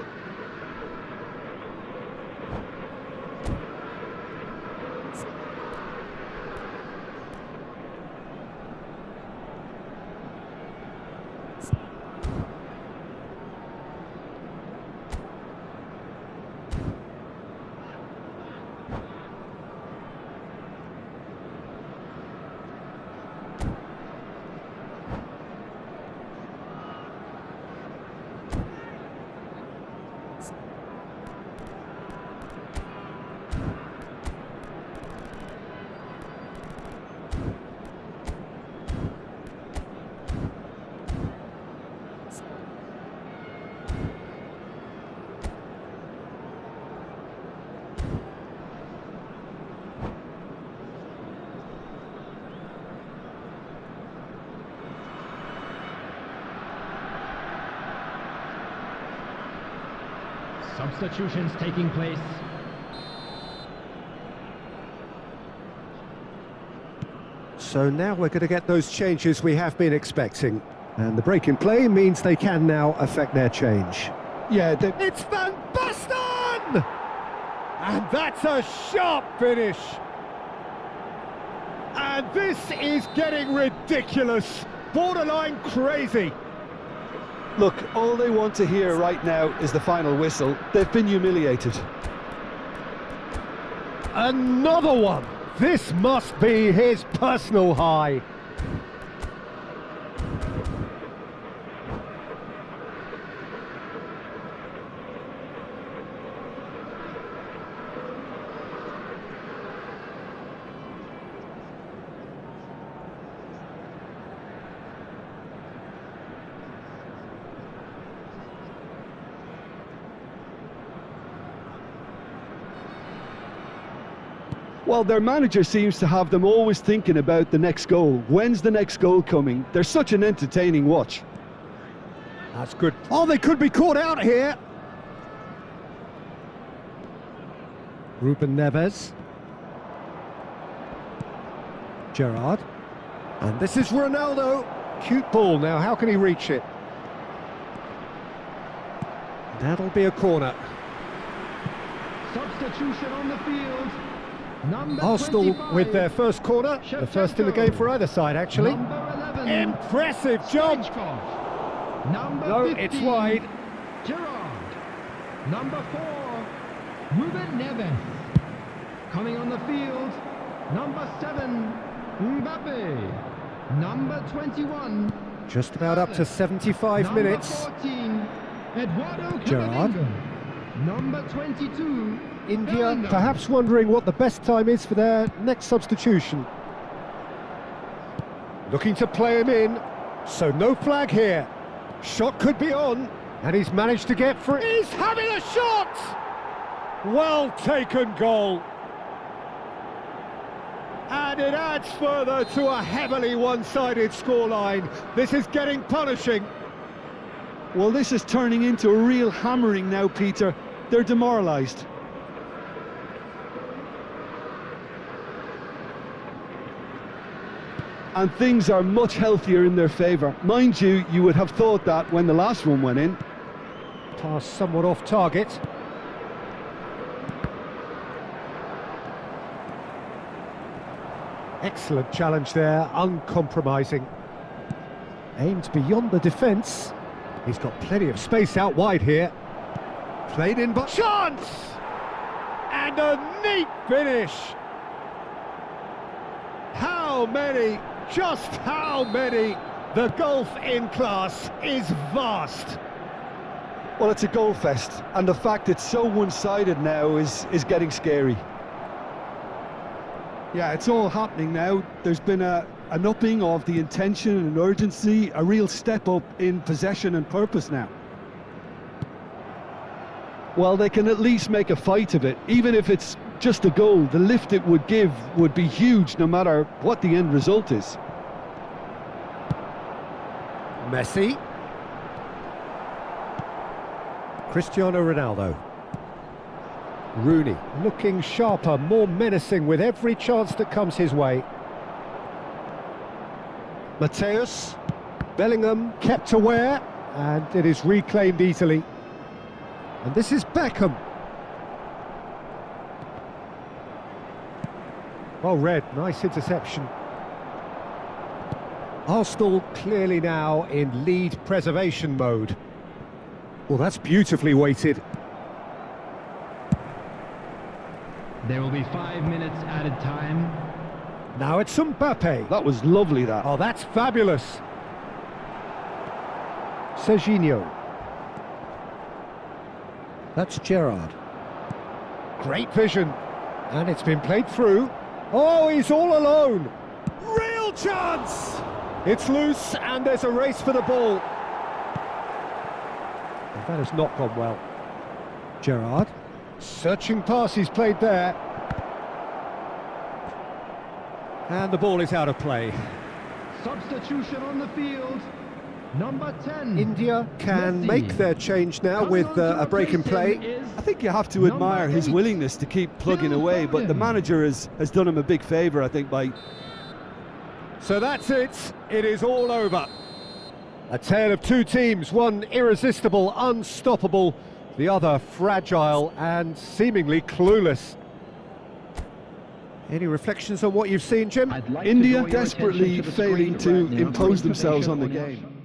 Substitutions taking place. So now we're going to get those changes we have been expecting. And the break in play means they can now affect their change. Yeah, It's Van Basten! And that's a sharp finish. And this is getting ridiculous, borderline crazy. look, all they want to hear right now is the final whistle. They've been humiliated. Another one. This must be his personal high. Well, their manager seems to have them always thinking about the next goal. When's the next goal coming? They're such an entertaining watch. That's good. Oh, they could be caught out here. Ruben Neves. Gerrard. And this is Ronaldo. Cute ball now, how can he reach it? That'll be a corner. Substitution on the field. Number Arsenal 25. with their first corner, the first in the game for either side actually. Number 11. Impressive jump! Stoichkov. Number No, 15. it's wide. Gerrard. Number 4. Ruben Neves. Coming on the field. Number 7. Mbappe. Number 21. Just about up to 75 Number minutes. 14. Eduardo Gerrard. Camavinga. Number 22. India Bellingham. perhaps wondering what the best time is for their next substitution. Looking to play him in, so no flag here. Shot could be on, and he's managed to get free. He's having a shot! Well taken goal. And it adds further to a heavily one-sided scoreline. This is getting punishing. Well, this is turning into a real hammering now, Peter. They're demoralised. And things are much healthier in their favour. Mind you, you would have thought that when the last one went in. Pass somewhat off target. Excellent challenge there, uncompromising. Aimed beyond the defence. He's got plenty of space out wide here. Played in, but chance! And a neat finish! How many? Just how many? The golf in class is vast. Well, it's a goal fest, and the fact it's so one-sided now is getting scary. Yeah, it's all happening now. There's been an upping of the intention and urgency, a real step up in possession and purpose now. Well, they can at least make a fight of it, even if it's just a goal. The lift it would give would be huge no matter what the end result is. Messi. Cristiano Ronaldo. Rooney looking sharper, more menacing with every chance that comes his way. Mateus. Bellingham kept aware, and it is reclaimed easily. And this is Beckham. Well read, nice interception. Arsenal clearly now in lead preservation mode. Well, that's beautifully weighted. There will be 5 minutes added time. Now it's Mbappe. That was lovely, that. Oh, that's fabulous. Serginho. That's Gerrard. Great vision. And it's been played through. Oh, he's all alone. Real chance! It's loose and there's a race for the ball. And that has not gone well. Gerrard. Searching pass he's played there. And the ball is out of play. Substitution on the field. Number 10. India can Messi. make their change now with a break in play. I think you have to admire his willingness to keep plugging away, but the manager has done him a big favour, I think, by... So that's it. It is all over. A tale of two teams, one irresistible, unstoppable, the other fragile and seemingly clueless. Any reflections on what you've seen, Jim? India desperately failing to impose themselves on the game.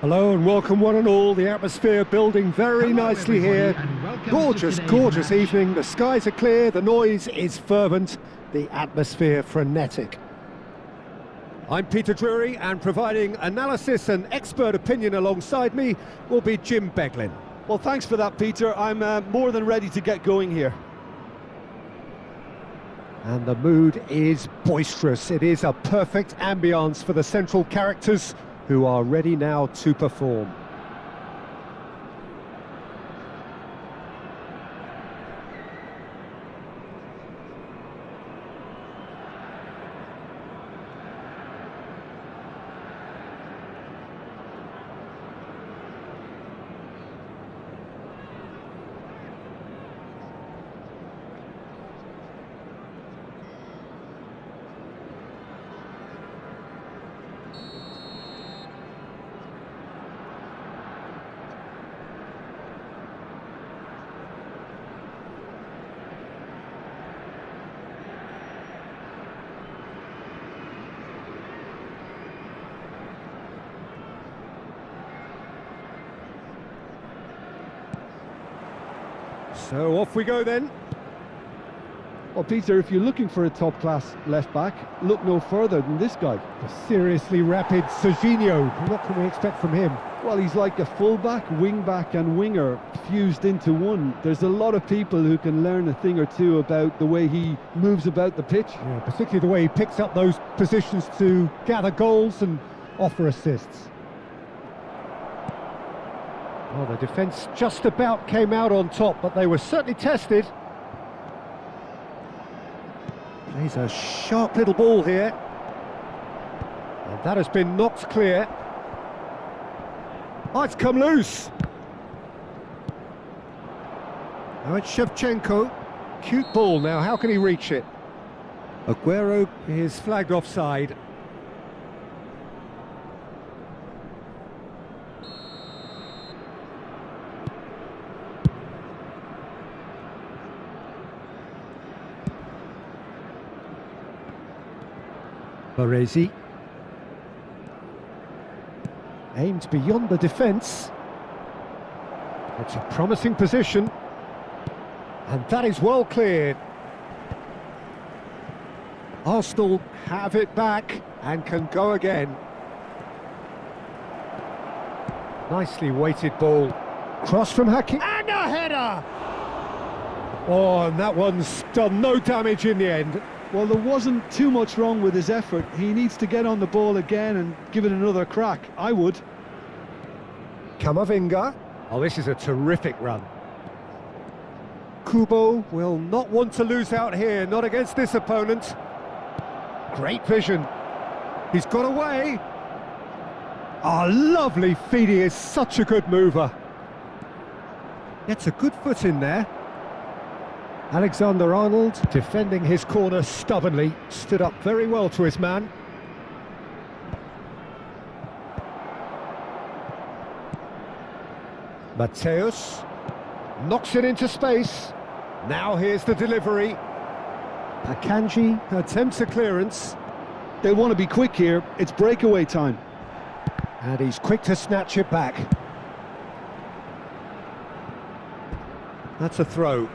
Hello and welcome one and all. The atmosphere building very nicely here. Gorgeous, gorgeous evening. The skies are clear, the noise is fervent, the atmosphere frenetic. I'm Peter Drury, and providing analysis and expert opinion alongside me will be Jim Beglin. Well, thanks for that, Peter. I'm more than ready to get going here. And the mood is boisterous. It is a perfect ambience for the central characters who are ready now to perform. So off we go then. Well, Peter, if you're looking for a top-class left-back, look no further than this guy. The seriously rapid Serginho. What can we expect from him? Well, he's like a full-back, wing-back and winger fused into one. There's a lot of people who can learn a thing or two about the way he moves about the pitch. Yeah, particularly the way he picks up those positions to gather goals and offer assists. Well, the defence just about came out on top, but they were certainly tested. Plays a sharp little ball here. And that has been knocked clear. Oh, it's come loose. Now it's Shevchenko. Cute ball now, how can he reach it? Aguero is flagged offside. Baresi. Aimed beyond the defence. It's a promising position. And that is well cleared. Arsenal have it back and can go again. Nicely weighted ball. Cross from Hakim. And a header! Oh, and that one's done no damage in the end. Well, there wasn't too much wrong with his effort. He needs to get on the ball again and give it another crack. I would. Camavinga. Oh, this is a terrific run. Kubo will not want to lose out here, not against this opponent. Great vision. He's got away. Oh, lovely feed. He is such a good mover. Gets a good foot in there. Alexander-Arnold, defending his corner stubbornly, stood up very well to his man. Mateus knocks it into space. Now here's the delivery. Akanji attempts a clearance. They want to be quick here. It's breakaway time. And he's quick to snatch it back. That's a throw.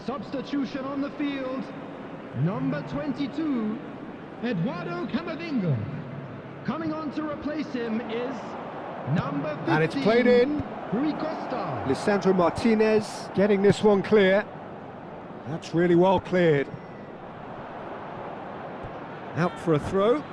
Substitution on the field. Number 22, Eduardo Camavinga. Coming on to replace him is number 15. And it's played in. Rui Costa. Lisandro Martinez getting this one clear. That's really well cleared. Out for a throw.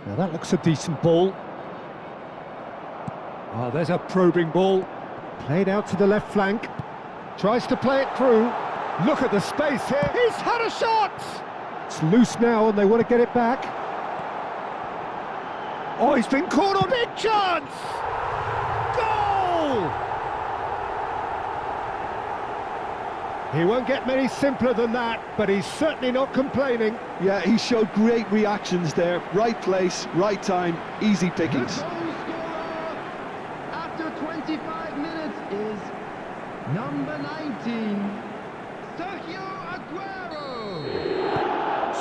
Now that looks a decent ball. Oh, there's a probing ball. Played out to the left flank. Tries to play it through. Look at the space here. He's had a shot! It's loose now and they want to get it back. Oh, he's been caught on. Big chance! Goal! He won't get many simpler than that, but he's certainly not complaining. Yeah, he showed great reactions there. Right place, right time, easy pickings. The goal scorer after 25 minutes is number 19, Sergio Aguero.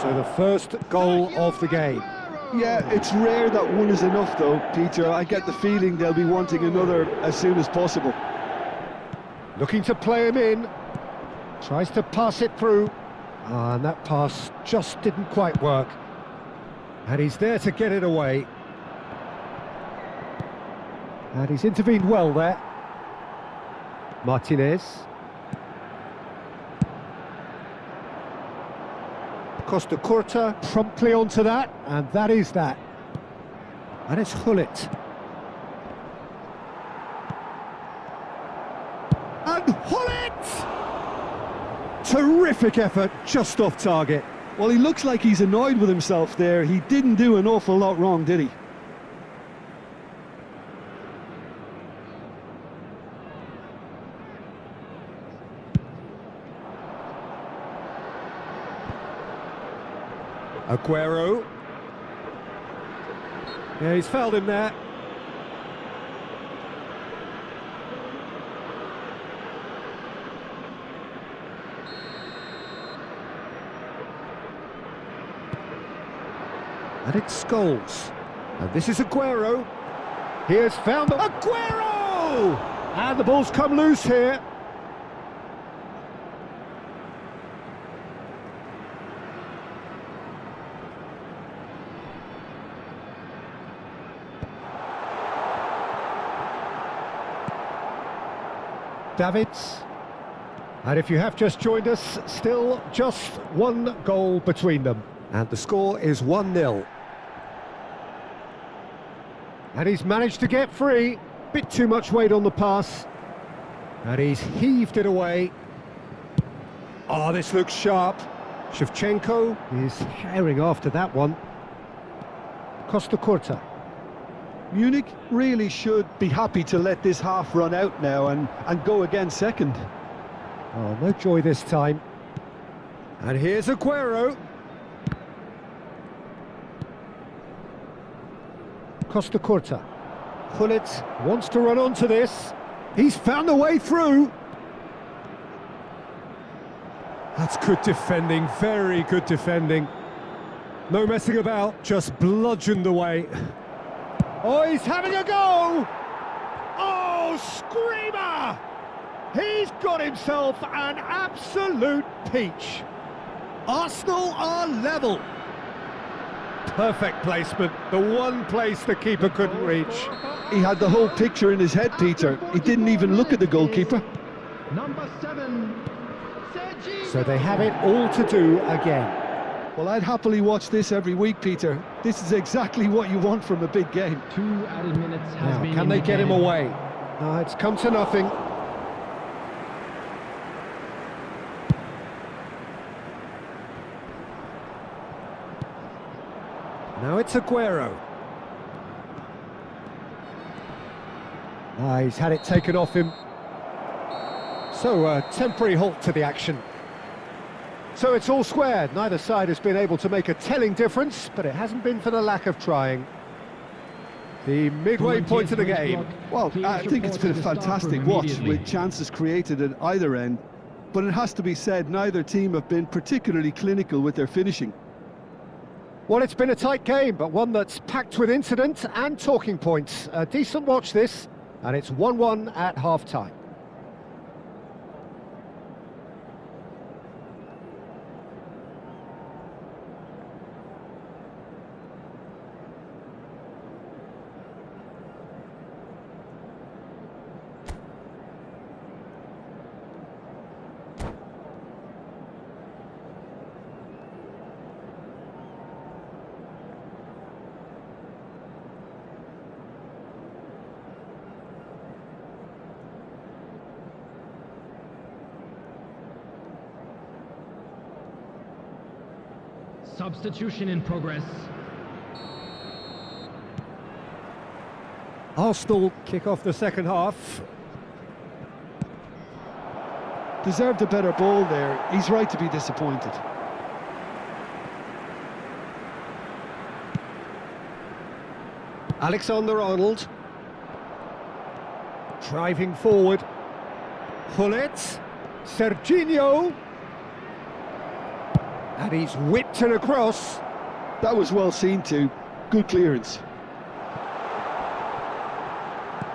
So the first goal of the game. Yeah, it's rare that one is enough though, Peter. I get the feeling they'll be wanting another as soon as possible. Looking to play him in. Tries to pass it through. And that pass just didn't quite work. And he's there to get it away. And he's intervened well there. Martinez. Costa Curta promptly onto that, and that is that. And it's Hullet. And Hullet! Terrific effort, just off target. Well, he looks like he's annoyed with himself there. He didn't do an awful lot wrong, did he? Aguero. Yeah, he's fouled him there. And it's Scholes. And this is Aguero. He has found the... Aguero! And the ball's come loose here. Davids. And if you have just joined us, still just one goal between them. And the score is 1-0. And he's managed to get free. Bit too much weight on the pass. And he's heaved it away. Oh, this looks sharp. Shevchenko is herring after that one. Costa Curta. Munich really should be happy to let this half run out now and go again second. Oh, no joy this time. And here's Aguero. Costa Curta. Hullet wants to run onto this. He's found a way through. That's good defending, very good defending. No messing about, just bludgeoned away. Oh, he's having a go! Oh, screamer! He's got himself an absolute peach. Arsenal are level. Perfect placement, the one place the keeper couldn't reach. He had the whole picture in his head, Peter. He didn't even look at the goalkeeper. Number 7, Sergio. So they have it all to do again. Well, I'd happily watch this every week, Peter. This is exactly what you want from a big game. 2 added minutes has Now, been can they get him indicated. away? No, it's come to nothing. Now it's Aguero. He's had it taken off him. So a temporary halt to the action. So it's all squared. Neither side has been able to make a telling difference, but it hasn't been for the lack of trying. The midway point of the game. Well, I think it's been a fantastic watch with chances created at either end. But it has to be said, neither team have been particularly clinical with their finishing. Well, it's been a tight game, but one that's packed with incident and talking points. A decent watch this, and it's 1-1 at half-time. Substitution in progress. Arsenal kick off the second half. Deserved a better ball there. He's right to be disappointed. Alexander-Arnold. Driving forward. Gullit. Serginho. And he's whipped it across. That was well seen too. Good clearance.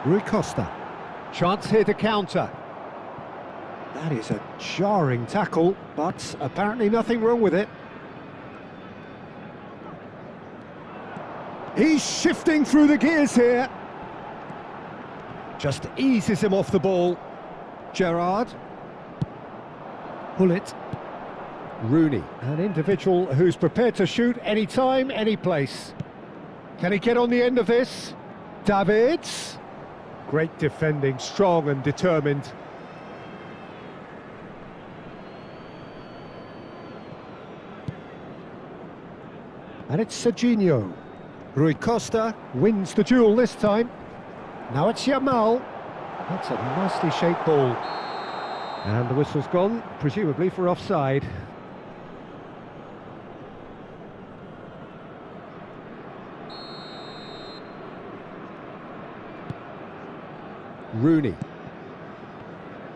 Rui Costa. Chance here to counter. That is a jarring tackle, but apparently nothing wrong with it. He's shifting through the gears here. Just eases him off the ball. Gerrard. Gullit. Rooney, an individual who's prepared to shoot any time, any place. Can he get on the end of this? Davids. Great defending, strong and determined. And it's Serginho. Rui Costa wins the duel this time. Now it's Yamal. That's a nicely shaped ball. And the whistle's gone, presumably for offside. Rooney.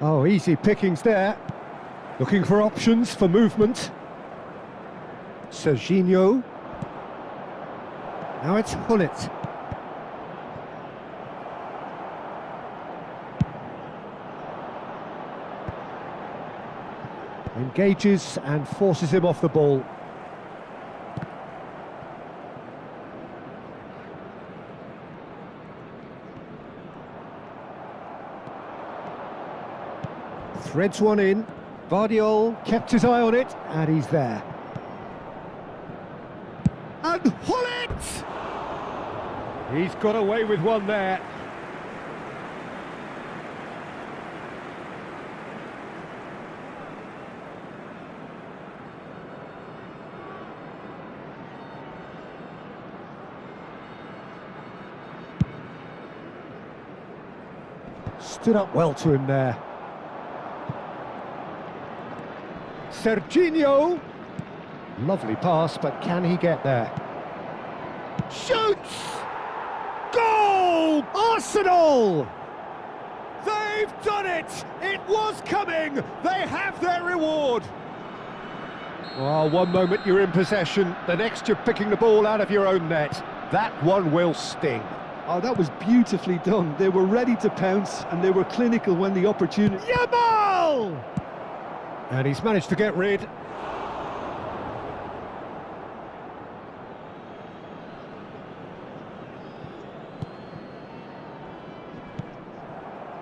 Oh, easy pickings there. Looking for options for movement. Serginho. Now it's Gullit. Engages and forces him off the ball. Threads one in. Vardiol kept his eye on it, and he's there. And Gullit! He's got away with one there. Stood up well to him there. Serginho. Lovely pass, but can he get there? Shoots! Goal! Arsenal! They've done it! It was coming! They have their reward! Well, one moment you're in possession, the next you're picking the ball out of your own net. That one will sting. Oh, that was beautifully done. They were ready to pounce and they were clinical when the opportunity... Yamal! And he's managed to get rid.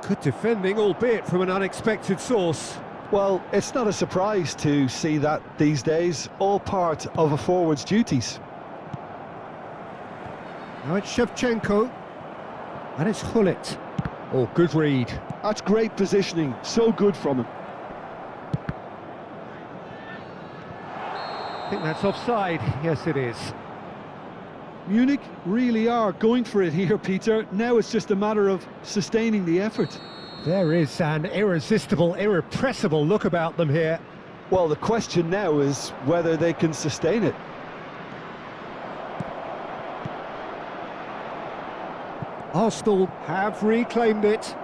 Good defending, albeit from an unexpected source. Well, it's not a surprise to see that these days, all part of a forward's duties. Now it's Shevchenko. And it's Gullit. Oh, good read. That's great positioning, so good from him. I think that's offside. Yes, it is. Munich really are going for it here, Peter. Now it's just a matter of sustaining the effort. There is an irresistible, irrepressible look about them here. Well, the question now is whether they can sustain it. Arsenal have reclaimed it.